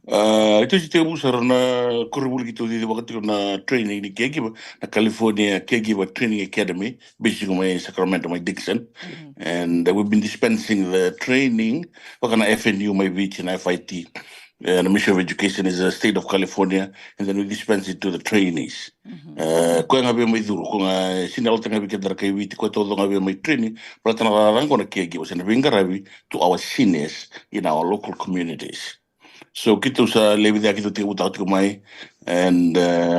programo. Ito si te usar na kuribuli gitu di wakati na training ni caregiver na California Caregiver Training Academy, basically my Sacramento, my Dixon, and we've been dispensing the training. Wakana FNU, my beach and FIT. The Mission of Education is a state of California, and then we dispense it to the trainees. Ko nga be mai duro ko nga sinal tanga bi kedar kai witi ko to nga be mai training, but tana rang ko na caregivers and bring to our seniors in our local communities. So kita usa lebi dia kita tiku tau tiku mai and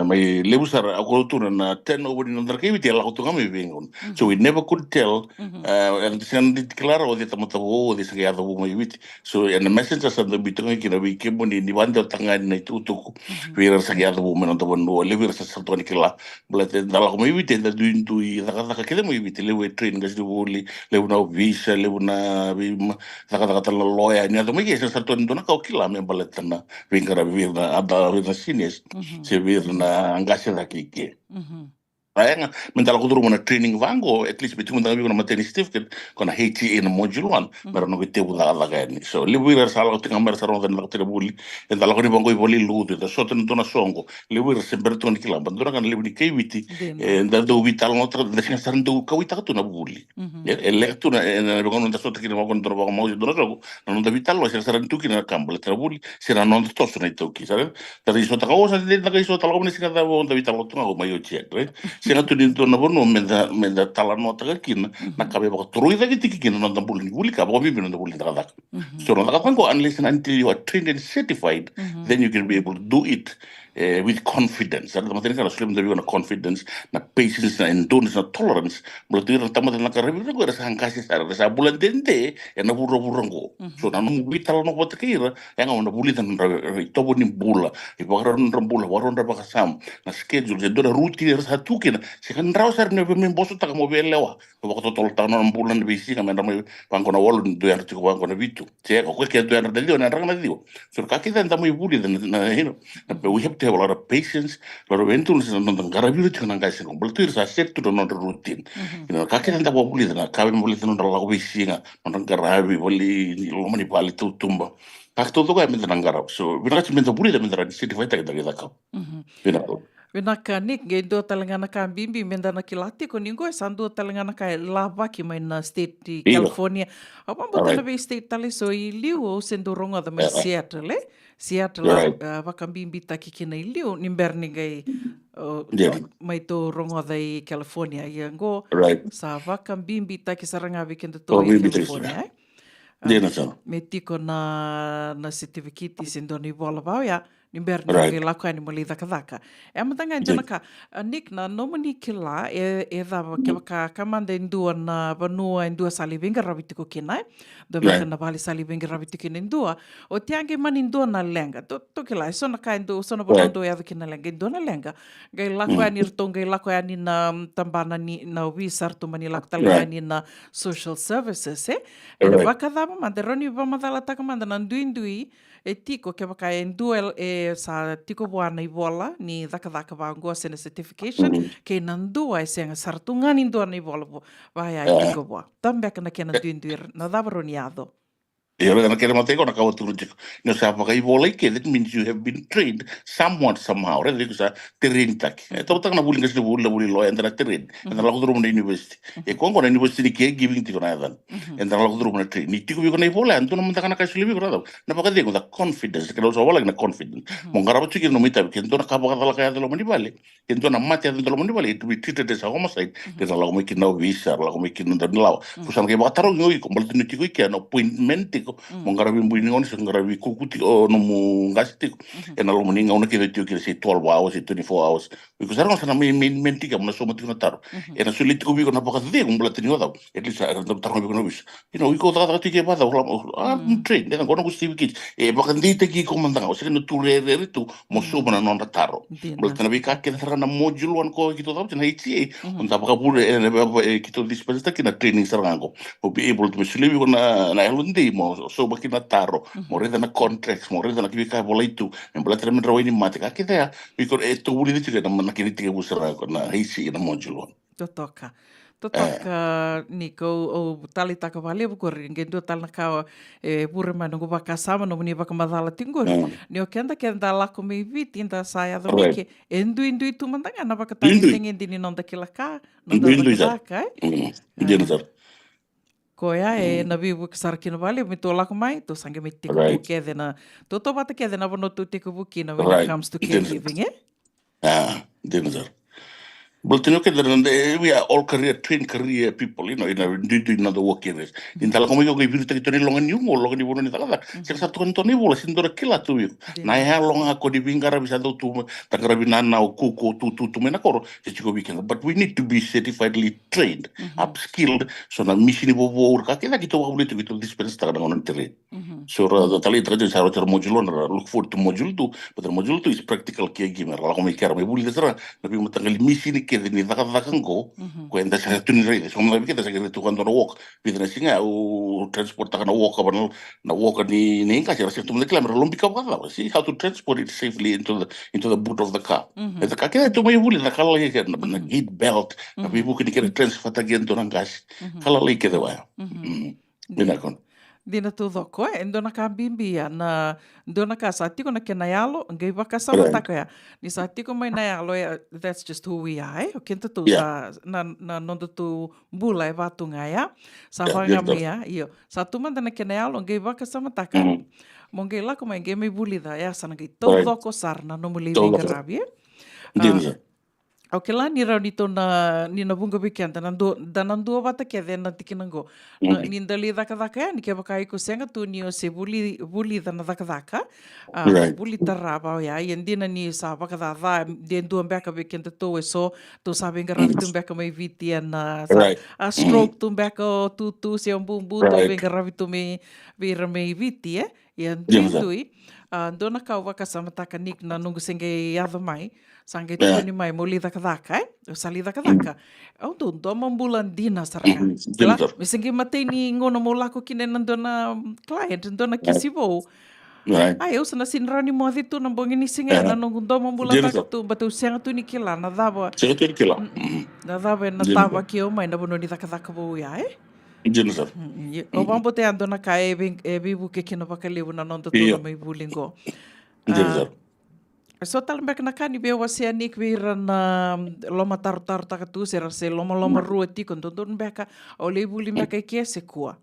mai lebu sar aku tu na 10 over in under kai dia laku tu kami bingung. So we never could tell and sen declare o dia tamu o dia sekia tu mai wit. So and the message sa the bitung kina bi kemo ni banda tanga ni tu tu wir sekia tu mai nonto bono lebi sa satu ni kila belate dalam mai wit da duin tu i da kila mai wit lebu train gas du boli lebu na visa lebu na da lawyer ni ada mai sa satu ni dona kau kila mai baletana vingara virna ada virna sines se virna angase da kiki Ayan, mentala ko duro mo na training vango, at least bitung mo na maternity certificate, kung na HTA na module 1, meron ko ite wala kalaga ni. So, libuira sa alaw tingang meron sa ronda na lakotira buli, and tala ko ni bango ibali luto, da soto nito na songo, libuira sa berto ni kilang, bandura ka na libu ni kaiwiti, and da do vital no tra, da sinasaran do kawita ka to na buli. Elekto na, bango nung da soto kina mga kontrol baka mga doon ako, nung da vital, sinasaran to kina kambal, tra buli, sira nung da toso na ito ki, sabi? Tari iso taka, sa din na kayo iso, tala ko ni sinada mo, da vital ko ako, mayo check, right? Sina tu din tu na bono menda tala no taka kina na kabe baka turui da kiti kina no da buli ka baka bibi no da buli da dak so no da ko unless and until you are trained and certified then you can be able to do it with confidence. Ada teman-teman kalau sulit menjadi na confidence, na patience, na endurance, na tolerance. Berarti teman-teman nak kerja itu ada sangkasi sa bulan dente, yang na burung ko. So na nung vital no pot kira, yang na buli tan ito bo ni bula, ipagaron ng bula, waron na bakasam, na schedule, jadi na routine sa tukin. Sikan raw sar ne pemim boso tak mo belewa. Waktu tol tahun na bulan bisi kami na may bangko na walo do yan tiko bangko na bitu. Siya ko kaya do yan dalio na rang na dio. So kakita na mo buli na we have to have a lot of patience, a lot of endurance, and non garability ng guys no. Beltur sa set to non routine. You know, kakita na mo buli na kabe mo buli na non bisi nga non garabi buli lo mani bali tu tumba. Kakto to kaya minta garab. So binaka minta buli da minta certified kita kita ka. Binaka. Vinaka Nick, gay do talangana ka bimbi menda na kilati ko ningo sandu talangana ka lava ki mai na state di California. Apa bota na be state tali so I liu o sendo ronga da mai Seattle. Seattle vaka bimbi ta ki kina I liu nimberni gay mai to ronga da I California. Yango sa vaka bimbi ta ki saranga weekend to I California. Me tiko na certificate sendo ni bola vau ya. Nimberni ngai lako ani moli daka. E matanga janaka Nick na nomani kila e da ke kamanda indua na vanua indua sali venga ravitiko kina do me na vali sali venga ravitiko kina indua o tiange mani indua na lenga to kila so na ka indua so na bondo ya kina lenga indua na lenga ngai lako ani rtonga ngai lako ani na tambana ni na wisar to mani lako tala ani na social services e baka da manderoni va madala takamanda na ndui e tiko ke baka endua sa tiko buana I vola ni daka vangoa sena certification ke nandua senga sartunga ni ndua ni vola vai ai tiko bua também na kena duinduir na davaroniado. Eu não quero manter com a causa tudo isso. Não sabe porque I que that means you have been trained somewhat somehow. Right? Because terrain tak. Então tá na bullying que buli lo entra terrain. Entra lá dentro da university. E quando na university que giving tiko na dan. Entra lá dentro da terrain. Ni tiko na bola. Então não tá na caixa livre grado. Na paga digo da confidence. Que não só bola na confidence. Mongara batu que não me tabe. Que então na capa da kaya do mani vale. Que então na mate do mani vale. To be treated as a homicide. Que lá como que não visa, lá como que não dá lá. Fusan que bataro ngoi como boletim tiko que no appointment mongarabi mbuni ngoni ngarabi kukuti o no mu ngasti e na lo muni ngona ke tio ke se 12 hours e 24 hours because ara sana men tika mo so mati na taro e na sulit ko bi ko na paka de un boletim oda e lisa era no taro bi no bis you know we go da tike ba da train de ngona gusti ki e paka ndite ki komandanga o se no ture tu mo so na non taro boletim bi ka ke na module wan ko ki to da na iti on da paka pure e ki to dispensa ki na training sarango o be able to be sleep ko na elundi mo so bakina taro morida na contracts morida na kibika bola itu en bola tremen rawini mate ka kidea because e to buli dice na kini tige busara na hisi na modulo To toka Totok ni ko o tali taka vale bukur ngendo tal na ka pure manu ko bakasama no ni bakamadala tingur. Ni o kenda lako me viti inda saya do mike endu tu mandanga na bakatanga tengen dini nonda kilaka nonda bakaka. Koia na vivu sarkina vale me to lako mai to sange me tiko buke dena to bata ke dena bono to tiko buki na when it comes to caregiving Dinner. But you know, we are all trained career people, in another work areas. In Talacomo, you give it to long and you or long you in Talaga. Just to Antony was in the killer to you. Naya long a codiving Arabisado to Tagrabina now, Kuko to Menacor, that you weekend. But we need to be certifiedly trained, upskilled, so the mission of work. I can get over to dispense on terrain. So the Tali traditions are module, look forward to module 2, but the module 2 is practical caregiver. Lacomi Carame will listen, the mission. Ni go when the second rate so maybe the second to walk with the singer or transport walk na walk ni ka sira to the camera lumbi see how to transport it safely into the boot of the car the car to me will the kala na gate belt na people can get transfer again to nangas kala like the way dinakon Dina tu doko endona ka bimbia na dona ka sa tiko na kenayalo ngai baka sa mataka ya ni sa tiko mai nayalo that's just who we are o kenta tu sa na nondo tu bula e vatunga ya sa vanga mia io sa tu manda na kenayalo ngai baka sa mataka mo ngai la como ngai me bulida ya sa ngai to doko sarna no muli vingrabi o ke la ni rau ni tona ni na bunga weekend danan dua bata ke dena tikinango ni ndali daka ni ke baka iko senga tu ni o se buli dana daka buli taraba ya yendina ni sa baka da den dua baka weekend to so to sabe ngara tu baka mai viti na a stroke tu baka tu se bumbu to ngara vitu me vira mai viti yendui dona ka waka samataka nik na nungu senge yava mai sange tuni mai moli daka o sali daka o do mambulan dina saraya me senge matei ni ngono mo lako kine nandona client ndona kisibo ai eu sana sinrani mo aditu na bongi ni singa na nungu do mambulan daka tu batu senga tu ni kila na daba na daba na tava ki o mai na bono ni daka bo ya o mambo te ando na ka e bibu ke kino pakaliu na nonda tu na mai bulingo so tal mbek na kani be wasi anik vira na loma taru taka tu sera se loma rua tiko ndon beka o le buli mbeka ke se kua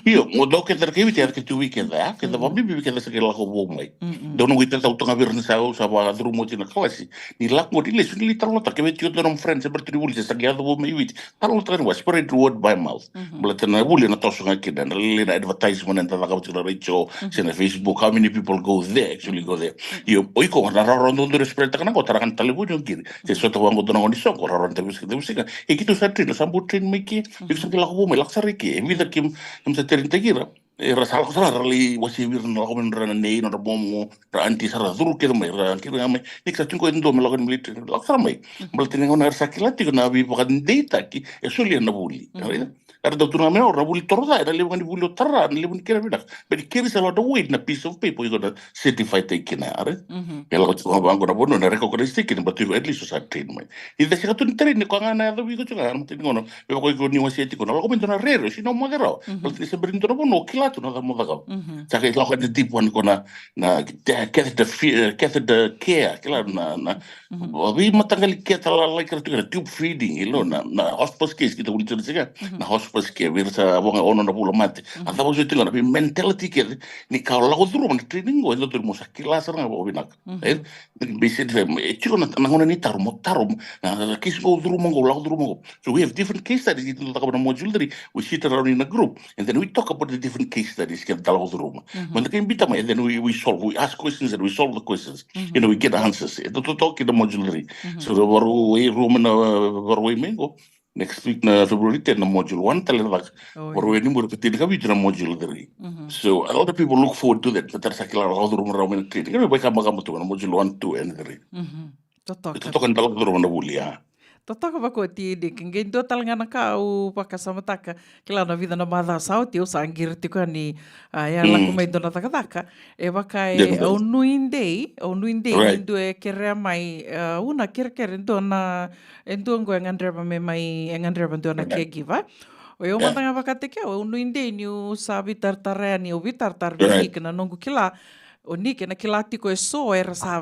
io mo do ke ter ke viti ke tu weekend ke da bombi bi ke da se ke la ko mai dono wita ta utonga virna sa o sa ba dru mo tina klasi ni la mo dile su ni tarlo ta ke viti do non friends e bertri wuli sa ke do mai viti tarlo tra was spread word by mouth blata na wuli na to so ke dan le na advertisement and ta ka utina richo se na Facebook how many people go there actually go there io poi ko na rondo do spread ta kana ko tara kan tale bu ngir se so to wango do no ni so ko rondo bi se e ki to sa trino sa bu trin mai ki bi sa ke la ko mai la sa riki e vida kim sa terin tegira e rasal ko sara rali wasi wir no ko men rana nei no bomo ra anti sara duru ke mai ra ki mai ni ka tinko ndo me logon milit la sara mai baltene ngona sakilati ko na bi bakan data ki e soli na buli era do tuna me ora buli torda era le ngani buli torra le buli kera bida but keri sa do wait na piece of paper you got certified tekina are ela ko tuma bango na bono na recognize tekina but you at least sa train mai i de sa tun train ko ngana do bi ko tuna am tin ngono be ko ni wasi etiko no ko men na rero si no modero balti se brindo no bono kilato na mo daga sa ke lo ko de tipo ni ko na get the care kila na bi matangali ke tala like tube feeding ilo na hospice case kita uli tuna sega na hospice ke virsa bonga ono na pula mate ata bo sitinga na mentality ke ni ka la odru man training go ndo mo sakila sara bo binak be said chiko na ngona ni tarum na kis go odru mo la odru mo so we have different case studies it talk about module 3 we sit around in a group and then we talk about the different case studies ke dal odru mo man ke invita and then we solve we ask questions and we solve the questions we get answers to talk in the module 3 so baru we room na baru we mengo next week na February 10 na module 1 talaga baru ini baru ketika we na module 3 so a lot of people look forward to that but sakila la odru mo ramen training kan baik kama tu na module 1 2 and 3 itu kan dalam odru mo na bulia Totoka bako ti de kingen do talanga na kau pakasama taka kila na vida na mada sao ti usa angir ti ni ya la kumai do na taka e bakai o nuindei Right. indo e kere mai una kere do na endo ngo ngandreba me mai ngandreba do na caregiver o eu Yeah. mandanga bakate ke o nuindei ni u sabi tartarea ni o vitartar Right. vini na nongu kila o nike na kila tiko e so era sa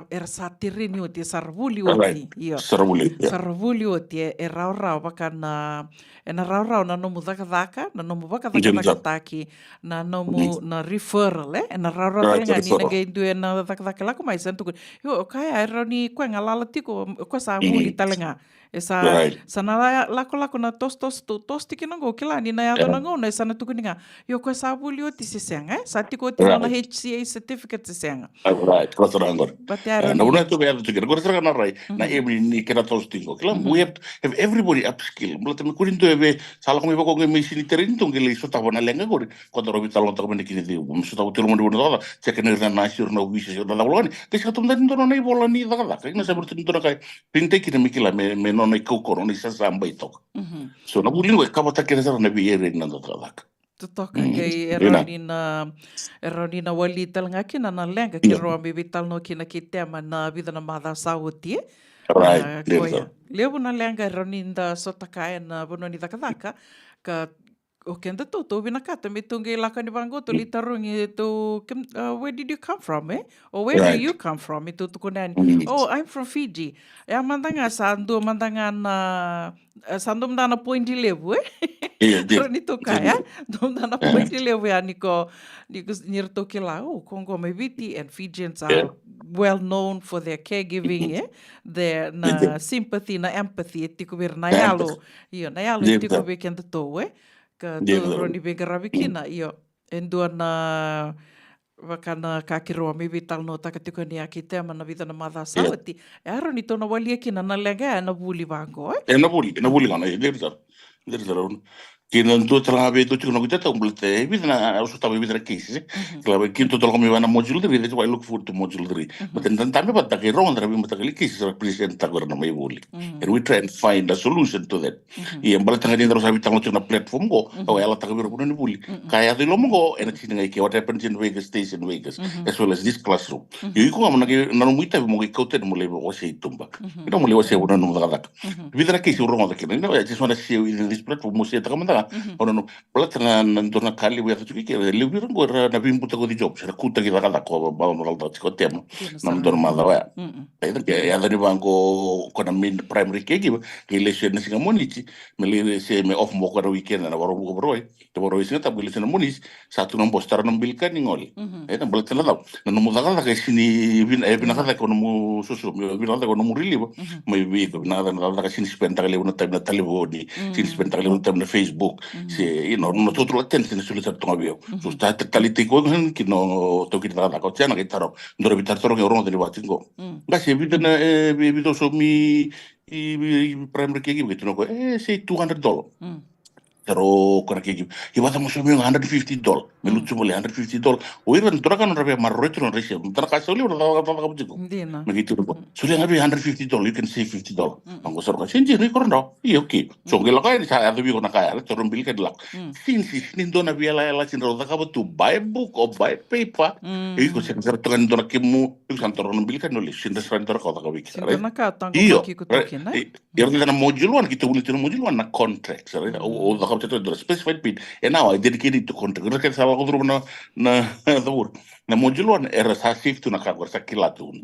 tirini o ti sarvuli o ti Right. io Sarawuli. Yeah. Saravuli o te e rau baka na rau na nomu dhaka na nomu baka Jim dhaka Zak. taki na nomu na referral na rau Right, talinga ni na referral. gei due na dhaka lako mai sentuku yo kaya e rau ko nga lala tiko ko sa vuli talinga e Right. sa na lako na tos tiki nango kila ni na yado Yeah. nango na sa na tuku ninga yo ko sa vuli o ti sisenga sa tiko ti na Right. HCA certificate sisenga Right. Kotorangor. bate aro Na ni una tu veado tu kira. Kora sera na rai. Na emri ni kira tostingo. Kila we have to have everybody upskill. Mula teme kurin tu eve salah kami bako ngai misi ni terin tu ngai so ta wana lenga kori. Kota robi talon ta kami kini tiu. So ta util mo wana ta. Cek ni na nasir na wisi na lawan. Kasi katum dan tu na bola ni da da. Kaya na sabar tu na kai. Pinte kini mikila me no na kau koron isa samba ito. So na burin we kaba ta kira sera na bi ere na da da. Totoka kei Ina. e rauni na wali talanga kina na lenga ki roa mi vital no kina ki tema na vida na madha sauti Right. koia. Leo na lenga e rauni da sotaka e na bono ni dhaka ka o kenda toto vina kata me tungi laka ni vango to litarungi to where did you come from or where Right. do you come from itu tu kunani Mm. oh I'm from Fiji ya mandanga sandu mandanga na sandu mdana pointi levu Yeah, yeah. Rani to kaya, dom na point lewe niko nirto kila Congo Meviti and Fijians are Yeah. well known for their caregiving, their na sympathy na empathy tiko bir na yalo, iyo na yalo Yeah. tiko be kenda to ka Yeah. to roni be garabikina iyo endo na wakana kakiroa mi vital no takatiko ni aki tema na vida na madha sauti aro ni tona wali kina na lega na buli vango Na buli ngana der dar kina ndo tra be do tino gita um blete bidna usu tabe bidra kisi kla kin to tolong mi wana module de bidra I look forward to module 3 but then tambe batta ke ron dra bi mata ke kisi represent ta gorna mai buli and we try and find a solution to that I am balata ngadi ndro sabi tango na platform go o ela ta biro ni buli kaya de lomo go and kini ngai ke what happens in Vegas stays in Vegas as well as this classroom you ko amna ke na muita mo ke kote mo le o se tumba ino mo le o se una no da bidra kisi ron da ke no I just want to see you in this platform mo se ta kamanda ono no plata na ndona kali we atu ke le wir ngo na bimbu ta go di job sera kuta ki da ko ba no da ko tema na ndona ma da wa ida ke ya da bango ko na min primary ke ki le se na singa moniti me le se me off mo ko weekend na waro ko broi te waro isi ta bile se na monis satu no postar no bilka ni ngoli ida plata na da no mo da ka sini bin ka ko no mo susu bin da ko no mo rili mo bi ko na da ka sini spend ta le no time na talibodi sini spend ta le no time na Facebook si no tutto l'attenzione sulle certo avio su sta talite ko ki no to ki da ko tsana ki taro ndoro bitar toro ke oro de batingo ga se bidana bido so mi primary ke ki no ko say $200 pero kona ke ki wata mo so mi $150 me lu tsumo le $150 o ira ndora kan rabe marretro no rese ndora ka so li da ka butiko Ndina. me gitu ko so le ngabe $150 you can save $50 ango so ka sinji ni ko ndo i okay so ke la ka ni sa adu bi ko na ka to bil ke la sinsi ni ndona bi la sin ro da ka to buy a book or buy paper e ko se ka to kan ndona ke mu ko san to ro bil ke no le sin da san to ka ka bi Sindana ka tango Io, ki ko toki na. io na module 1 kita ulit na module 1 na contract so o da ka to specified bit and now I dedicated to contract ka sa ko dro na the word na module 1 era sa shift na ka sa kilatun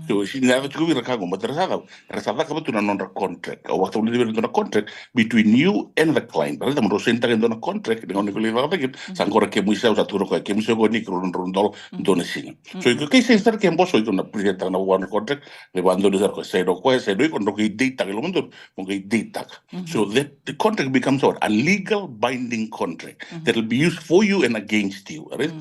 so si na to bi ka go madrasa ka betu na non contract o waktu ulit na contract between you and the client pero da mo senta que na contract dengan ni ko ka sa ngora ke mu sa to ko ke mu so go ni ko rondol dona sin so que se estar que embo so na presenta na one contract le bando de ko se do ko se do ko no que data que lo mundo con que data so that the contract becomes what a legal binding contract that will be used for you and against you right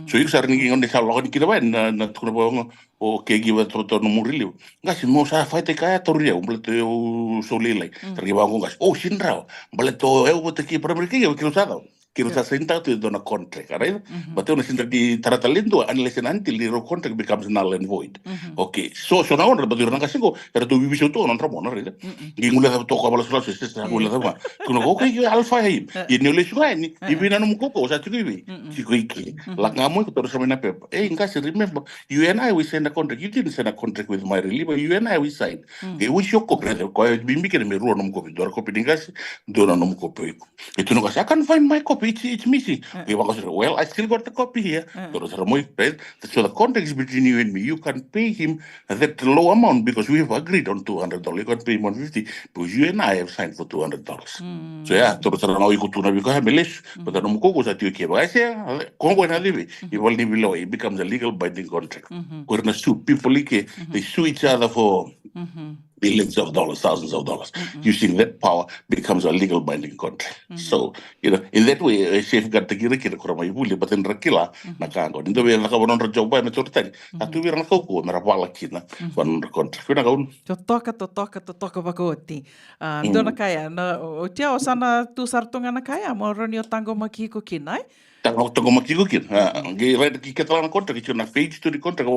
so you sar ni on de sa lo ni kira na ko o ke giva to no murili ngasi mo sa faite ka to ria umble o so lele triba ngo ngas o sinra umble to eu bote ki primero que eu usado Kira sa sinta tu dona contract, right? But una sinta di taratalento unless and until the contract becomes null and void. Okay, so na ona but na kasi ko pero tu bibiso to non tramo, right? Gingula sa to ko bala sa sa gula sa ma. Kuno ko kay alpha him. Ini le suai ni ibina no ko sa tibi. Iki la ngamo ko to sa na pepa. Ngasi remember you and I we send a contract. You didn't send a contract with my reliever. You and I we signed. Okay, which your copy ko bimbi ke me ro no ko dor copy ngasi dona no ko pe. Itu no kasi I can't find my copy. It's missing. Okay, well, I still got the copy here. Right? So the contract is between you and me. You can pay him that low amount because we have agreed on $200. You can pay him $150 because you and I have signed for $200. So yeah, terus terang aku ikut tunai because I'm less. But I'm going to say okay, but I say, Congo na live. It will live below. It becomes a legal binding contract. We're gonna sue people. They sue each other for billions of dollars, thousands of dollars. Using that power becomes a legal binding contract. So, in that way, a safeguard the kira kurama ibuli, but in Rakila, Nakango. In the way, Nakawan job by Metortani, Atu Viranako, Marapala Kina, one contract. Totoka bakoti. Dona kaya na utia osana tu sartunga na kaya mo ronio tango makiko kinai. Tango makikukin. Right, kita lang contract. It's na page 2 the contract.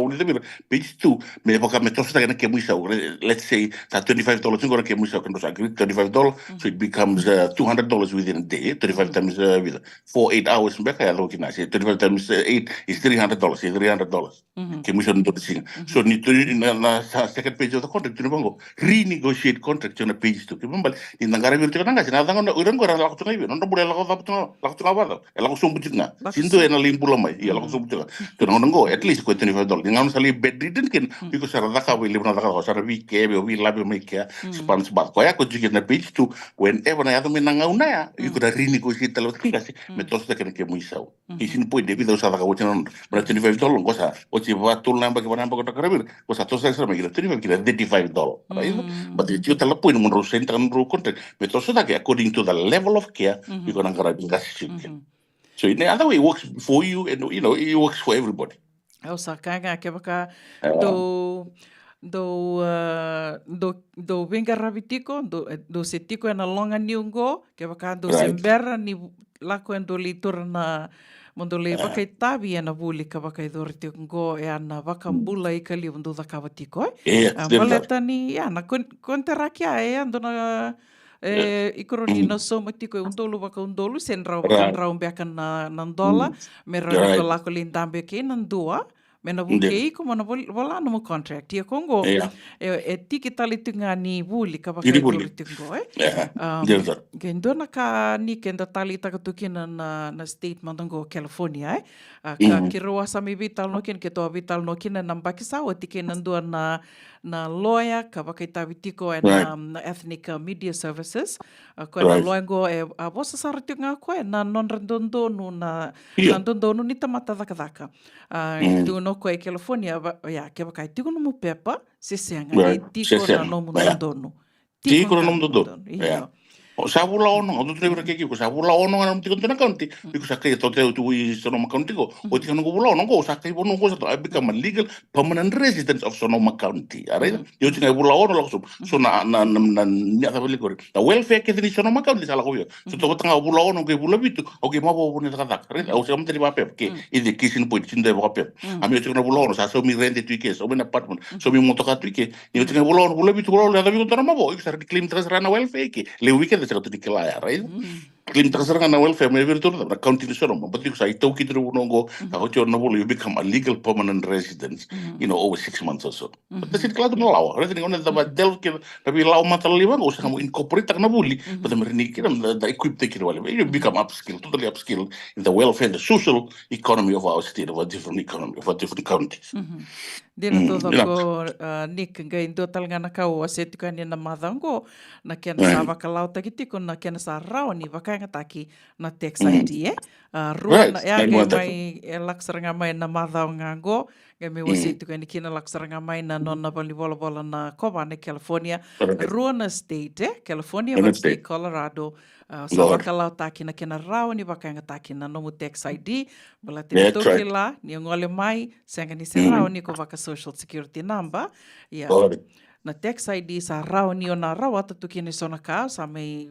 Page 2, may baka metosa na kemuisa. Let's say that $25 yung gonna kemuisa kan agree $35, so it becomes $200 within a day. 35 times with 8 hours. Baka ya lo kinasi. 35 times 8 is $300. $300. Kemuisa ndo sing. So nito na second page of the contract. Tuno bango renegotiate contract na page 2. Kibambal in nangara virtu kan ngasi na tango urang gora la kutunga ibe. Nondo bule la kutunga bado. La kusumbu na sinto ena limpulo mai ia la kusumbu to no at least $25 ngam sali bedridden kin because sara daka we libna daka sara we ke we labe mai ke spans ba ko ya ko jige na page 2 whenever na yato menanga una ya you could renegotiate talo kasi metos da ke muy sau isin point debido sa daka wochen para $25 ko sa o si va tul namba ke banamba ko takarabir ko sa to sa sara mai $35 right but you tell a point mun ro senta mun ro contract metos da ke according to the level of care you gonna garabin gas. So in the other way, it works for you, and it works for everybody. O sa kanga ke baka do venga rabitiko do setiko na longa niungo ke baka do sembera ni lako endo litur na mondo le baka tabi na buli ka baka idorti ngo e ana baka mbula i kali ndo da kavatiko valeta ni ana konterakia e ando na ikoroni no so matiko undolu baka undolu senrau beaka na nandola me rano lako lindambe ke nandua me na buke ko mana vola no contract ia kongo tiki tali tunga ni buli ka baka buli tungo gendo na ka ni kenda tali takatuki na state mandango California ka kiroa sami vital no ken ke to vital no ken na mbaki sawa tiki nandua na lawyer ka baka tavitiko na ethnic media services ko na lawyer go a vosa sartunga ko na non randondonu na randondonu ni tamata daka tu no ko e California ke baka tiko no pepa sesenga ni tiko na no randondonu tiko na no randondonu sabula ono do tre ke ko sabula ono na tiko na county because akai to te tu i Sonoma County ko o tiko no bula ono ko sakai bono ko sa become a legal permanent resident of Sonoma County are yo tinga bula ono la so na ni ata beli ko na welfare ke ni Sonoma County sala ko yo so to tanga bula ono ke bula bitu o ke mabo boni ta are o se amte ba pep ke i de kisin point sin de ba pep ami tiko no bula ono sa so mi rente tu ke so ben apartment so mi moto ka tu ke ni tinga bula ono bula bitu bula ono da bitu na mabo i sa claim transrana welfare ke le weekend sa to dikilaya right claim transrana na welfare me virtu na county Sonoma but you say to kitru nongo ka ho no bolo you become a legal permanent resident over 6 months or so but the clado no law right ni ona da del ke tapi law matal liban o sa mo incorporate na buli but the merni kiram da equip take wale you become upskill totally upskill in the welfare and the social economy of our state of a different economy of a different counties dina todo ko Nick ngai ndo talngana ka o asetika ni na madango na kena sa bakalau takiti ko na kena sa raoni vakanga taki na tax ID ruana ya mai laksaranga mai na madanga go ngai me wasetika ni kina laksaranga mai na nonna bali bola na koba na California ruana state California state Colorado so bakalau taki na kena raoni vakanga taki na nomu tax ID bala te toki la ni ngole mai sanga ni se raoni ko vaka social security number na tax ID sa rau ni ona rau tu kini sona ka sa mai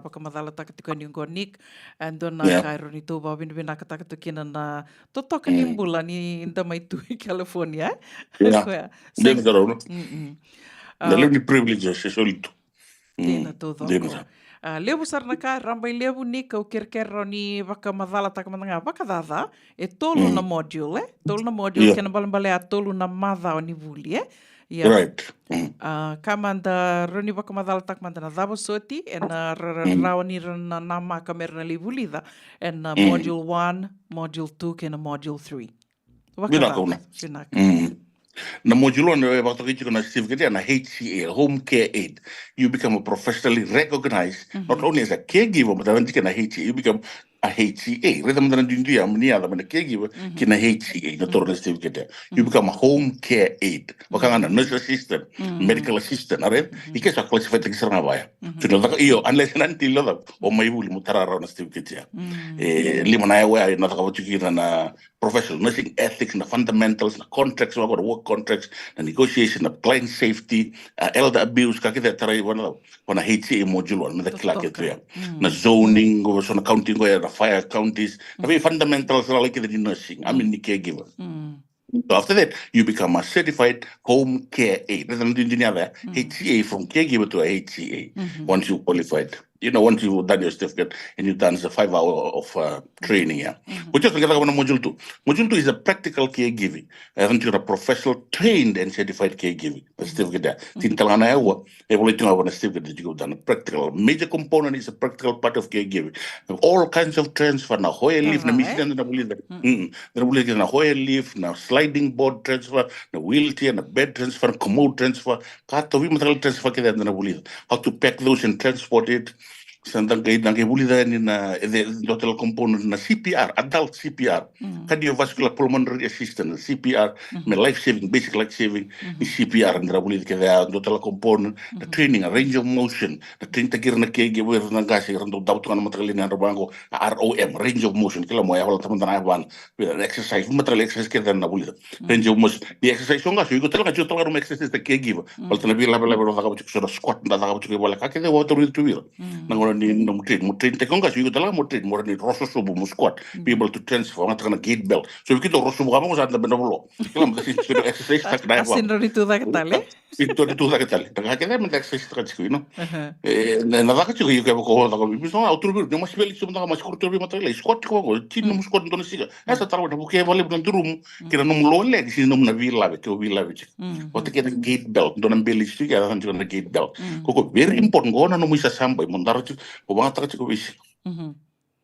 baka madala taka tu kani ngonik and don na Yeah. kairo ni tu ba bin ka taka tu kina na totoka ni mbula ni inda mai tu i California. Yeah. Koe, Dentro da Rona. Mm-mm. Da levo ni privileges, é solito. Tēnā tō Dentro thoko. da. Levu sarnaka, rambai levu ni kau kerkero ni waka madala takamanga waka dada, e tolu na module, tolu na module, Yeah. kena balambale a tolu na madha o ni vuli, Ia. Right. Kamanda roni waka madala takamanda na dhabo soti, e na raoni na nama kamera na li vuli da, e na module 1, module 2, kena module 3. Waka Binaka dada. una. Binaka. Na module na waktu kita na certificate na HCA, Home Care Aid, you become a professionally recognized, not only as a caregiver, but when you na HCA, you become a HCA. Reda manda na dindia mnia da mana caregiver kina HCA na torna certificate. You become a home care aid. Wakanga na nurse assistant, medical assistant, are? Ike sa classified ki saranga baya. So na iyo unless nanti lo da o mai buli mutara na certificate. Lima na ya na ka wachikira na professional nursing ethics, na fundamentals, na contracts, na work contracts, na negotiation, na client safety, elder abuse, kakita tarai wana HCA module one, na kila ketu na zoning, so na counting na fire counties, na very fundamentals na like the nursing, I mean the caregiver. So after that, you become a certified home care aid. That's another HCA from caregiver to a HCA once you qualified. You know, once you've done your certificate and you've done the 5 hours of training, Which is module 2. Module 2 is a practical caregiving. And you're a professional trained and certified caregiving. The certificate there. Tintalana ewa, evaluating our certificate that you've done. A practical. Major component is a practical part of caregiving. All kinds of transfer. Na hoya leave, na missing na bulida. Na hoya leave, na sliding board transfer, na wheelchair, na bed transfer, commode transfer. Kato vi material transfer kaya na bulida. How to pack those and transport it. Sandang kay bulida ni na total component na CPR, adult CPR, cardiovascular pulmonary assistance, CPR, life saving, basic life saving, CPR and bulida kaya total component, the training, a range of motion, the train takir na caregiver na gasi rando dauto na material na bango ROM, range of motion, kila mo ya wala taman na ban, with exercise, material exercise kaya na bulida, range of motion, the exercise yung gaso, yung talaga yung talaga exercise the caregiver, wala tanabi labi na nakabutiko squat na nakabutiko wala kakita water with tuwira, ni mutrin te konga sigo tala mutrin morani rosso subu musquat be able to transfer ngata kana gate belt so kita rosso buka mo sa na bolo kila mo kasi exercise tak dai Asin rin ito da katali? Ito da katali taka kaya mo exercise tak chiko no na vaka chiko yung kaya ko da ko biso outro bir no mas beli sum da mas kurto bi material squat ko ko tin mo squat do siga esa tarwa da buke vale bukan turum kira no lo le si no na vila be to vila be o te kena gate belt do na beli siga da kan gate belt ko very important go na no mo isa sampai mondar o bang taka chiko bisi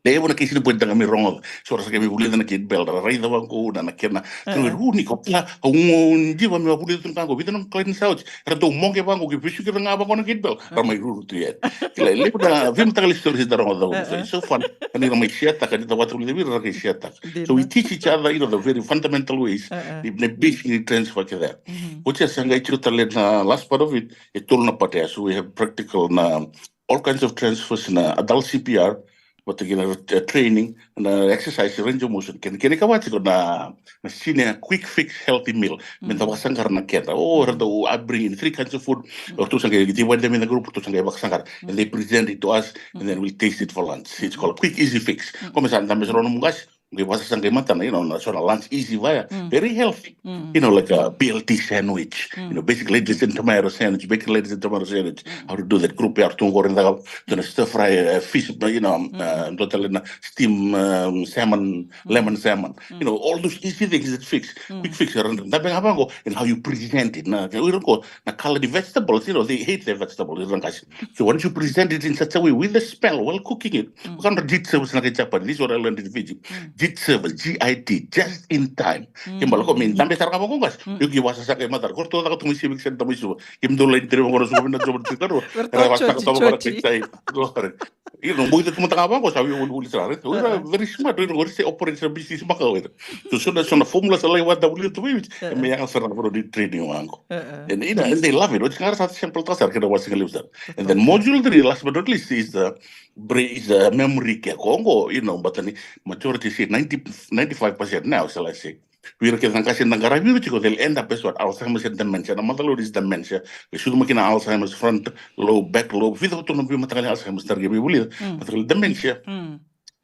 Devo na kisi pwede nga mi rongo so rasa kami bulida na kid bel ra raida wa ko na kena so uni ko pla un diva mi bulida tun kango bitan klein sauch ra do monge bango ki bisu ki nga ba ko na kid bel ra mai ruru tu yet kila le na vim ta stories da rongo da so fun ani na mai siata ka da watu le ra ki siata so we teach each other the very fundamental ways the basic transfer to that which is sanga ichu tale na last part of it na pate so we have practical na all kinds of transfers na adult CPR but again training na exercise range of motion kini kawati ko na sine quick fix healthy meal menta baksangar na kenta do I bring in 3 kinds of food or to sanga divide them in a group to sanga baksangar and they present it to us and then we'll taste it for lunch it's called quick easy fix como sa andam sa ronong gas okay, what's sanga mata na national lunch easy via very healthy like a BLT sandwich basic lettuce and tomato sandwich bacon lettuce and tomato sandwich how to do that group ya to go in the stir fry fish total steam salmon lemon salmon all those easy things that fix quick fix and how you present it na color the vegetables they hate their vegetables so once you present it in such a way with the smell while cooking it kan jit service na Japan this is what I learned in Fiji jit service GIT just in time kimbal ko min tambe sarka mo ngas yugi wasa sa kay matar ko to da ko tumisi big sen tamisu kim do line tire mo ko so na so tiro wasa ko ko kitai mo ito tumunta ko sabi uli sa rin very smart ko say operate sa business maka so na formula sa lay wada uli to which may yang sa na di training ko and they love it which nga sa simple tasar kada wasa lives that and then module 3 last but not least is the memory care Congo but the majority say 95% now shall I say Vira ke tang kasi nang garabi chiko they'll end up as what Alzheimer's and dementia. Na matalo is dementia. Ke sudu makina Alzheimer's front lobe, back lobe. Vida to no bi matakali Alzheimer's targe bi buli. Matakali dementia.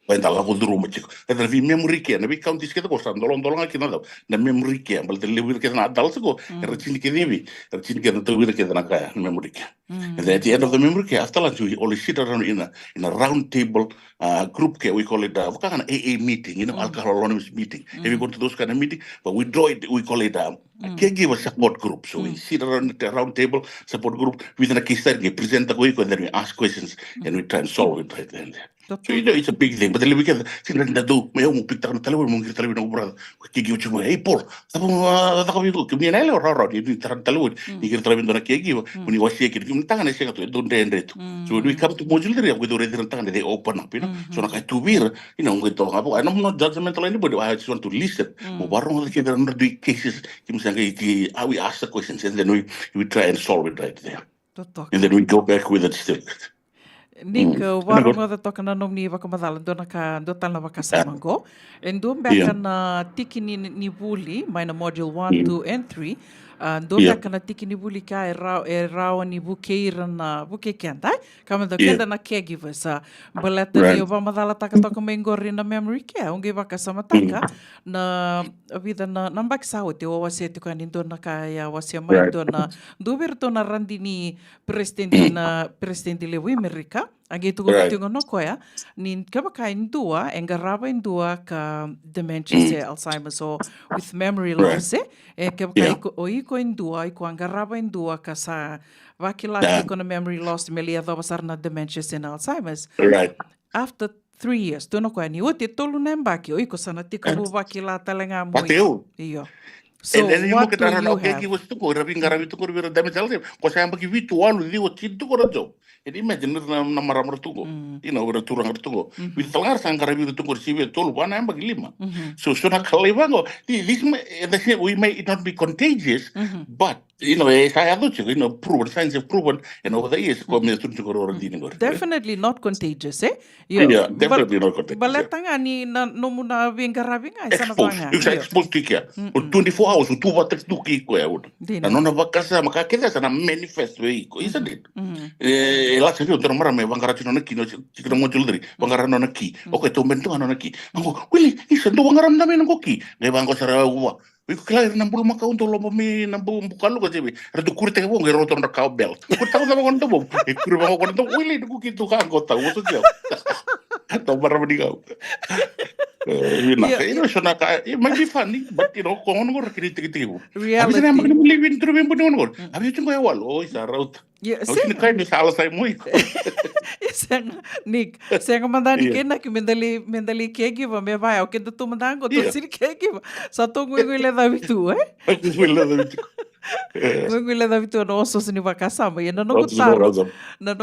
Vai dar lá o duro chico. Ada vi memory ke na bi counties ke ko stand dolong dolong aqui nada. Na memory ke bal de lewi ke na dal ko. Rechin ke nibi. Rechin ke na to wir ke na ka memory ke. And then at the end of the memory ke after lunch we always sit around in a round table group ke we call it an AA meeting, Alcohol Anonymous meeting. Have you gone to those kind of meeting? But we draw it, we call it a caregiver support group. So we sit around the round table support group within a case study, present the week, and then we ask questions and we try and solve it right then. So it's a big thing. But the weekend, since I do, my own picked up the telephone, no brother. Hey, Paul, give me an hour or you didn't tell telephone. You can travel on a caregiver when you was shaking. Don't end it. So when we come to modular with the resident town, they open up, So I to beer, we talk about. I'm not judgmental anybody. I just want to listen. Under the cases, we ask the questions and then we try and solve it right there. And then we go back with it still. Nick, warung ada toka na nomni wakamadala do tala wakasamango. And do back na tiki ni buli, mina module 1, 2, and 3. Do back na tiki ni buli ka rao ni bukeira na buke kenda. Kama do kenda na caregivers. Baleta ni obamadala taka toka mengori na memory care. Unge wakasamataka na vida na nambak sao te o wase te kanin do na kaya wase mai do na do berto na randi ni presidente le Amerika. Agi tu tingo no koya nin kaba ka indua engaraba indua ka dementia se Alzheimer's or with memory loss kaba ka iko indua iko engaraba indua ka sa vakila iko na memory loss melia do basar na dementia se na Alzheimer's. Right. After 3 years tu no koya ni o te tolu nembaki o iko sana tika vakila talenga mo. Iyo. So and then what you do you have? Okay, was to go, Rabin Garabi to go with them, because I am giving to all of you to go a job. And imagine Namaramar to go, with a tour to go. With the last Angarabi to go receive a toll, one am lima. So Sona Kalivango, we may it not be contagious, but as I have proven, science have proven, and over the years, definitely not contagious, eh? Yeah, definitely not contagious. Baletanga ni no muna vingarabing ay sana banga. Exposed to care. 24 hours, 2 waters to keep out. And on a vacasa, Makaka, and a manifest way, isn't it? Last year, Marame, Vangaran on a key, chicken modulary, Vangaran on a key, okay, to Menton on a key. Willie, he said, no Vangaran Namin, they Vangosara. We clear number Macau to Lobomi, Nambu Bukalu, and to Kurte won't wrote on the cow belt. Put out the one to move. If you want to Willie to cook it to Hangota, was a joke. Don't Maramadigo. It might be funny, but critical. Reality. I'm living through him. Have you to go all? Oh, it's a route. Yeah, the kind of house I'm with. Nick, sayang mandani kena ki mendali caregiver me vai o kenda tu mandango to sir caregiver sa to ngwele da vitu ngwele da vitu no so sini vakasama ye no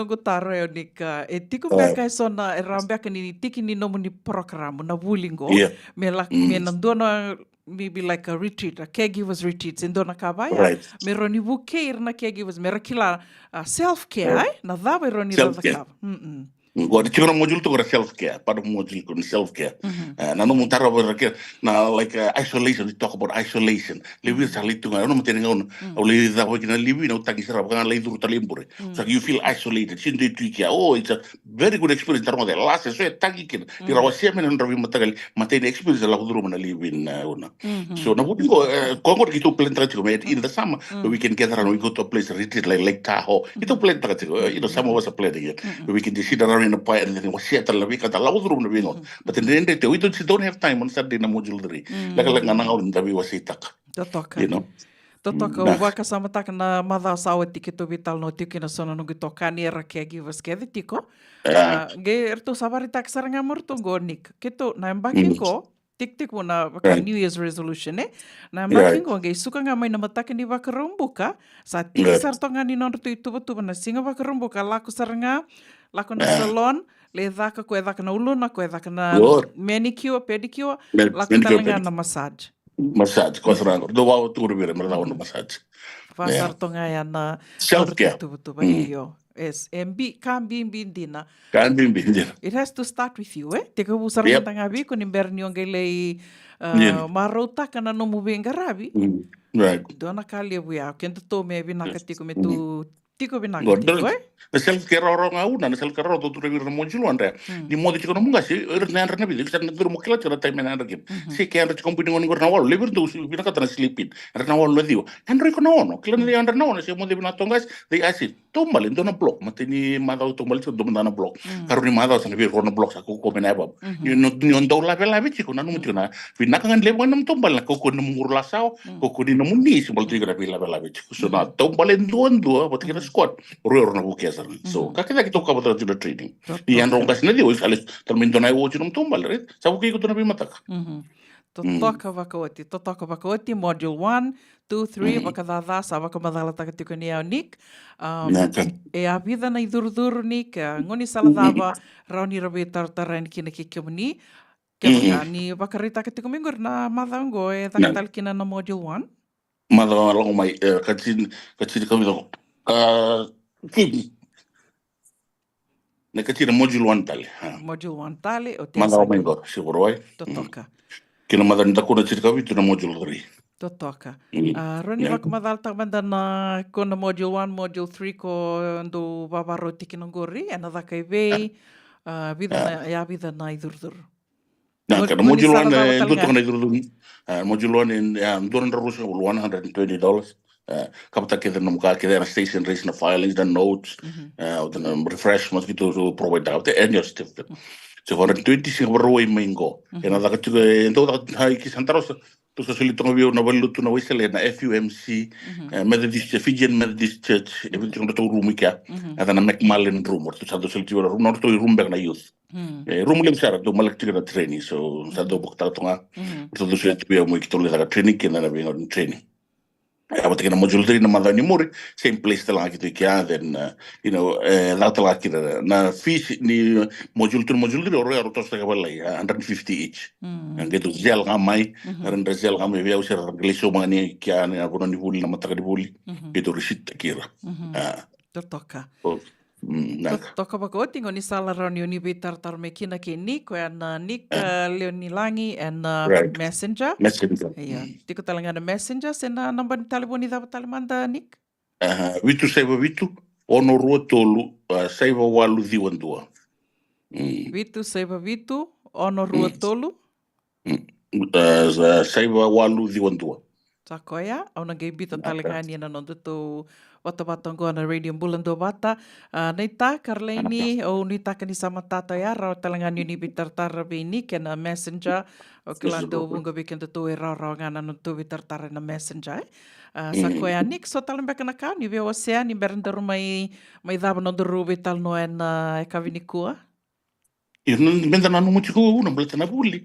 gutaro e Nick e tiku meka sona e rambia ni tiki ni no ni program na bulingo me nandono maybe like a retreat, a caregivers retreat in Dona Kabaya. Me roni bukeir na caregivers, me rakila self-care, na dava roni da kaba. Agora tinha module to self-care, para module com self-care. Na não montar na like isolation, we talk about isolation. Levi sali tu não tem nenhum. O levi da hoje na levi não tá aqui será porque na levi do talimbure. So you feel isolated. Sin de tu que it's a very good experience. Tarmo de last so é tagi que de rawasia me não ravi matagal, mas tem experience lá do na levi na una. So na buti go concord que tu plan trago in the summer we can gather and we go to a place retreat like Lake Tahoe. Itu plan trago, some of us are planning it. We can just sit around in a pie and then was set la week at a loud room na but in the end we don't have time on Saturday na module 3 like nga na we was itak Totoka o waka samataka na madha sawa tiki to vital no tiki na sona no gitoka ni era caregivers kedi tiko ge erto sabari tak saranga mortongo Nick kito na embaking ko tik mo na New Year's resolution na embaking ko ge suka nga may namataka ni wakarumbuka sa tiki sartonga ni non tu tuba na singa wakarumbuka lako saranga lako na salon le dhaka ko dhaka na uluna ko dhaka na manicure pedicure lako talanga na massage ko saranga do wa tu rubere mara na massage Vasar tonga ya na self-care. Tuba iyo. Yes, Kambindina. Kan bimbi ndir. It has to start with you, eh? Teka usar Yep. mantangabi kun imberni ongelei Ndir. marota kana no mubengarabi. Right. Dona kali buya, kento to me vinaka tiko me tu tiko vinaka God, tiko, eh? na sel kera orang au na sel kera tu tu na mojulu anda. Di modi chikono munga si na na bi kita na duru mokela chara time na anda kim. Si ke anda chikono pini ngoni gorna wal lever tu bina kata na slipin. Anda wal ledio. Anda iko na ono. Kila ni anda na ono si modi bina tongas they acid. Tumbal indo na block mati ni madau tumbal itu dum na block. Karu ni madau sana bi corona block sa ko mena bab. Ni on do la vela bi chikono nu mutuna. Bina kan levo nam tumbal na ko na murla sao ko ni na muni si bal tigra bi la vela bi chiko. So na tumbal indo mati kira squat. Roer na bukesa. So kakita kita ka bata tuna training. Di an rongas na dio alis talmindo na iwo chinum tumbal right. Sa buki ko tuna bi mataka. Totoka wakaoti, module 1, 2, 3, wakadada sa wakamadala takatiko ni au Nick. E a vida na idurduru Nick, ngoni saladava rauni rabi tartarain kina kikimuni. Kaya ni wakarita takatiko mingor na madango e takatal kina na module 1. Madango lang umay katsin kami do. Kini. Na katsin module 1 tali. Module 1 tali o Madango mingor siguro ay. Totoka. Kina madan dako na tsirka bitu na module 3. Totoka. Roni wakamadal takmanda na ko na module 1, module 3 ko ndo babaroti kinongori another kay vei vida na idurduru. Na kana module 1 ndo na idurduru. Module 1 ndo na rusa $120. Kapta keda na muka keda na station race na filings na notes na refreshments gitu to provide out and your certificate. So for 20 sing baroi maingo. Ena da katu ndo da hai ki santaros to sa solito ngabio na balu to na wisele na FUMC Methodist Fijian Methodist Church everything to room ka. Ada na Macmillan room to sa do solito room no to room back na youth. Room lim sara do malak tiga training so sa do bokta to nga. To do solito bia mo kitole da training kena na bia training. Apa kena module 3 na madani muri same place tala gitu kia then la tala kira na fees ni module 3 oro aro tos ka balai 150 each ang gitu zel ngamai renda zel ngamai via usir gleso mani kia ni ako ni buli na mataka di buli gitu receipt kira Totoka. Toka bakoti ngoni sala rauni unibi tartar mekina ke Nick and Nick Leonilangi and Messenger. Iya, tiko talangana Messenger sena namba ni taliboni dapat talimanda Nick. Vitu saiba vitu ono rua tolu saiba walu diwan dua. Vitu saiba vitu ono rua tolu. Saiba walu diwan dua. Sakoya, au na bita talangani na nondo to wata-watango na radio Bulando Bata. Naita Karleni o nita kanisa matata ya raw talangani ni bitartara bini kena Messenger o kilando bunga bikenda to raw ngana no to bitartara na Messenger. Sakoya Nick so talambeka na ka ni veo sea ni berendero mai daba no duru bital no en kavinikua. Irnan benda nanu muchiko una balta na bulli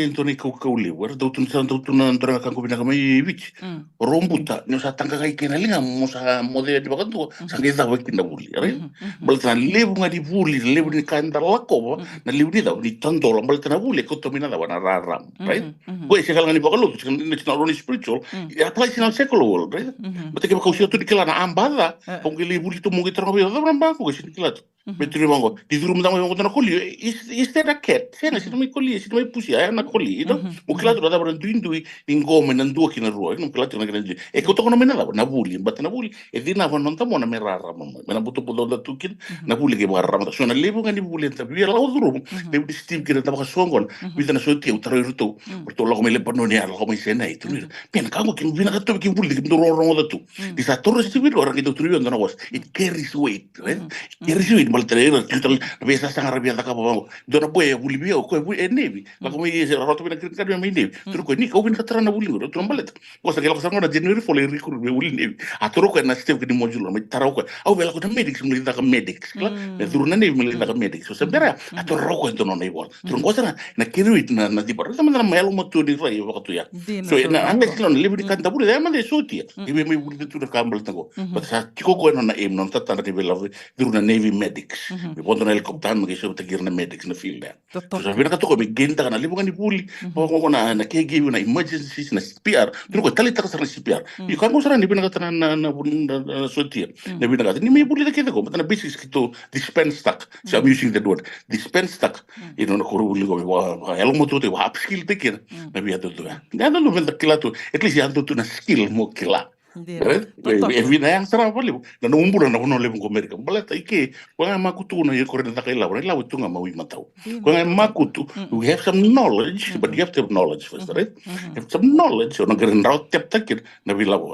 entoni kauli war dautun ndra kan ko binaka mai bich rombuta no sa tanga kai kena linga mosa mode di bakantu sangai da wakin na bulli right balta lebu ngadi bulli lebu ni kan dar lako na lebu ni da ni tandola balta na bulli ko to mina da wana raram right ko se kala ni bakalu ni na roni spiritual ya play na secular world right but ke ko to dikala na ambada ko ngi bulli to mo ngi trango da ramba ko se dikala Betri mango, di dulu mendang mango tanah koli, is there a cat? Saya nasi tu mai koli, si tu mai pusi, ayah nak koli, itu. Mukila tu ada beranda indui, inggo menan dua kina ruai, mukila tu nak kena. Kau tahu nama mana? Nabuli, bat nabuli. Edi nama nonton mana merara mama, mana butuh butuh dah tukin, nabuli ke merara. So na lebu kan ibu lihat, tapi biar lau dulu, lebu di steam kira tak pakai songon, bisa na suatu utara itu, betul lau kami lepas nonia, lau kami sena itu. Pian kamu kini bina kata bikin buli, kita orang itu. Di satu orang itu orang itu turian tanah was, it carries weight, right? Carries weight. Trainer kita biasa sangat rabian tak apa mau dona boy buli bio ko buli nevi la como dice la roto bina kritika bina nevi turu ko ni ko bina katara na buli roto mbalet ko sa gela ko sango na january fo le rikur be buli nevi atoro ko na step ni mojulo me taraw ko au bela ko medics mo linda ka medics la me turu na nevi mo linda ka medics so sabera atoro ko to no nei bol turu ko sana na kiruit na di bar sama na melo mo tu di rai waktu ya so na ande klon le buli kan tabuli da mande sotia ibe me buli tu ka mbal tango but sa tiko ko na em non tata na bela turu na nevi medics medics. Mi ponto na helicopter mi kiso tagir na medics na field ya. Totok. So sabi na kato ko mi genta kana libo ni puli. Ko na caregiver na emergencies na CPR. Tuno ko tali taka sa CPR. I kan mo sara ni binakata na sotia. Na binakata ni may puli na kita ko mata na basics kito dispense tak. So I'm using that word. Dispense tak. Ino na kuru uli ko wa elong mo to wa upskill tekir. Na biya to ya. Na no venda kila to. At least ya to na skill mo kila. Evina yang sarap pali na umbura na kuno lebong Amerika balata ike kung makutu na yung korenta kay lawan lawan ito nga mawi mataw kung makutu you have some knowledge but you have to have knowledge first right you have some knowledge so nagarin raw tip takir na bilawo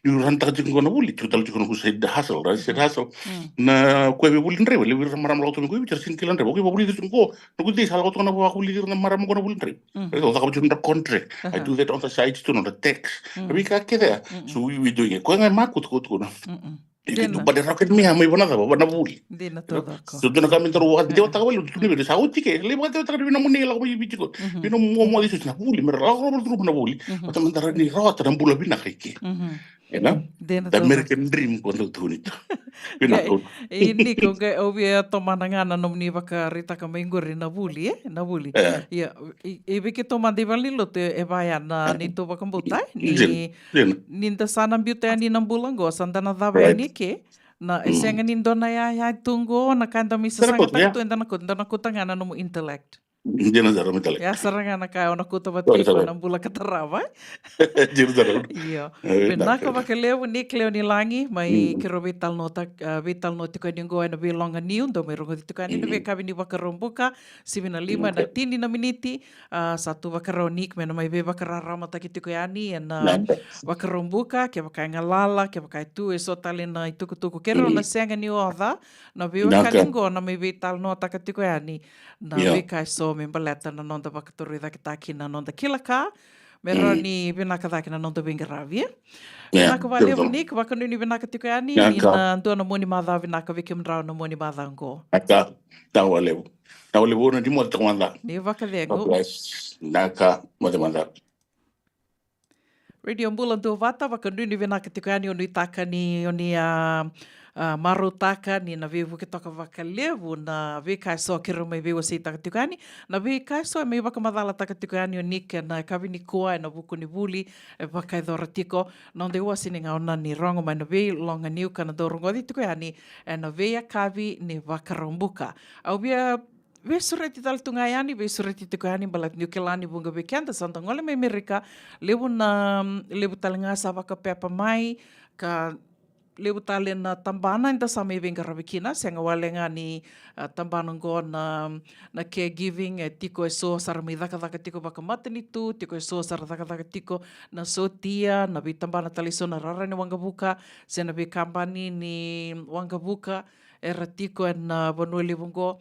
yung ranta ka ko na uli tutal ko na ko sa hustle right sa hustle na ko be bulin re le maram law to ko bicar sinkilan re ko buli ko no ko dis halaw to na ko uli na maram ko na bulin re so ka bujun na contract I do that on the sides to no the text tapi ka keda so we doing it. Kung nga makut ko na. Itu pada rocket mi hamay ba na ba na buli. Hindi na to ako. So doon na kami taruhan. Di ba takawal tuloy ba sa uti ke. Lima ka tayo na Manila ko bibi ko. Bino mo dito na buli. Mera ako na buli. At mandara ni rota ng bula binakiki. Ena? The American dream ko ito nito. Ini ko kay obvious tomana nga na nomni baka rita ka mainguri na buli na buli. Ya, ibi ki tomandi valilo te e bayan na nito baka butai ni ninda sana biute ani nang bulango sandana dawe ni ke na esenga nindo na ya tunggo na kanda misa sanga tanto ndana kutanga na no intellect. Hindi na zara metalik. Ya saranga na kayo na kuto bat ko na bula katarava. Jir zara. Iya. Benaka bakalew ni kleo ni langi mai kero vital nota ko ningo na bilonga niun do merongo dito kan ni be kabi ni bakarombuka 75 na tini na miniti satu bakaronik mena mai be bakararama takiti ko yani na bakarombuka ke bakai ngalala ke bakai tu eso talena itu kutuku kero na senga ni oda na be kalingo na mai vital nota katiko yani na be kai so membaleta na nonda bakaturi da kitaki na nonda kilaka meroni binaka da kina nonda bingaravi binaka vale unik bakanu ni binaka tiko yani ina ndo na moni madha binaka vikim draw na moni madha ngo aka tawale na di mo tawanda ni vakalego naka mo tawanda Radio Mbula ndo vata bakanu ni binaka tiko yani onu itaka ni oni marutaka ni na vivu kitoka vakalevu na vika so kiro mai vivu si takatikani na vika so mai vaka madala takatikani onike na kavini kua na buku ni buli vaka idhoratiko nonde ua sininga ona ni rongo mai na vi longa niu kana dorongo ditikani na via kavi ni vakarombuka au via Vesureti tal tungayani, vesureti tukani balat nyukelani bunga bekenda santa ngole mai Amerika lebu talanga sabaka pepa mai ka lebu talen na tambana inda sa may venga rabikina senga walenga ni tambana go na caregiving tiko eso sarami daka tiko baka matenitu tiko eso sar daka tiko na sotia na bitambana taliso na rara ni wangabuka sena be kampani ni wangabuka era tiko na bonuli bungo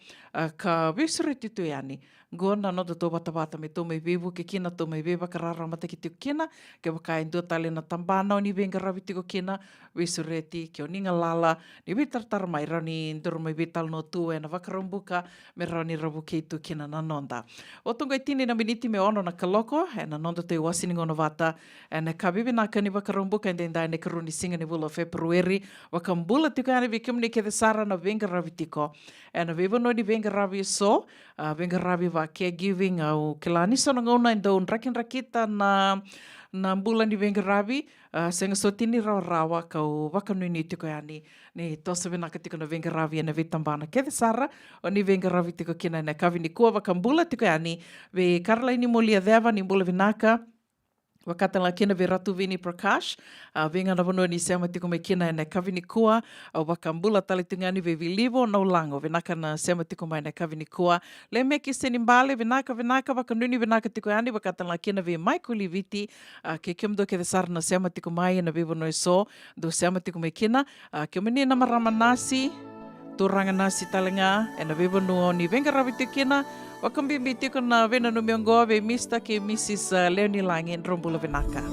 ka visreti tu yani go na no to bata me to me vivu ke kina to me viva karara mate ki kina ke baka indo tale na tambana ni venga rabiti ko kina visureti ke oninga lala ni vitar tar mai rani ndur me vital no tu na vakarombuka me rani rabuke tu kina na nonda o tonga tini na miniti me ono na kaloko na nonda te wasini ngono vata na kabibi na kani vakarombuka ndenda ne karuni singa ni vulo February wakambula tu kana vikim ni ke sara na venga rabiti ko na vivo no di venga rabi so venga rabi va caregiving au kelani so ngona ndo rakin rakita na bulan di venga rabi senga sotini rawa kau wakanu ni tiko yani ni tosa vena katiko na venga rabi na vitambana ke sara oni venga rabi tiko kina na kavini kuwa wakambula tiko yani ve Karla ini molia deva ni bula vinaka wakatala kina ve Ratu Vini Prakash venga na vono ni sema tiko me kina na kavini kua au wakambula talitungani ve vilivo na ulango venaka na sema tiko mai na kavini kua le meki senimbale venaka wakanuni venaka tiko yani wakatala kina ve Michael Viti ke kimdo ke desar na sema tiko mai na ve vono so do sema tiko me kina ke meni na marama nasi turanga nasi talenga na ve vono ni venga rabiti kina wakambi tiko na vena no miongo ve Mr. ke Mrs. Leonie Langen rombula venaka.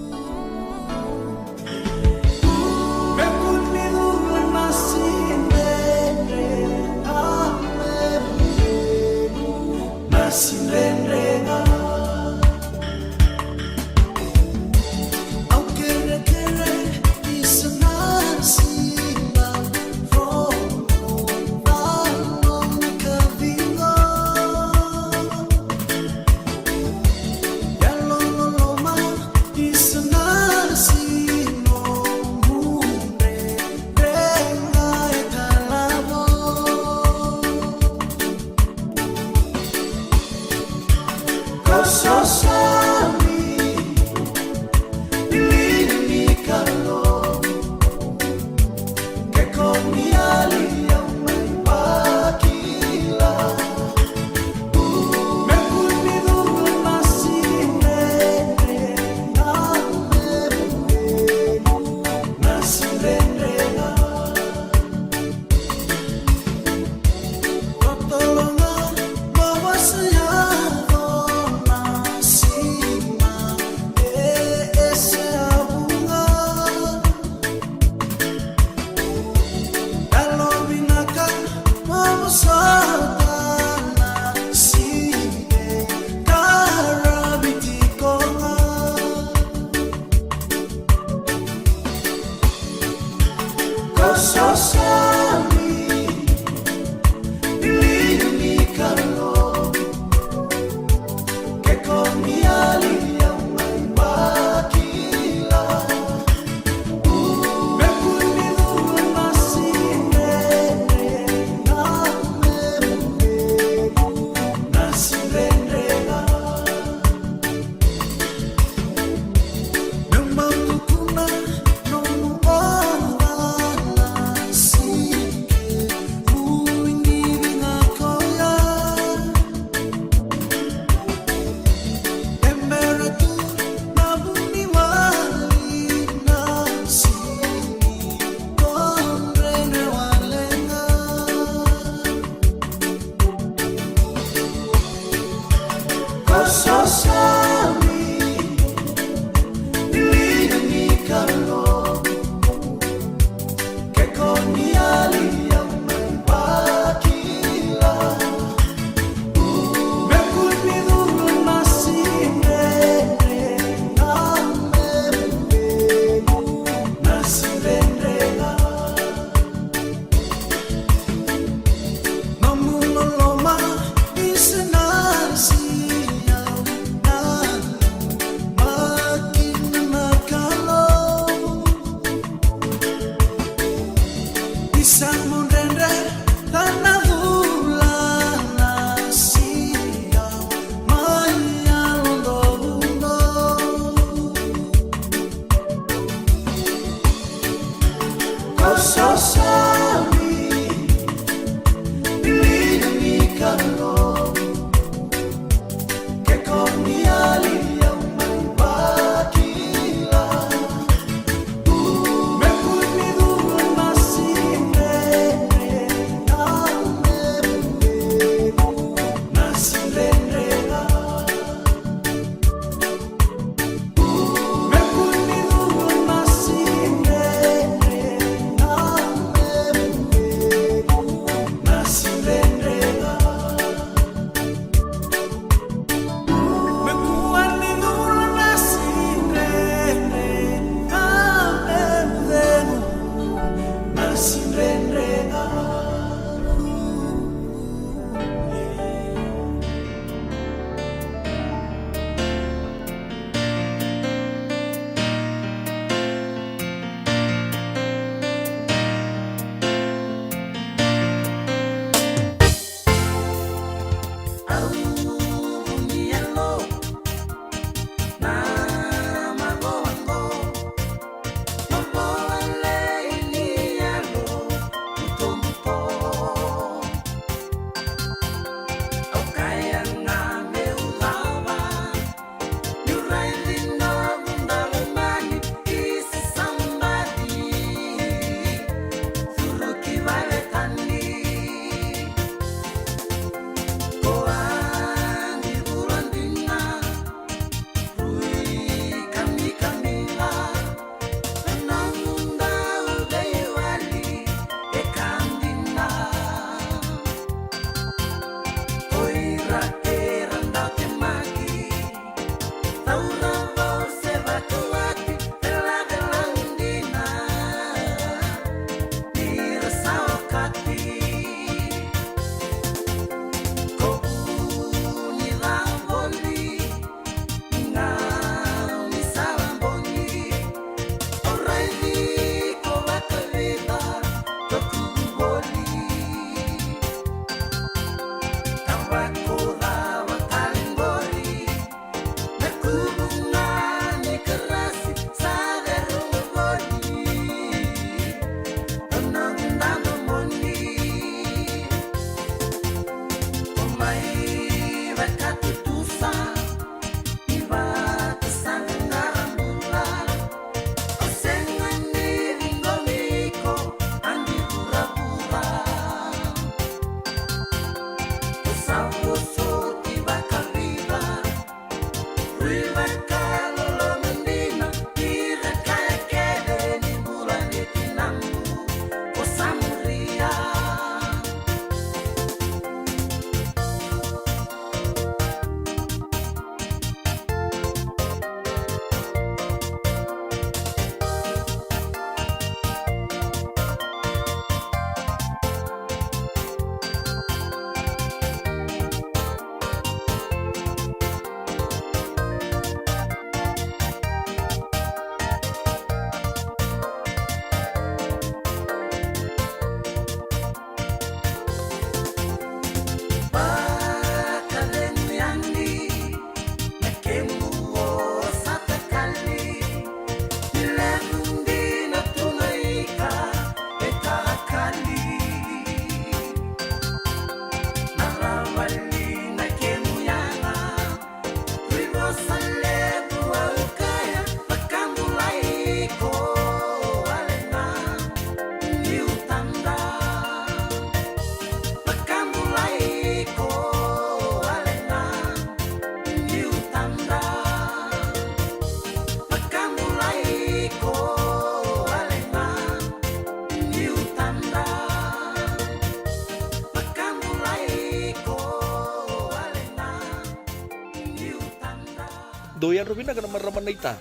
doyan robina kana maraman ita.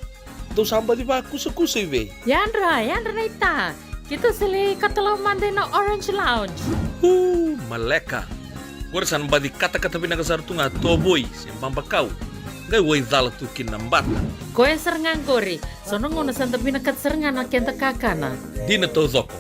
Do samba di ba kusu-kusu ibe. Yandra naita. Kita sili katalaw mande na Orange Lounge. Maleka. Gorsan ba di kata-kata pinakasartunga toboy simpang bakau. Gai wai dala tukin nambata. Koe serengan gori. Sono ngono santa pinakat serengan na kenta kakana. Dina to zoko.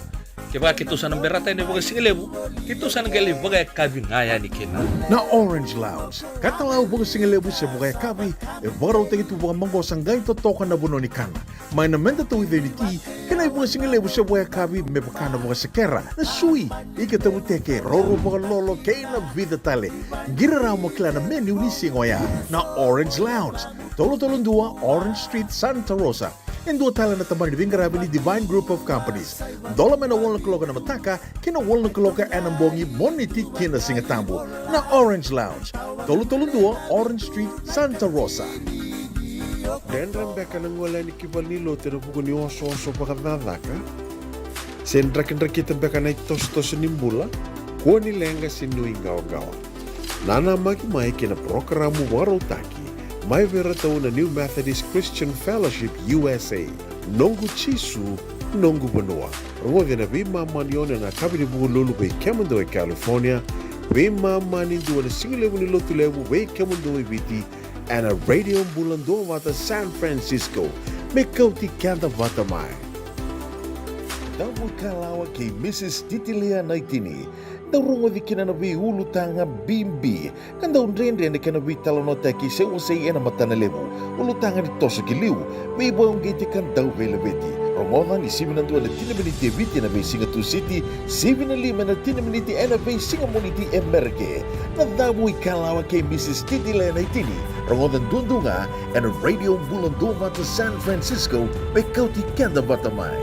Keba kita sana berata ini bagai singelebu, kita sana gali bagai kabi ngaya ni kena. Na Orange Lounge, kata lau bagai singelebu se bagai kabi, e baru te itu bagai manggo sanggai to toka na buno ni kana. Mai na menta to ide ni ti, kena Ina ibu singile bu sebuah kabi me bakana bu sekera. Na sui ike tabu teke roro bu lolo keina vida tale. Gira ramo klana menu ni singoya na Orange Lounge. Tolo-tolong dua Orange Street, Santa Rosa. En dua tala na tamani vingrabi ni Divine Group of Companies. Dola mena wala kaloka na mataka, kina wala kaloka anambongi moniti kina singatambo na Orange Lounge. Tolo-tolong dua Orange Street, Santa Rosa. Dan rembeka nang wala ni kibal ni lo tira buku ni oso-oso pakadadaka. Sendra-kendra kita beka na itos-tos nimbula, kuwa ni lenga sinui gawa-gawa. Nana maki mai kina programa warotaki. Mai vera tau na New Methodist Christian Fellowship USA. Nongu chisu, nongu benua. Rongo na bima maniona na kabini buku lulu bei Kemando e California. Bima mani dua na singilewu ni lotu lewu bei Kemando e viti. And a radio bulando wata San Francisco. Me kauti kanda wata mai. Tamu kalawa ke Mrs. Titilia Naitini. Daurungo di kinanabi ulu tanga bimbi. Kan daun rende kanabi talonota ki se usay ena matana levu. Ulu tanga di toso kiliu. May boyong giti kan daw velabeti. Rongodan isimin nandu ala tinaminiti eviti na bay Singatu City. 7-5 na tinaminiti ena bay Singamoniti Emerge. Nadamu ikalawa kay Mrs. Titi Lenaitini. Rongodan dundunga and a radio bulandunga to San Francisco. May kauti kanda batamay.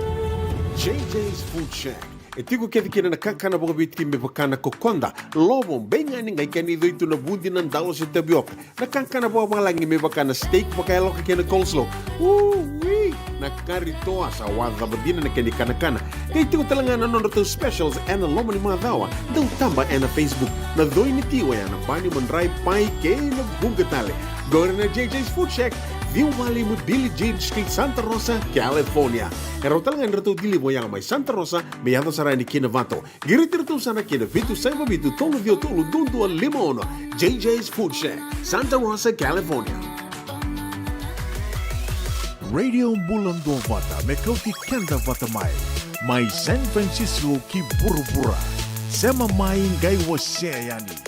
JJ's Food Shack. Etiku kedi kina na kakana boka biti me bakana kokonda. Lobo benga ni ngai kani itu na bundi nan dalo sa tabioka. Na kakana boka malangi me bakana steak baka loka kina coleslaw. Woo-wee! Na karitoa sa wadha badina na kani kana-kana. Kaya itiku talanga na nono specials and na loma ni mga dawa. Daw tamba na Facebook. Na doy ni tiwa yan. Na bani manray pai kaya na bungatale. Gora na JJ's Food Shack. View Valley mo Billie Jean Street, Santa Rosa, California. Pero talagang rito dili mo yang may Santa Rosa, may yato saray ni Kinavato. Giritirito sana Kinavito, Saiba Vito, Tolo Vio Tolo, Dundo, Limon, JJ's Food Shack, Santa Rosa, California. Radio Bulando Vata, me kauti kanda vata mai San Francisco ki bura-bura. Sema mai ngai wase yani.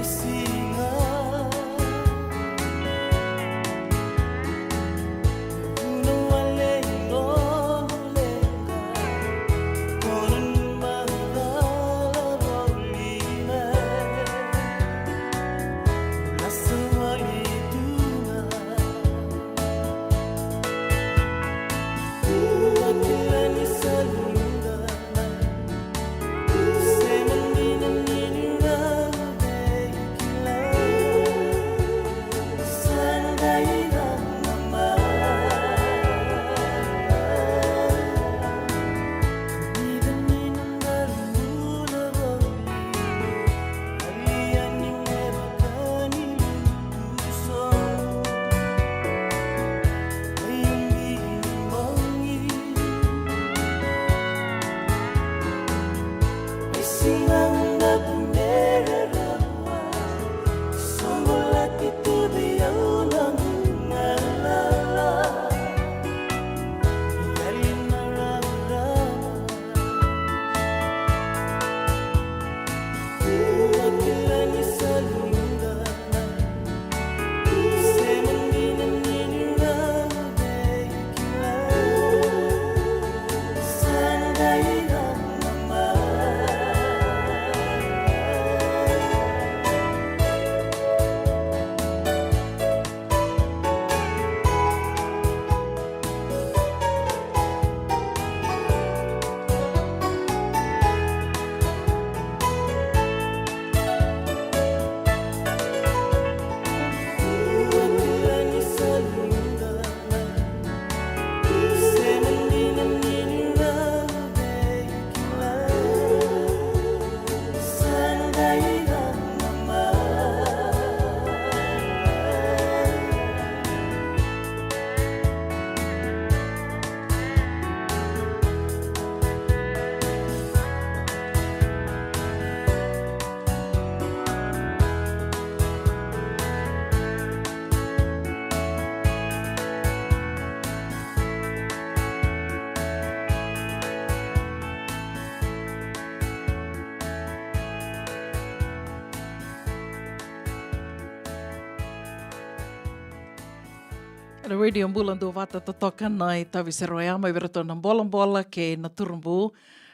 Singa Na radio bulan do vata totoka nai tavi se roiama i verato na bola ke na turumbu.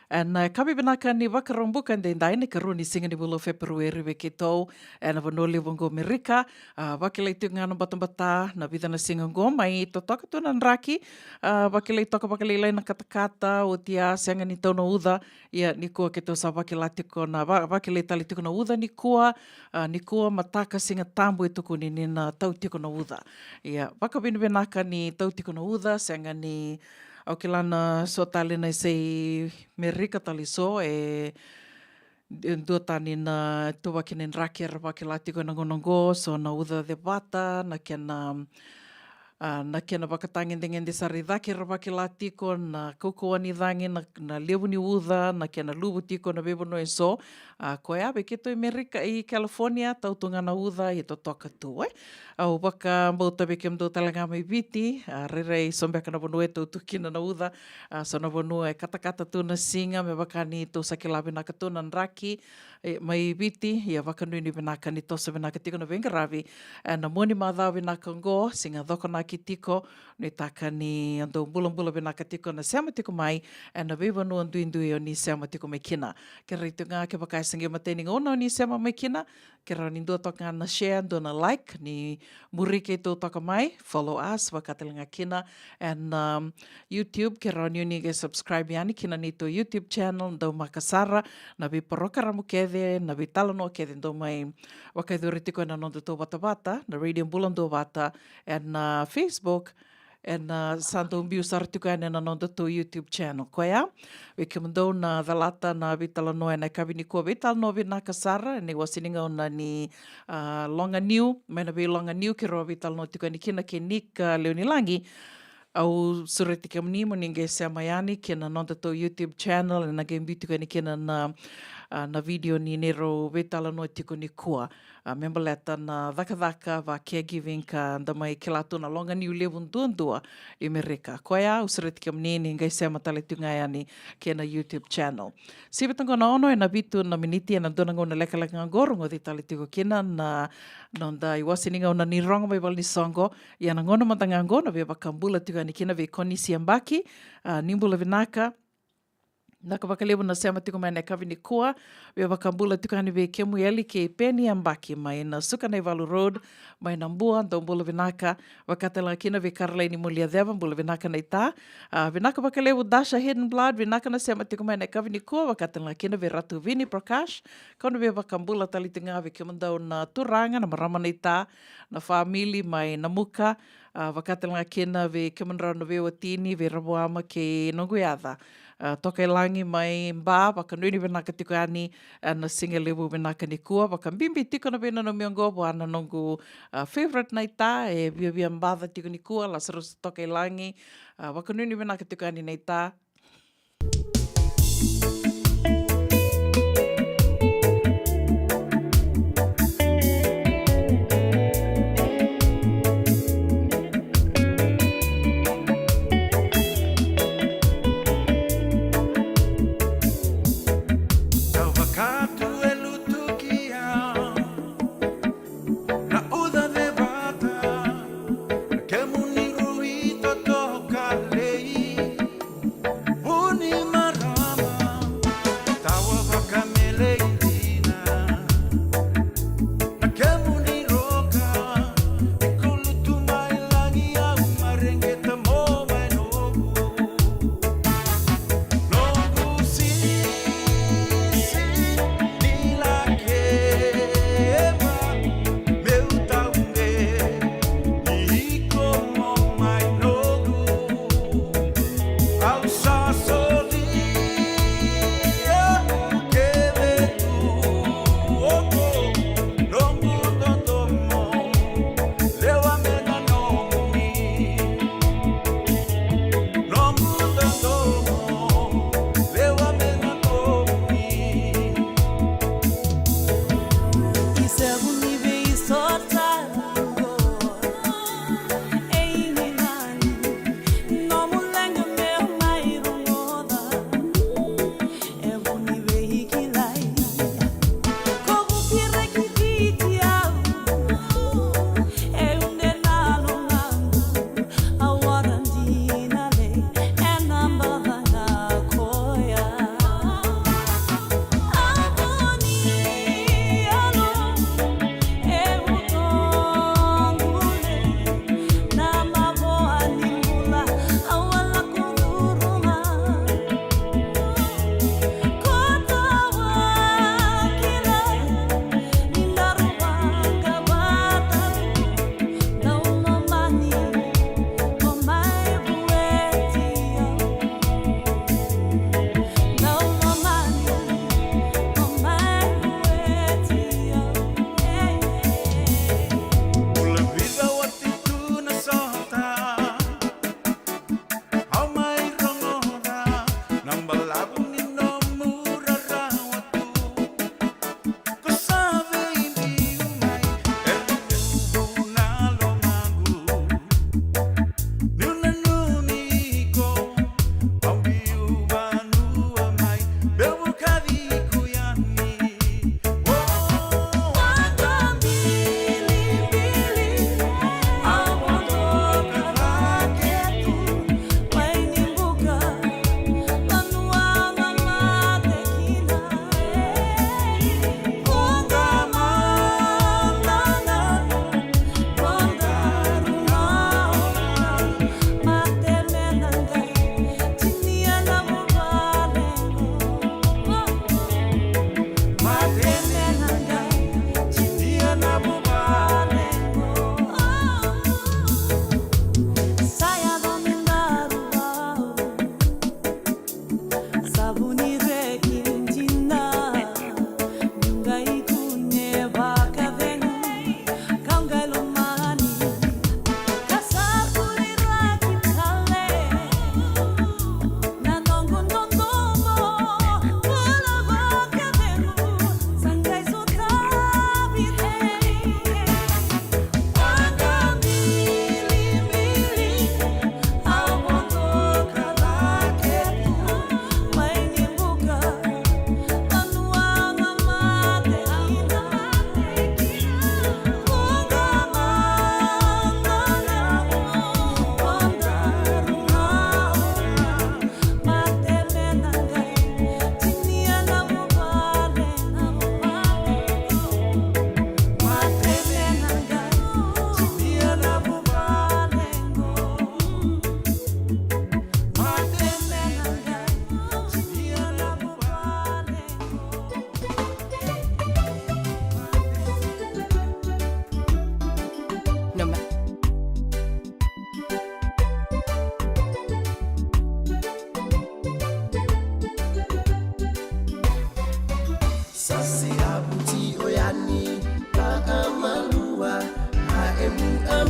Na kabi benaka ni wakarombu kan dendai ni karuni singa ni bulo Februari weke tau. Na vanoli wango Amerika. Wakilai tunga na batambata na vida na singa ngo mai totoka tu na nraki. Wakilai toka wakilai lai na katakata o tia senga ni tau na uda. Ia ni kua ke tau sa wakilai tiko na wakilai tali tiko na uda ni kua mataka singa tambu e tuku ni na tau tiko na uda. Ia wakabini benaka ni tau tiko na uda senga ni au ke lana so tali nei sei Amerika tali so e dua tani na tuwa kinen raker wa ke latiko na ngonongo so na uda de bata na kena wakatangin de sari dhakir wa ke latiko na kukuani dhangi na lewu ni uda na kena lubu tiko na bebo no e so koe abe ke to Amerika i California tautunga na uda i to toka tu au waka mauta beke mdo talanga mai viti rerei sombeka na wanu e tau tukina na uda so na wanu e katakata tu na singa me waka ni to sakilawe na katuna nraki mai viti ia waka nui ni vinaka ni tosa vinaka tiko na vengaravi na moni madhau vinaka ngo singa dhoko na ki tiko ni taka ni ando mbula vinaka tiko na seama tiko mai na vivanu anduindui o ni seama tiko mai kina ke reitu ngā ke waka esangi mateni ngona o ni seama mai kina ke rau ni ndua toka na share ndo na like ni murike tō toka mai, follow us, wakatelinga kina, and YouTube, ke rau ni ge subscribe yani kina ni tō YouTube channel, ndau makasara, na vi porokaramu kede, na vi talano kede, ndau mai wakaidhuri tiko na nondo tō wata, na Radio Bulan tō wata, and Facebook, and santo umbiu sartuka na nondo tō YouTube channel. Koea, weke mndau na dhalata na vitala noe na kawini kua vitala no vina kasara, ne wasininga ona ni longa niu, mena vi longa niu ke roa vitala no tika ni kina ke Nick Leonilangi, au sureti ke mnimo ninge se mayani ke na nondo tō YouTube channel, na game tika ni kina na video ni nero vitala no tiko ni kua. Member leta na dhaka wa caregiving ka ndamai ke lato na longa niu lewun duandua i Amerika. Koea, usireti ke mnini ngai se matale tunga yani ke na YouTube channel. Sibitango na ono e na vitu na miniti e na donango na leka ngorongo di tali tiko kina na nonda i wasininga ona ni rongo mai wali songo i ana ngono matanga ngono ve wakambula tuka ni kina ve konisi ambaki nimbula vinaka naka wakalewu na sema tiko mai na kawini kua, we wakambula tuka ni we kemu yeli ke peni ambaki mai na Sukanai Valu Road, mai na mbua, ndo mbula vinaka, wakatela kina we karlai ni mulia dheva, mbula vinaka na ita. Vinaka wakalewu Dasha Hidden Blood, vinaka na sema tiko mai na kawini kua, wakatela kina we Ratu Vini Prakash, kono we wakambula talitinga we kemandau na turanga, na marama na ita, na family mai na muka, wakatela kina we kemandrau na we watini, we rabuama ke nonguiadha. Toka langi mai mba, waka nuni wenaka tiko ani na singa lewu wenaka ni kua, waka mbimbi tiko na wena no miongo, wana nongu favorite na ita, e via mbadha tiko ni kua, la sarusa toka langi, waka nuni wenaka tiko ani na ita.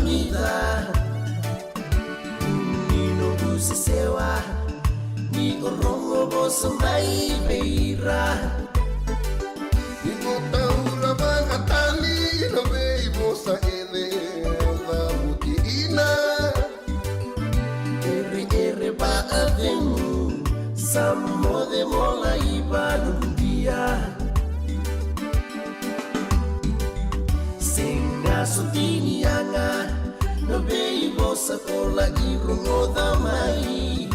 ida Nino busisewa Ni orongo bosa mai beira Iko taula bangatali na vei mosa ele la mutiina Ere ba avenu Samo de mola iba nundia Senga sutini anga No vei bosa kola irungo damai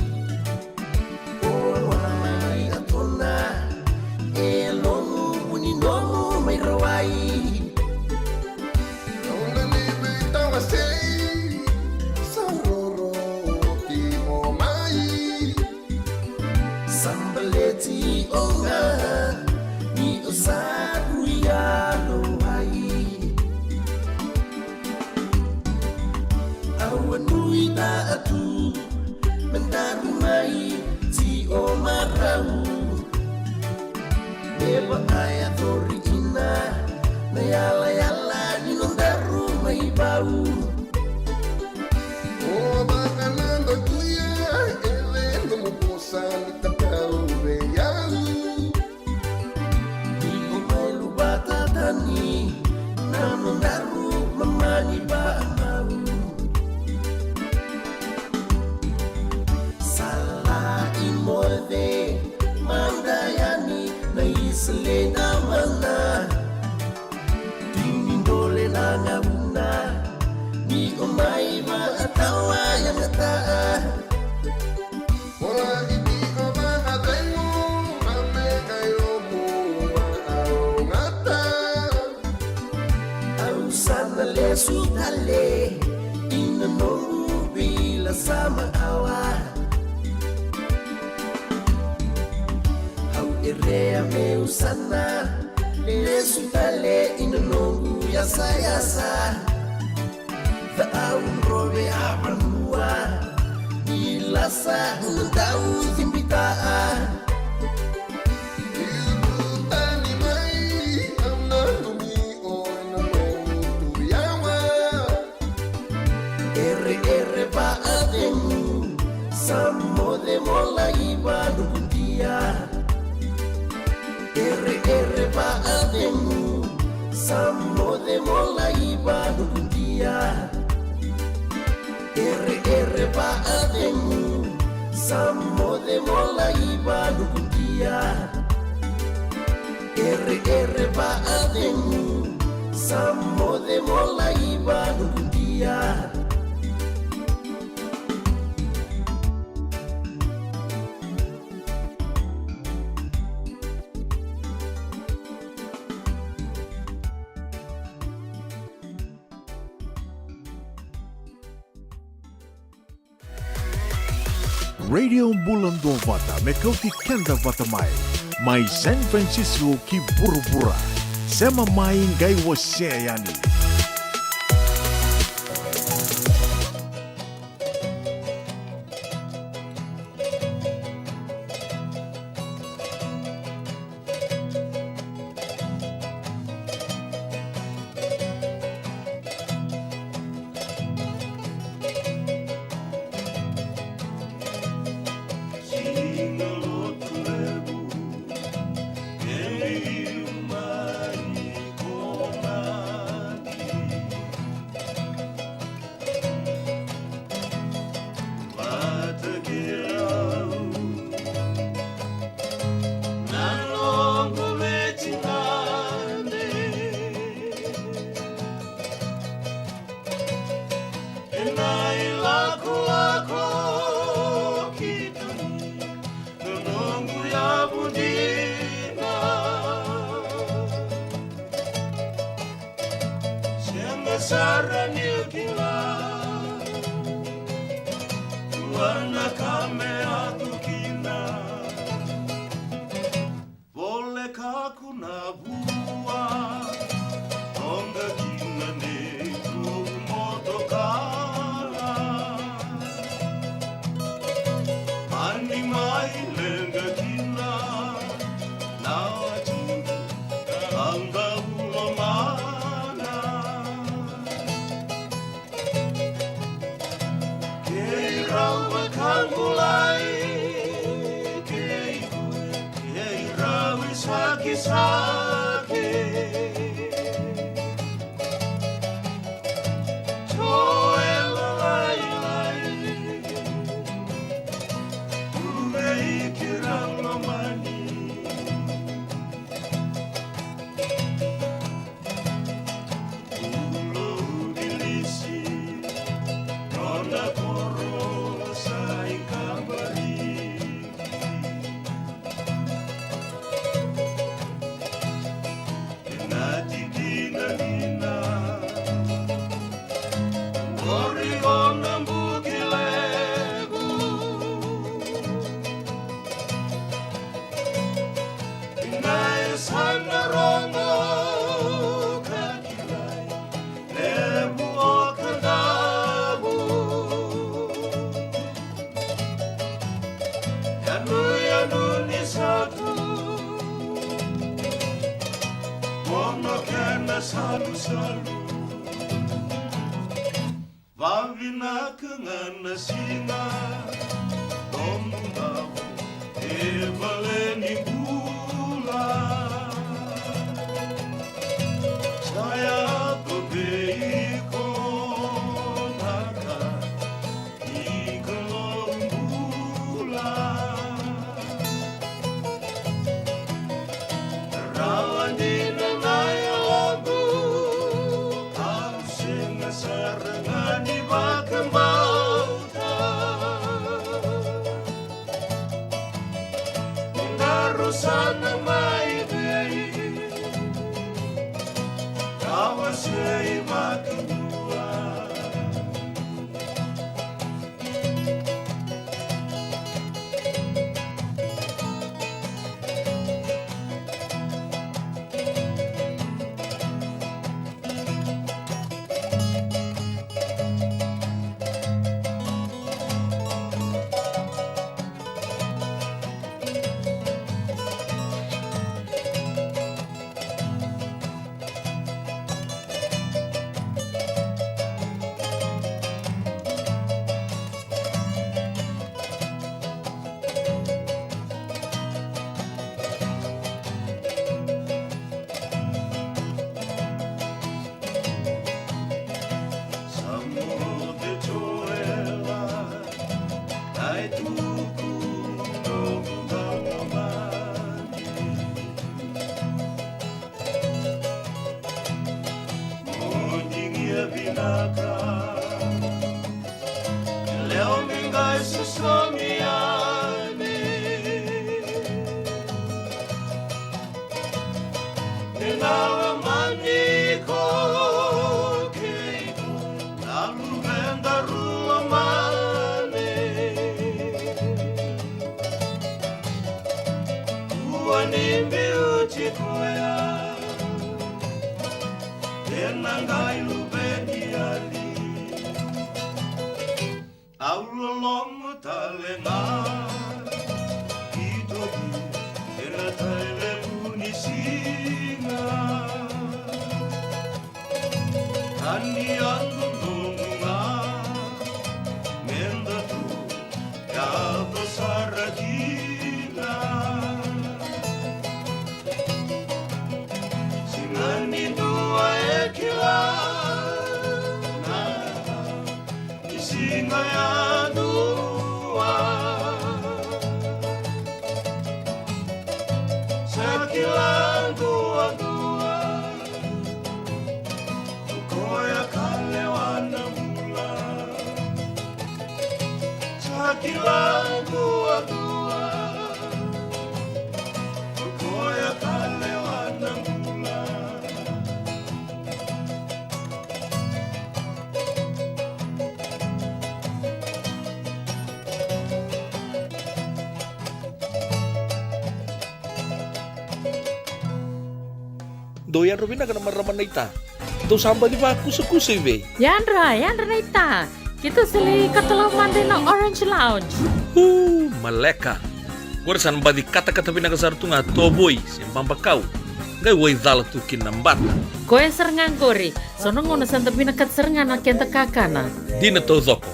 Ora mai atona Elonu uninomu mai rawai Taula libe tawa sei Saroro ti o mai Sambaleti onga Ni osaru ya loai Awanui da atu Mendaru mai ti o marau Neba aya tori ina Na yala yala ni nondaru mai bau O bakanando tuya ele no mosa ni tatau veiau Ni o mailu batatani Na nondaru mamani ba mau Sala imode mandayani na isle na mana Tinindole na ngabuna Ni o mai ba atawa yang ataa Ora iti o bangatengu Mame kayo mua au ngata Au sana le sutale Ina nongu bila sama awa Au irea meu sana Le sutale ina nongu yasa yasa The au robe abanua Ilasa unandau timbitaa Tani mai amna numi o na mo tuyawa Ere ba ademu Samo de mola iba nubundia Ere ba ademu Samo de mola iba nubundia Ere ba ademu Samo de mola iba nubundia Ere ba ademu Samo de mola iba nubundia Radio Bulando Vata mekauti kenda vata mai San Francisco ki burubura sema mai ngai wasea yani saki-saki Toe lalai-lai Uvei kirang mamani Ulo udilisi Nona koro sa ikabari Nina Origon Mbukilegu Inae sana rongo kakilai Lebu okadabu Yanu ni satu Mono kena salu-salu Vavina kengana singa Tomundau Evaleni bula Saya bebeiko Naka Ikelom bula Rawan di nanaya labu Ausing sarangan di bakang bauta Narusan mai bei Kawasai makin dua Leo mingai susomiani Ninawa maniko keiko Lalu venda rua mane Uanimbi uchi koya Tenangai lubeni ali Aulolong talenga Itogi Ena taile unisinga Kani andunga Menda tu Ya besara gila Singani dua ekila Singa ya dua Sekilang dua-dua Koya kalewana mula Sekilang dua-dua Koya kalewana mula Doyan Robina kana maraman naita. Do samba di ba kusu-kusu be. Yandra naita. Kita seli katalaman din ng Orange Lounge. Maleka. Gorsan ba di kata-kata pinakasar tunga toboy siyang pambakaw. Ngay way dala tukin nambat. Koe serengan kori. Sono ngono santa pinakat serengan na kenta kakana. Di na to zoko.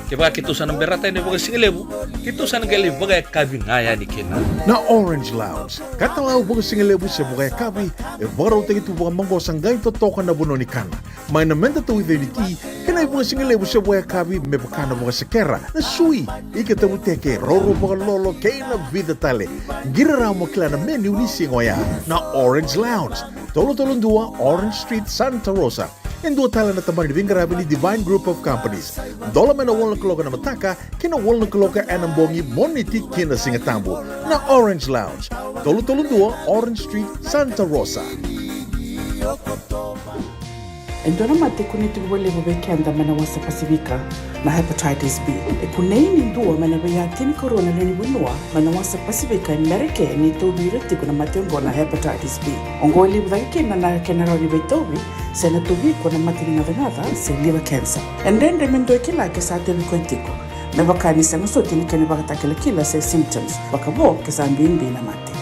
Keba kitusan ng berata ni baga singlebu, kitusan gali baga kabi ngaya ni kina. Na Orange Lounge, katalaw buka singalebu sa buka kabi, baro tagi tu buka manggo sanggay to toka na buno ni kana. May namenda to identity, kanay buka singalebu sa buka kabi, may bakana buka sekera, na sui, ikatabu teke, roro buka lolo, kay na vida tale. Giraraw mo kila na menu ni singoya, na Orange Lounge, tolo-tolong dua, Orange Street, Santa Rosa. Yang dua tala na tamang ni Divine Group of Companies. Dola mena wala kaloka na mataka, kina wala kaloka anambongi moniti kina singatambo na Orange Lounge. Tolo-tolo dua, Orange Street, Santa Rosa. Endona mate kuniti wale wabekenda mana wasa Pasifika na hepatitis B. Kunei ni ndua mana bayatini corona leni winua mana wasa Pasifika Amerike ni tobi reti kuna mate ngona hepatitis B. Ongoli wdaki na kenaroni betobi sena tobi kuna mate ngada se liver cancer. And then remendo kila ke sa tebi kontiko. Na bakani sa ngusoti ni kene bakata kila se symptoms. Bakabo ke sa mbimbi na mate.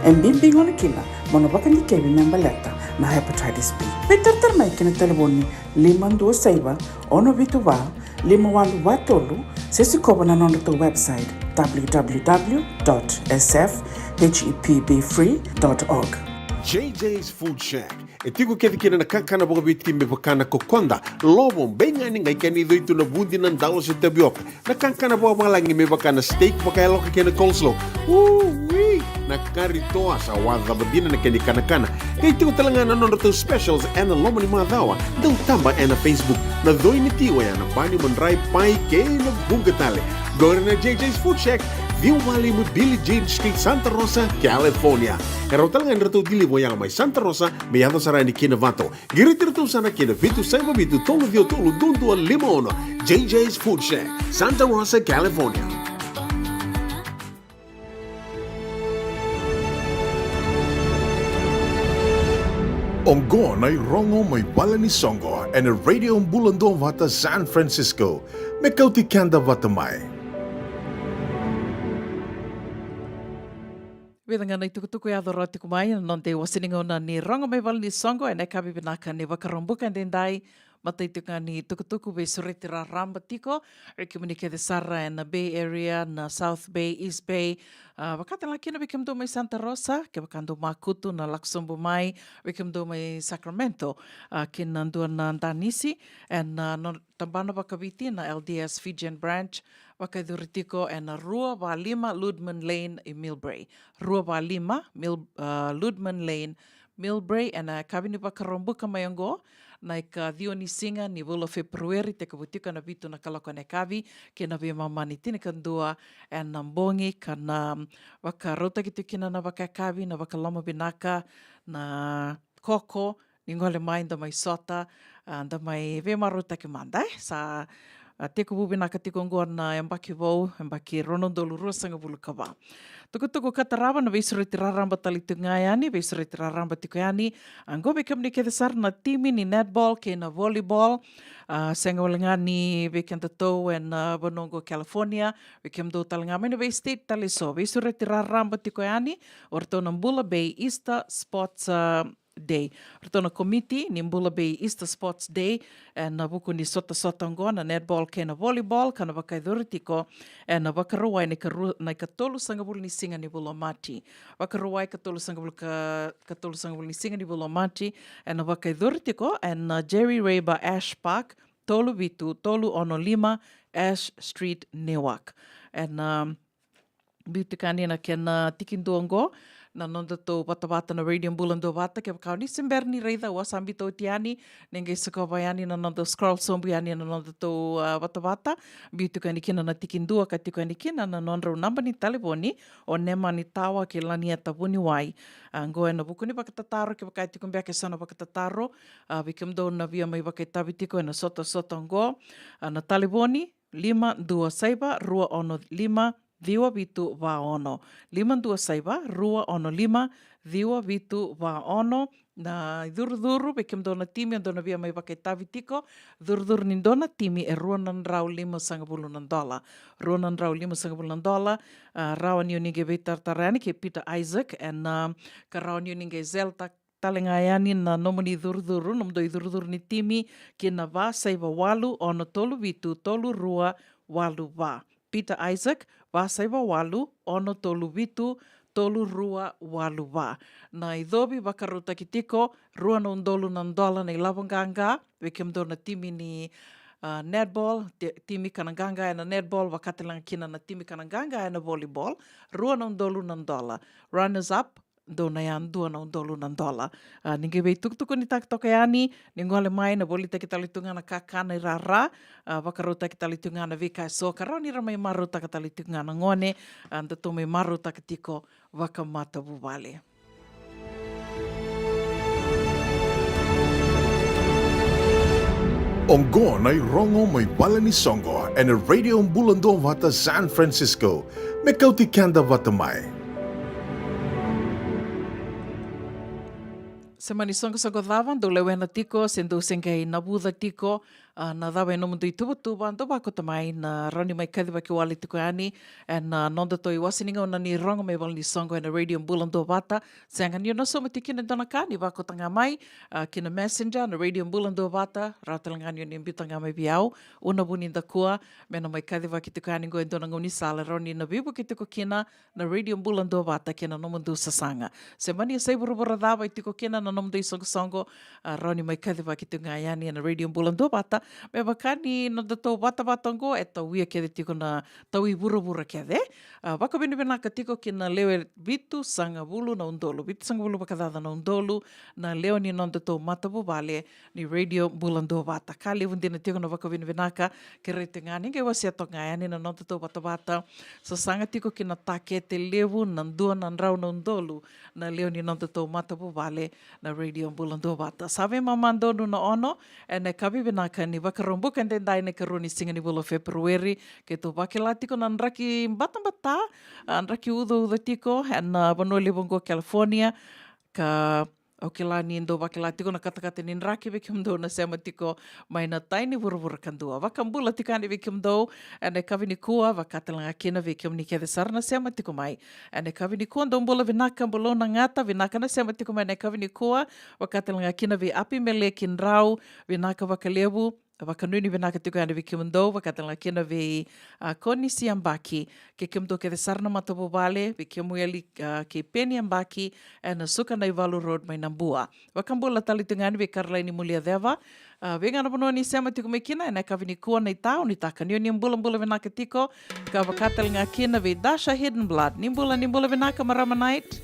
Mbimbi ngona kila mono bakani kebi membaleta na hepatitis B. Peter mai kena telefoni 526 ono vituva 51 sesi kobo na nondo to website www.sfhepbfree.org. JJ's Food Shack. Etigo kedi kina na kakana boga biti me bakana kokonda. Lobo benga ni ngai kani do itu na bundi nan dalo se tabioka. Na kakana boga malangi me bakana steak baka loka kena coleslaw. Na karitoa sa wadha badina na kani kana. Kay tigo talanga na nondo to specials and the lomo ni madawa. Daw tamba na Facebook. Na doi ni tiwa ya na bani mandrai pai kay na bugatale. Go na JJ's Food Shack. View Valley mo Billie Jean Street, Santa Rosa, California. Karo talaga nito dili mo yang may Santa Rosa, may yato sarani kinavato. Giritirito sana kinavitu sa ibabitu tolo dio tolo dundu al limono. JJ's Food Shack, Santa Rosa, California. Ongo na rongo may bala ni Songo and a radio Bulando Vata San Francisco. May kauti kanda vatamay. Vidanga na tukutuku ya doroti kumai non te wasiningo na ni rongo mai val ni Songo e kabi binaka ni wakarombuka ndendai mataitunga ni tukutuku be suretira ramba tiko rekomunike de Sarra na Bay Area na South Bay, East Bay wakati laki na bikimdo mai Santa Rosa ke wakando Makutu na Laksombo mai bikimdo mai Sacramento kinandua na Danisi and tambana wakabiti na LDS Fijian Branch Wakaiduritiko and Rua Valima, Ludman Lane in Millbrae. Rua Valima, Ludman Lane, Millbrae, and kabini wakarombuka mayongo, naika dioni singa ni vula Februari te kabutika na vitu na kalako ne kavi, kena via mamani tine kandua, and nambongi kana wakarota gitu kina na wakakavi, na wakalama binaka, na koko, ningole mai nda mai sota, nda mai vemarota ki mandai, sa te kububi na katikongoa na embaki vau, embaki ronondolu ruasanga bulu kawa. Tukutuku kataraba na vesureti raramba talitungai ani, vesureti raramba tikoyani, ango bekamni kedesar na timi ni netball, ke na volleyball, senga walinga ni vekam tatou en Bonongo, California, vekam do talanga mena ve state taliso, vesureti raramba tikoyani, orto nambula Bay Easter Sports Day. Rotona committee ni Mbula Bay Easter Sports Day na buku ni sota ngoa na netball ke na volleyball kana wakaiduritiko na wakaruai na katolu sangabul ni singa ni Bulomati. Wakaruai katolu sangabul ni singa ni Bulomati na wakaiduritiko na Jerry Rayba Ash Park tolu vitu tolu ono 5 Ash Street Newark. Biutikani na kena tikindongo na nonda to wata na radio Bulando Vata ke wakau ni semberni reida wasambi to tiani nenge sakawayani na nonda scroll sombiani na nonda to wata biutukani kina na tikindua katikani kina na nonda namba ni telefoni o nema ni tawa ke lani atavuni wai ngoe na buku ni wakatataro ke wakai tikumbea ke sana wakatataro vikimdo na via mai wakai tabitiko na sota ngo na telefoni 526 Diwa vitu va ono. 526 diwa vitu va ono. Na duru bekimdona timi andona via mai wakai tavitiko. Duru nindona timi e $250. $250. Rawan yu ninge veitartarani ke Peter Isaac and ka rawan yu ninge Zelta talengayani na nomoni duru nomdoi duru ni timi kina va saiva walu ono tolu vitu tolu rua walu wā. Peter Isaac, wāsaiwa walu, ono tolu vitu, tolu rua walu wā. Na i dhobi wakaruta ki tiko, rua na undolu na ndola nei lavanganga, weke mdo na timi ni netball, timi kananganga e na netball, wakatelanga kina na timi kananganga e na volleyball, rua na undolu na ndola. Runners up, do na yan dua na undolu na ndola. Ninge wei tukutuku ni takitoka yani, ni ngole mai na bolita ki talitunga na kakana i rara, wakaruta ki talitunga na vika e so, karoni ra mai maruta ki talitunga na ngone, da to mai maruta ki tiko wakamata wale. Ongo na rongo may bala ni Songo and a radio mbulando vata San Francisco. Me kauti kanda vata mai. Se mani songo dhawan, do lewena tiko, sendo sengai na buda tiko, na dhawa no mundu i tuba, ndo wako tamai na rani mai kadhiwa ki wale tiko ani, na nonda toi wasininga o na ni rongo mai wale ni songo na radio mbulando vata, seanga ni ono soma tikina dona ka, ni wako tanga mai, kina messenger na radio mbulando vata, rautalanga ni o mbitanga mai biau, una buni nda kua, mena mai kadhiwa ki tiko ani ngoe dona ngoni sala, roni na vibu ki tiko kina, na radio mbulando vata, kina no mundu sasanga. Se mani sai burubura dhawa i tiko kina na nom dei songo roni mai kadhiwa ki tunga yani na radio mbulando vata me wakani no da tau wata e tau ia kede tiko na tau i burubura kede waka bina ka tiko ki na lewe vitu sanga bulu na undolu vitu sanga bulu wakadada na undolu na leo ni non da tau matabu vale ni radio mbulando vata ka lewe ndina tiko na waka bina ka ke rete ngani ke wasi atonga yani na non da tau wata so sanga tiko ki na takete lewu na ndua na nrau na undolu na leo ni non da tau matabu vale na radio mbulando vata. Save mamando no ono, e ne kabi binaka ni wakarombuka and then ne karuni singa ni bulo February, ke to wakela tiko na nraki mbata, nraki udo tiko, na Vanoli Bongo, California, ka okela ni ndo wakela tiko na katakate ni nraki vikimdo na sema tiko mai na taini vuruvura kandua. Wakambula tikani vikimdo, ane kavi ni kua, wakatalanga kina vikim ni kede sarna sema tiko mai. Ane kavi ni kua, ndombula vinaka mbulo na ngata, vinaka na sema tiko mai, ane kavi ni kua, wakatalanga kina vi api mele kinrau, vinaka wakalebu, wakanuni vinaka tiko ane vikimdo, wakatalanga kina vi koni siambaki, ke kimdo kede sarna matabu vale, vikimu yali ke peni ambaki, ane suka na Ivalu Road mai Nambua. Wakambula talitungani vi Karlaini Mulia Deva, vengana pono ni sema tiko me kina, ane kavi ni kua nei tau, ni taka ni mbula vinaka tiko, ka wakatalanga kina vi Dasha Hidden Blood, nimbula vinaka marama night.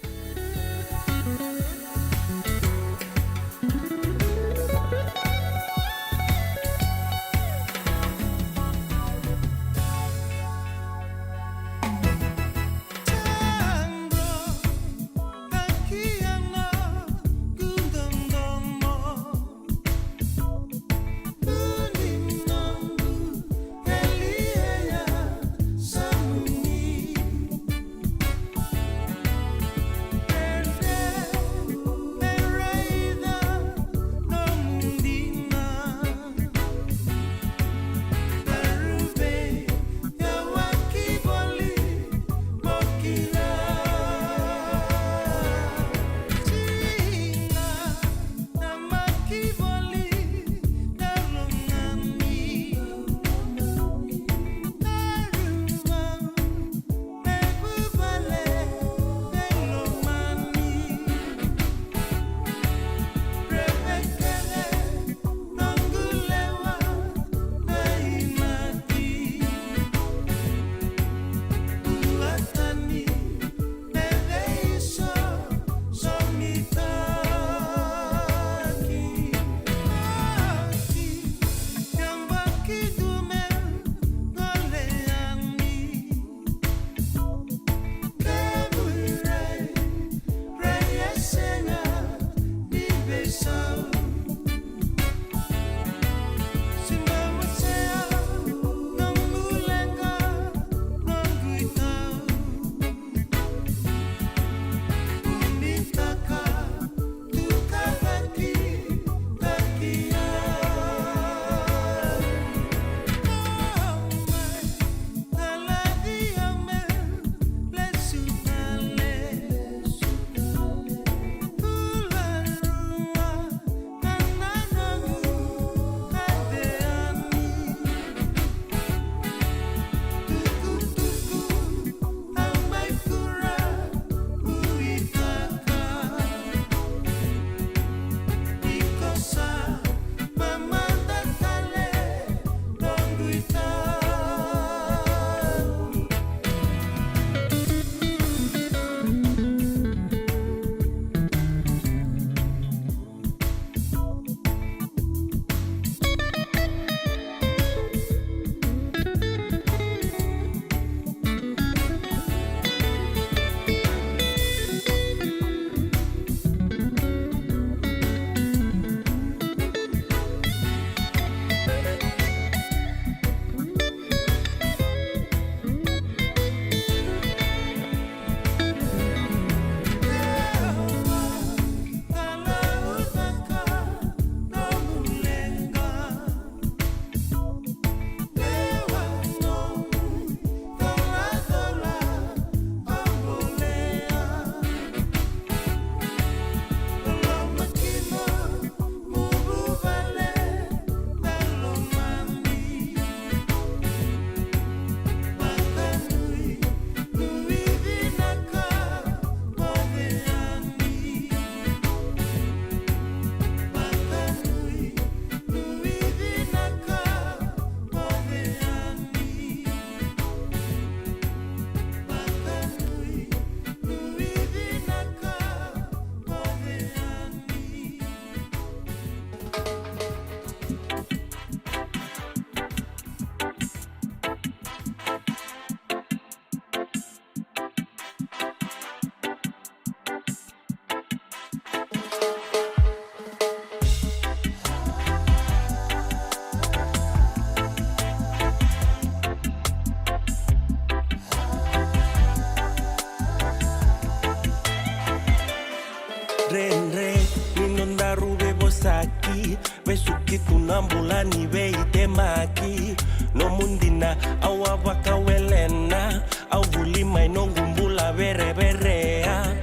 Renre, ninonda rube bosaki, besuki tunambulani beite maki. No mundina, awabaka welena, awulima inongumbula bere berea.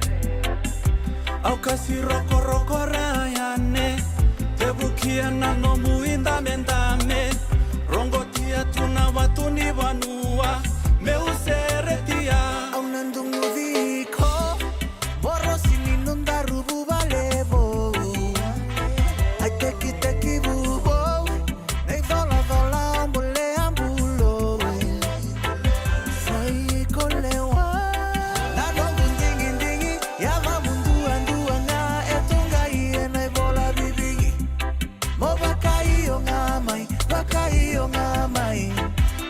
Au kasi roko roko rayane, tebukia na no muinda mendame. Rongo tia tuna watuni vanua, meuseretia. Au nandungu viko, borosi ninunda rubu valebo. Ai teki bubo, nei vola ambule ambulo. Sai kolewa, na dongu ndingi, yava mundu anduanga, etunga iye nei vola bibigi. Mo bakai o ngamai.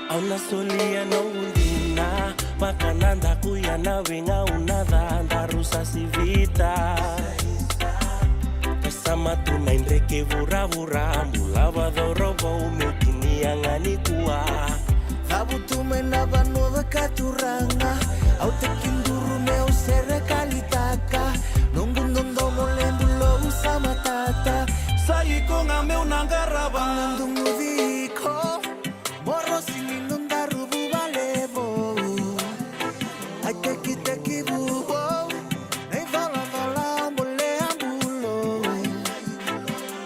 Auna solia no undina, makananda kuya na winga unada andarusa sivita. Kasama tunainde ke vura ambulava dorobo umekini angani kuwa. Tabu tumena vanova katuranga, au tekinduru meu serikali taka. Nungu ndondo molembulo usama tata. Sai konga meu nangaraba. Nandungu viko, borosi ninunda rubu valebo. Ai teki bubo, nei vola ambule ambulo.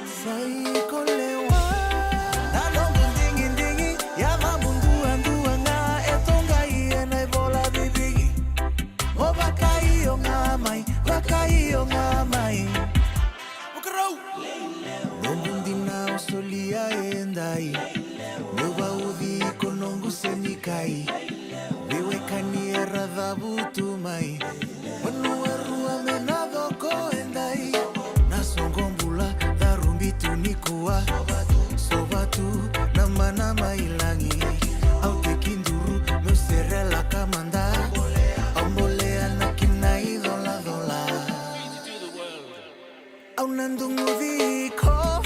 Sai kolewa, na dongu ndingi, yava mundu anduanga, etonga iye nei vola bibigi. Mo bakai o ngamai. Nongundina usolia endai, nuva uvi konongu senikai, viwekani radhabu tumai, manuarua menagoko endai, nasongombula dharumbi tunikuwa, sobatu nama ilangi, au tekinduru muserela kamanda, ambolea nakinai dola. Au nandungu viko,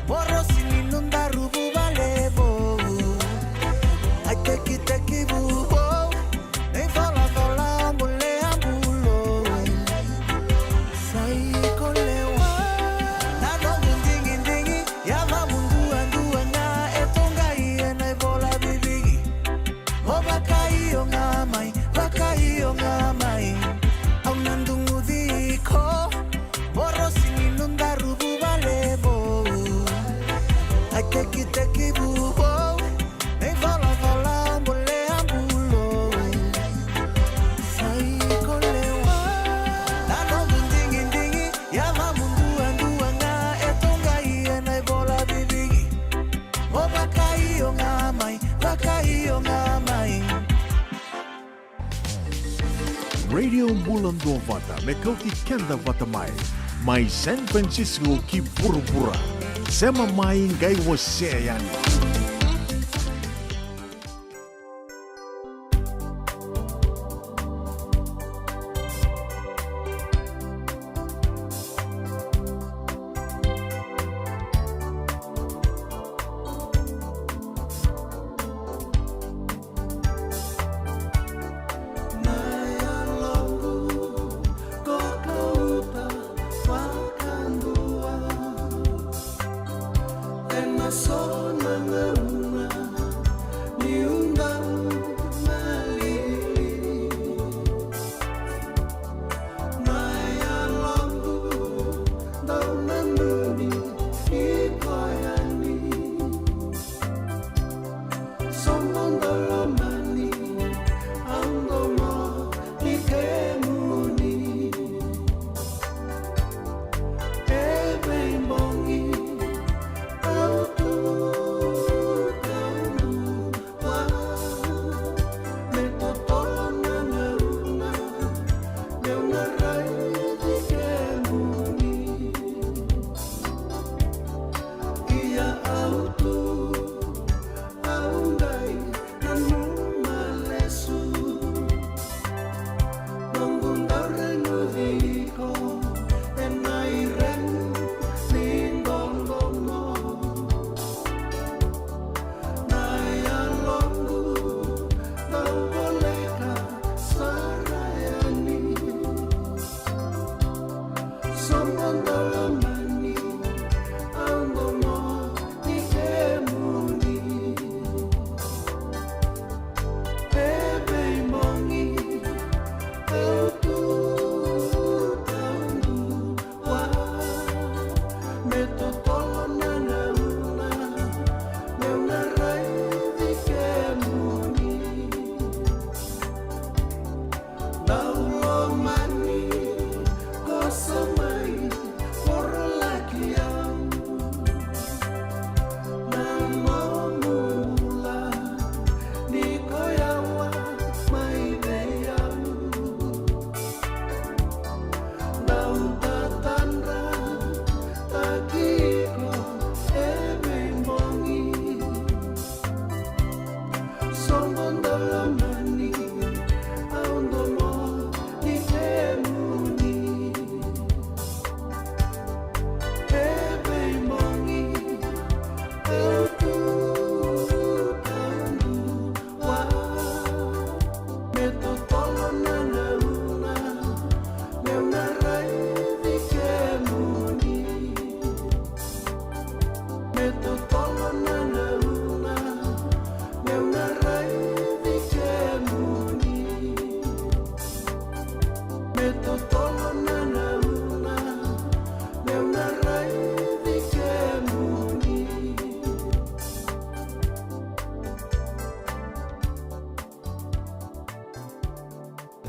borosi ninunda rubu valebo. Ai teki bubo, nei vola ambule ambulo. Sai kolewa, na dongu ndingi, yava mundu anduanga, etonga iye nei vola bibigi. Mo bakai o ngamai, au nandungu viko, borosi ninunda rubu valebo. Ai teki bubo, nei vola ambule ambulo. Sai kolewa, na dongu ndingi, yava mundu anduanga, etonga iye nei vola bibigi. Mo bakai o ngamai. Radio Mulando Vata, Mekauti Kenda Vata Mai San Francisco ki Burubura. Sema mai ngai wase yani. Sona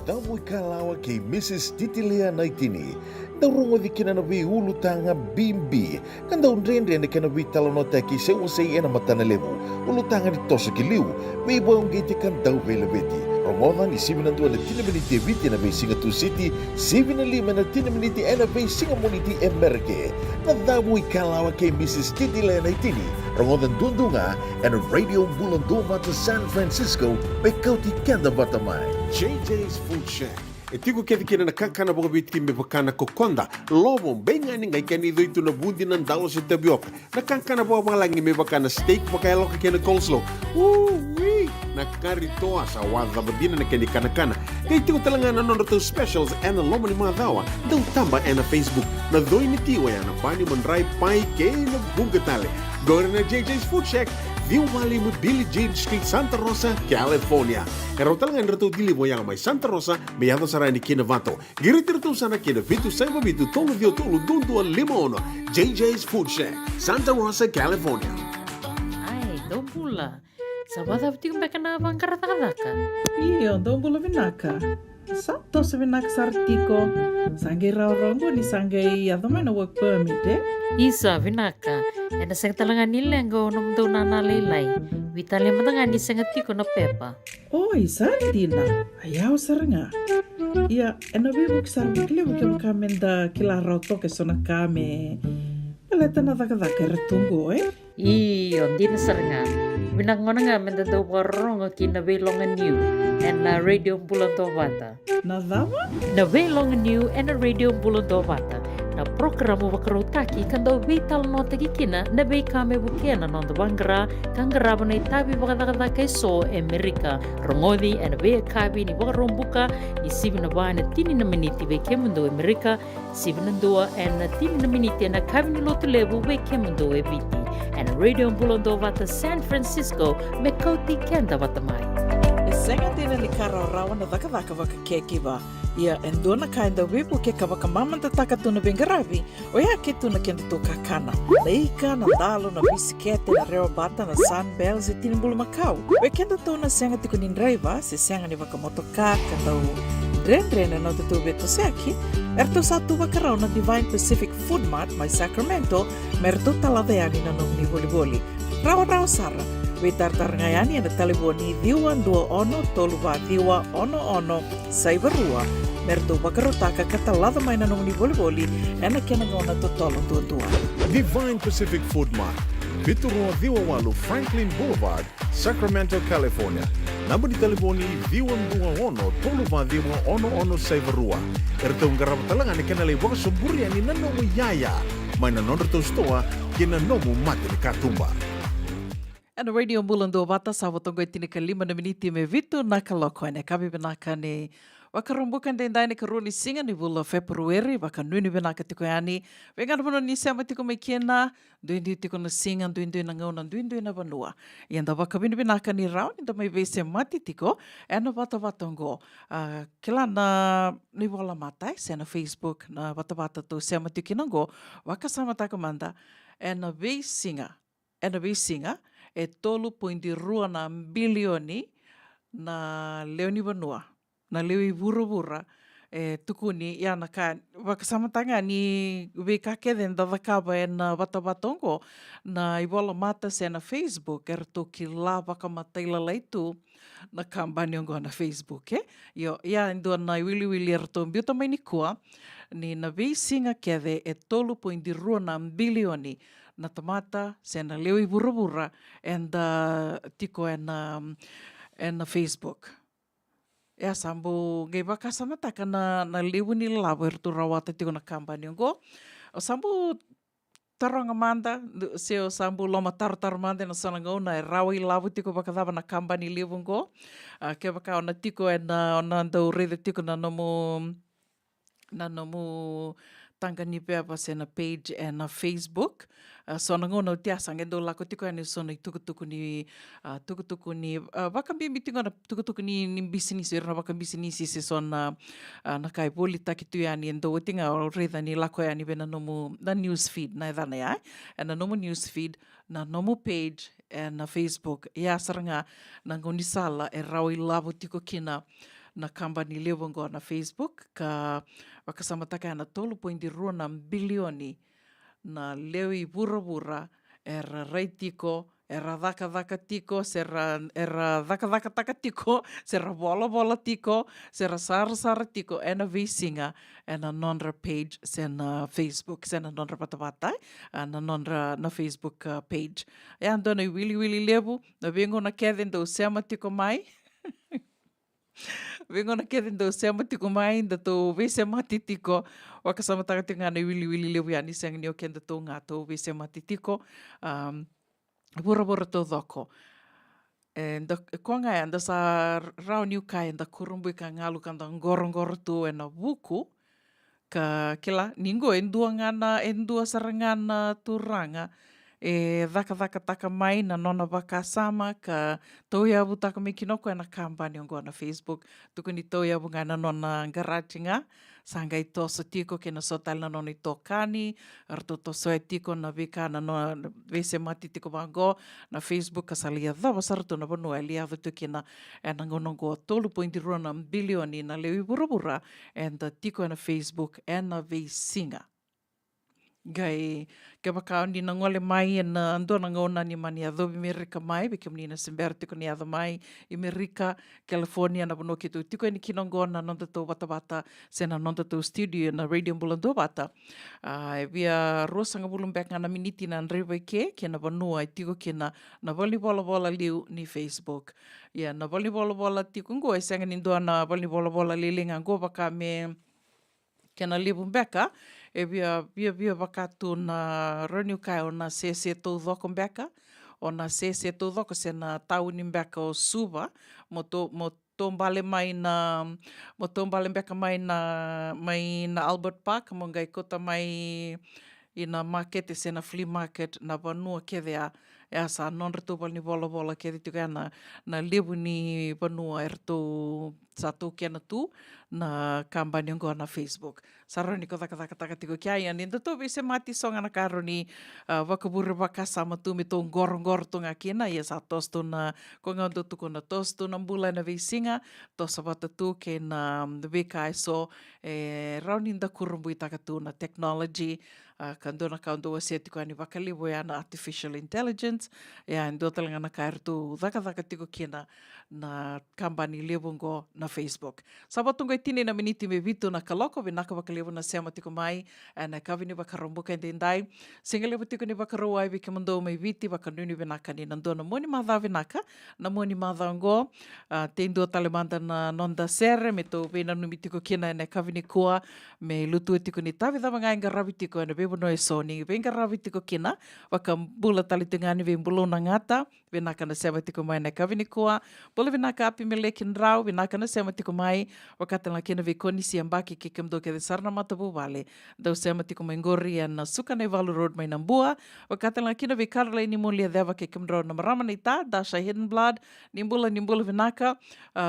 Tamu kalawa kay Mrs. Titilia Naitini. Taurungo di kinanabi ulu tanga bimbi. Kanda unrende na kanabi talonota ki sewa say ena matanalevu. Ulu tanga di tosa ki liu. May boyong giti kan daw velabeti. Romovan isipin ang 2 na tinaminiti eviti na may Singatu City, 7 na tinaminiti na may Singamuniti Emerke. Nadamoy kalawa kay Mrs. Titilia Naitini. Romovan dundunga and radio bulan duma to San Francisco may kauti kanda batamay. JJ's Food Shack. Itigo kaya kina nakakana mga bitki may bakana kokonda. Lobong, benga ni ngay kanido ito na bundi ng dalo sa tabiok. Nakakana mga langi may bakana steak makayalo ka kina coleslaw. Woo-wee! Nakarito sa wada badina na kani kanakana. Kaya itigo talaga nanon na specials and the lomo ni mga dawa. Daw tamba na Facebook. Na doy ni tiwa yan. Pani manray pay kay na bugatali. Gawin na JJ's Food Shack. View Valley mo Billie Jean Street, Santa Rosa, California. Karo talaga nito dili mo yang may Santa Rosa, may yato sa rani kinavato. Giritirito sana kinavito sa mabitu tolo dio tolo dundu al limono. JJ's Food Shack, Santa Rosa, California. Ai, dong pula. Sabada betul mereka na bangkara-taka. Iyo, dong pula vinaka. Sato sa vinaka sartiko. Sangai rau-rau ni sangai adamai na work permit Isa vinaka. Ena sang talangan nila ang gawin daw na nalaylay. Vitali matanga ni sangati ko na pepa. Oh, isa dina. Ayaw saranga. Iya, ena bibuk sarvikli bukan kami da kilaraw to keso na kami. Paleta na daka-daka retunggo Iyo, di na saranga. Binangon nga menda daw warong kinabilong new and na radio bulan bata. Nadama? Na bilong new and na radio bulan bata. Na programo wakarutaki kando vital no tagikina na bay kame bukiana non the bangra kangaraba na itabi wakadakada kay so Amerika rongodi and bay kabi ni wakarumbuka isibin na ba na tini na miniti bay kemundo Amerika sibin na dua and na tini na miniti na kabi ni lotu lebu bay kemundo ebiti and radio bulondo vata San Francisco me kauti kenda vatamai. Senga tina ni kararawa na daka-daka waka keki ba. Ia endona kainda wipu ke kawaka mamanta taka tuna bengaravi. O ia ke tuna kenda tu kakana. Na ika na dalo na bisikete na reo bata na sunbells e tinimbulu makau. We kenda tuna senga tiku nindraiva se senga ni waka motoka kanda u dren-dren na tutu beto seki. Erto satu wakarau na Divine Pacific Food Mart mai Sacramento merto talaveani na nung ni boli-boli. Rawa-rawa sara. Witar-tar ngayani ada taliboni diwan 21 toluva diwa ono saibarua merto bakarutaka katalada may nanong ni boli-boli ena kinagona totolo tuwa. Divine Pacific Food Mart, Vitorua Viwawalu Franklin Boulevard, Sacramento, California. Namba di taliboni diwan 21 toluva diwa ono saibarua. Erto ngarap talangan ni kanalay waka sumburi ani nanong yaya. May nanonor to stoa kinanomu mati ni katumba. Ana radio bulan do bata sa watongo tinika 5 na miniti me vitu nakaloko ene kabi benaka ne Wakarumbukan dendai ni karuni singa ni bula Februari wakanuni benaka tiko yani. Wengan bono ni sema tiko mekena duindu tiko na singa duindu na ngau na duindu na banua. Yanda wakabini benaka ni rau ni mai vese mati tiko ena wata ngo. Kila na ni wala matai sena Facebook na wata tu sema tiko nango wakasama takamanda ena veisinga e 3.2 na bilioni na leoni banua. Na lewi vura tukuni yana ka wakasamatanga ni wekake den da wakaba e na watawatongo na iwala mata se na Facebook toki la wakamataila leitu na kambaniongo na Facebook yo ndo na wili biota mai ni kua ni na veisinga kede e 3.2 na bilioni na tamata se na lewi vura enda tiko e na Facebook. Sambu ngai wakasama taka na lewu ni lawa tu rawata tiko na kampani ngo. O sambu taranga manda se o sambu loma tar manda na sana ngau na rawa i lawu tiko wakadava na kampani lewu ngo. Ke waka ona tiko ona ndau rede tiko na nomu tanga ni pepa se na page e na Facebook. So na ngona tiasa ngendo lako tiko ani so na tukutuku ni wakambimbi tiko na tukutuku ni business na wakambisi se so na kai boli takitu ani endo tinga reda ni lako ani bena nomu na news feed na edana ya na nomu news feed na nomu page e na Facebook ya saranga na ngoni sala e rawi lavo tiko kina na kampani lewo ngo na Facebook ka wakasamataka na 3.2 na bilioni na lewi vura era rei tiko, era dhaka tiko, era dhaka taka tiko, sera bola tiko, sera sara tiko, ena visinga, ena nonra page sena Facebook, sena nonra patavatai, na nonra na Facebook page. E andona wili levu, na vengo na keden do sema tiko mai, vengo na keden do sema tiko mai, da to vese mati tiko, wakasama taka tinga na wili levu yani sang ni okenda to nga to vese mati tiko, Bura to dhoko. Ko ngai anda sa rau niu kai anda kurumbu ka ngalu kanda ngoro tu e na buku ka kila ningo endua sarangana turanga e dhaka taka mai na nona wakasama ka tauiabu taka me kinoko e na kampani ongo na Facebook tukuni tauiabu ngai na nona garachinga sangai toso tiko ke na sotal na nona tokani arto toso e tiko na vika na nona vese mati tiko bango na Facebook ka salia dhava sarto na banu e lia vitu kina e na ngonongo 3.2 na bilioni na lewi burabura e na tiko na Facebook e na veisinga. Gai ke wakao ni na ngole mai e na ando na ngona ni mani adho Amerika mai beke mni na sember tiko ni adho mai Amerika, California na bono kitu tiko ni kinongo na nonda to wata sena nonda to studio na radio mbulando wata e via rosanga bulumbeka na miniti na nrewa ke na banua e tiko ke na volleybola liu ni Facebook na volleybola tiko ngo e senga ni ndoa na volleybola lilinga ngo waka me ke na liu mbeka e via wakatu na roniu kai o na se tau dhoko mbeka, o na se tau dhoko se na tauni mbeka o Suva, mo tombale mai na mbeka mai na Albert Park, mo ngai kota mai i na market se na flea market na vanua kedea e sa non retu ni vola kede tuka na levu ni vanua ertu satu kena tu na kampani ngo na Facebook. Saroni ko taka tiko kia ia ni to vese mati songa na karoni wakaburu wakasama tu me to ngor tunga kena ia sa tosto na ko ngondo tu na tosto na bula na visinga to sabata tu ke na veka so rauni nda kurumbu taka tu na technology kandona kaundo se tiko ani wakalivo ya na artificial intelligence ya ndo talanga na kartu dhaka tiko kena na kampani levo ngo na Facebook. Sabatungo itini na miniti me vitu na kaloko vinaka wakalevo na sema tiko mai na kavini wakarombuka ndendai singalevo tiko ni wakaroa vike mundo mai viti wakanuni vinaka ni nandona moni madha vinaka na moni madha ngo tendo talemanda na nonda sere me to vena numi tiko kena na kavini kua me lutu tiko ni tavi dava ngai ngaravi tiko na bebo no e soni venga ravi tiko kena wakambula talitengani vembulona ngata vinaka na sema tiko mai na kavini kua bole vinaka api me lekin rau vinaka na sema tiko mai wakati la kina vikoni si ambaki kikimdo ke sarna matabu vale dau sema tiko mai ngori na suka nei Valu Road mai nambua wakati la kina vikarla ni mulia deva kikimdo na marama ni ta dasha Hidden Blood nimbula vinaka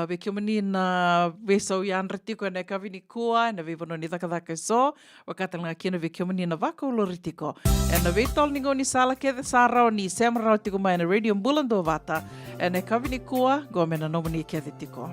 vikimani na vesau yanra tiko na kavini kua na vivono ni takadaka so wakati la kina vikimani na vako loritiko na vitol ningo ni sala ke sara ni semra tiko mai na radio Bulando Vata na kavini kua gomena nomani ke tiko.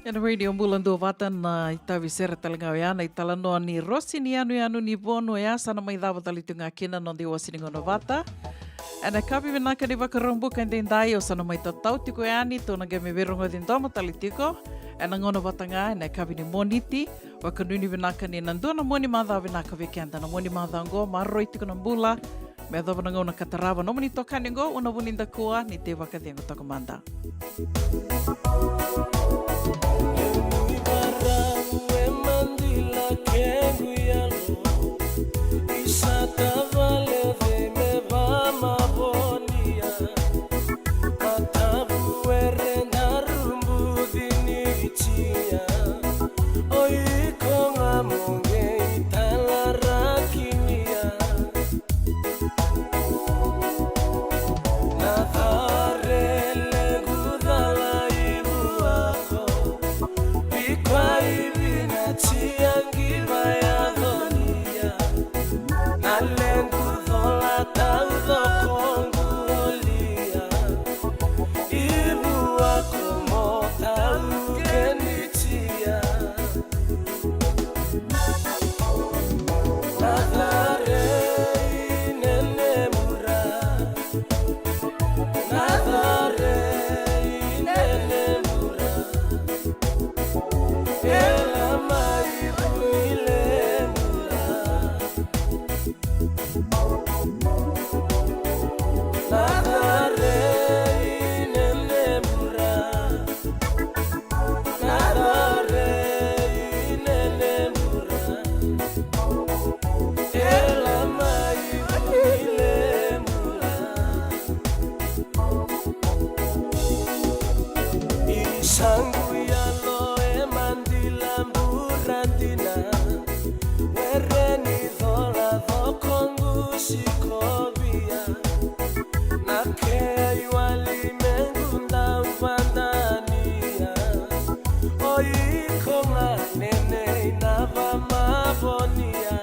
Ena radio Bulando Vata na itawi sera talanga ya na italano ni Rosi ni anu ni bono ya sana mai dava talitunga kina no de wasiningo no Vata. Ena kapi vinaka ni vakarombu kandendai o sana mai tatau tiko ya ni to na game verongo din tomo talitiko. Ena ngono Vatanga ena kapi ni moniti wakanuni vinaka ni nandona moni madha vinaka vikenda na moni madha ngo maroi tiko na bula. Me dava na ngona katarava no moni tokani ngo una buninda kua ni te vakadengo takomanda. Sangu ya loe mandila mburandina Wereni thola thokongu sikobia Na kei wali mengunda mpandania Oiko nganene inava mabonia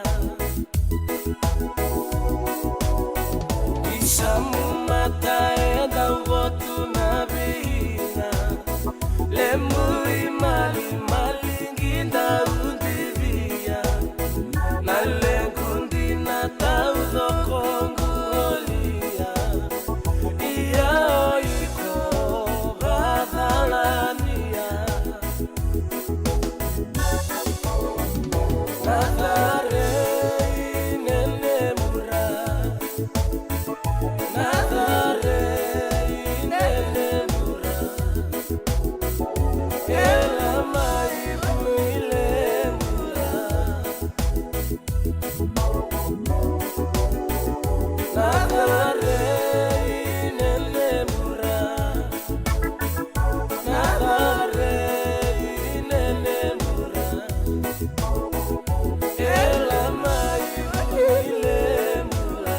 Isamu mata enda uvotu na vihina Lemui mali malinginda undivia Na lengundi na taudo kongu olia Ia oiko badalania Nadare inene mura Nadare inene mura Ela mai buile mura Nadare inene mura Nadare inene mura Ela mai buile mura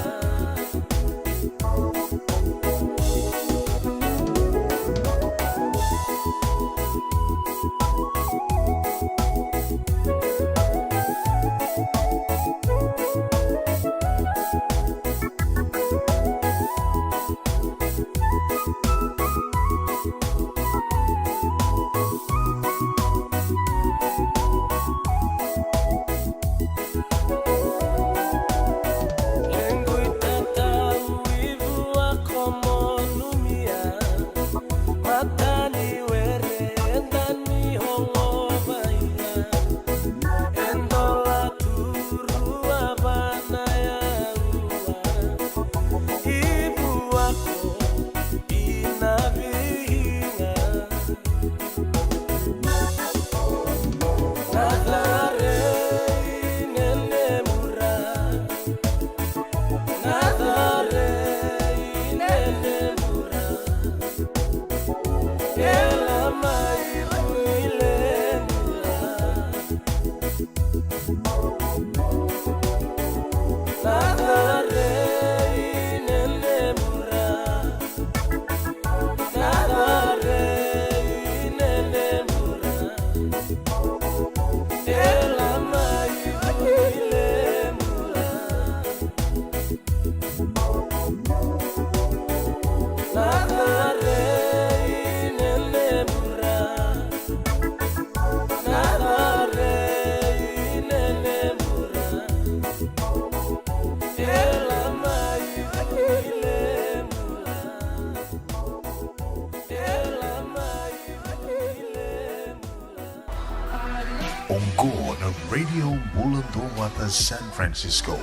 Ongo na Radio Bulundowata San Francisco.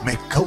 May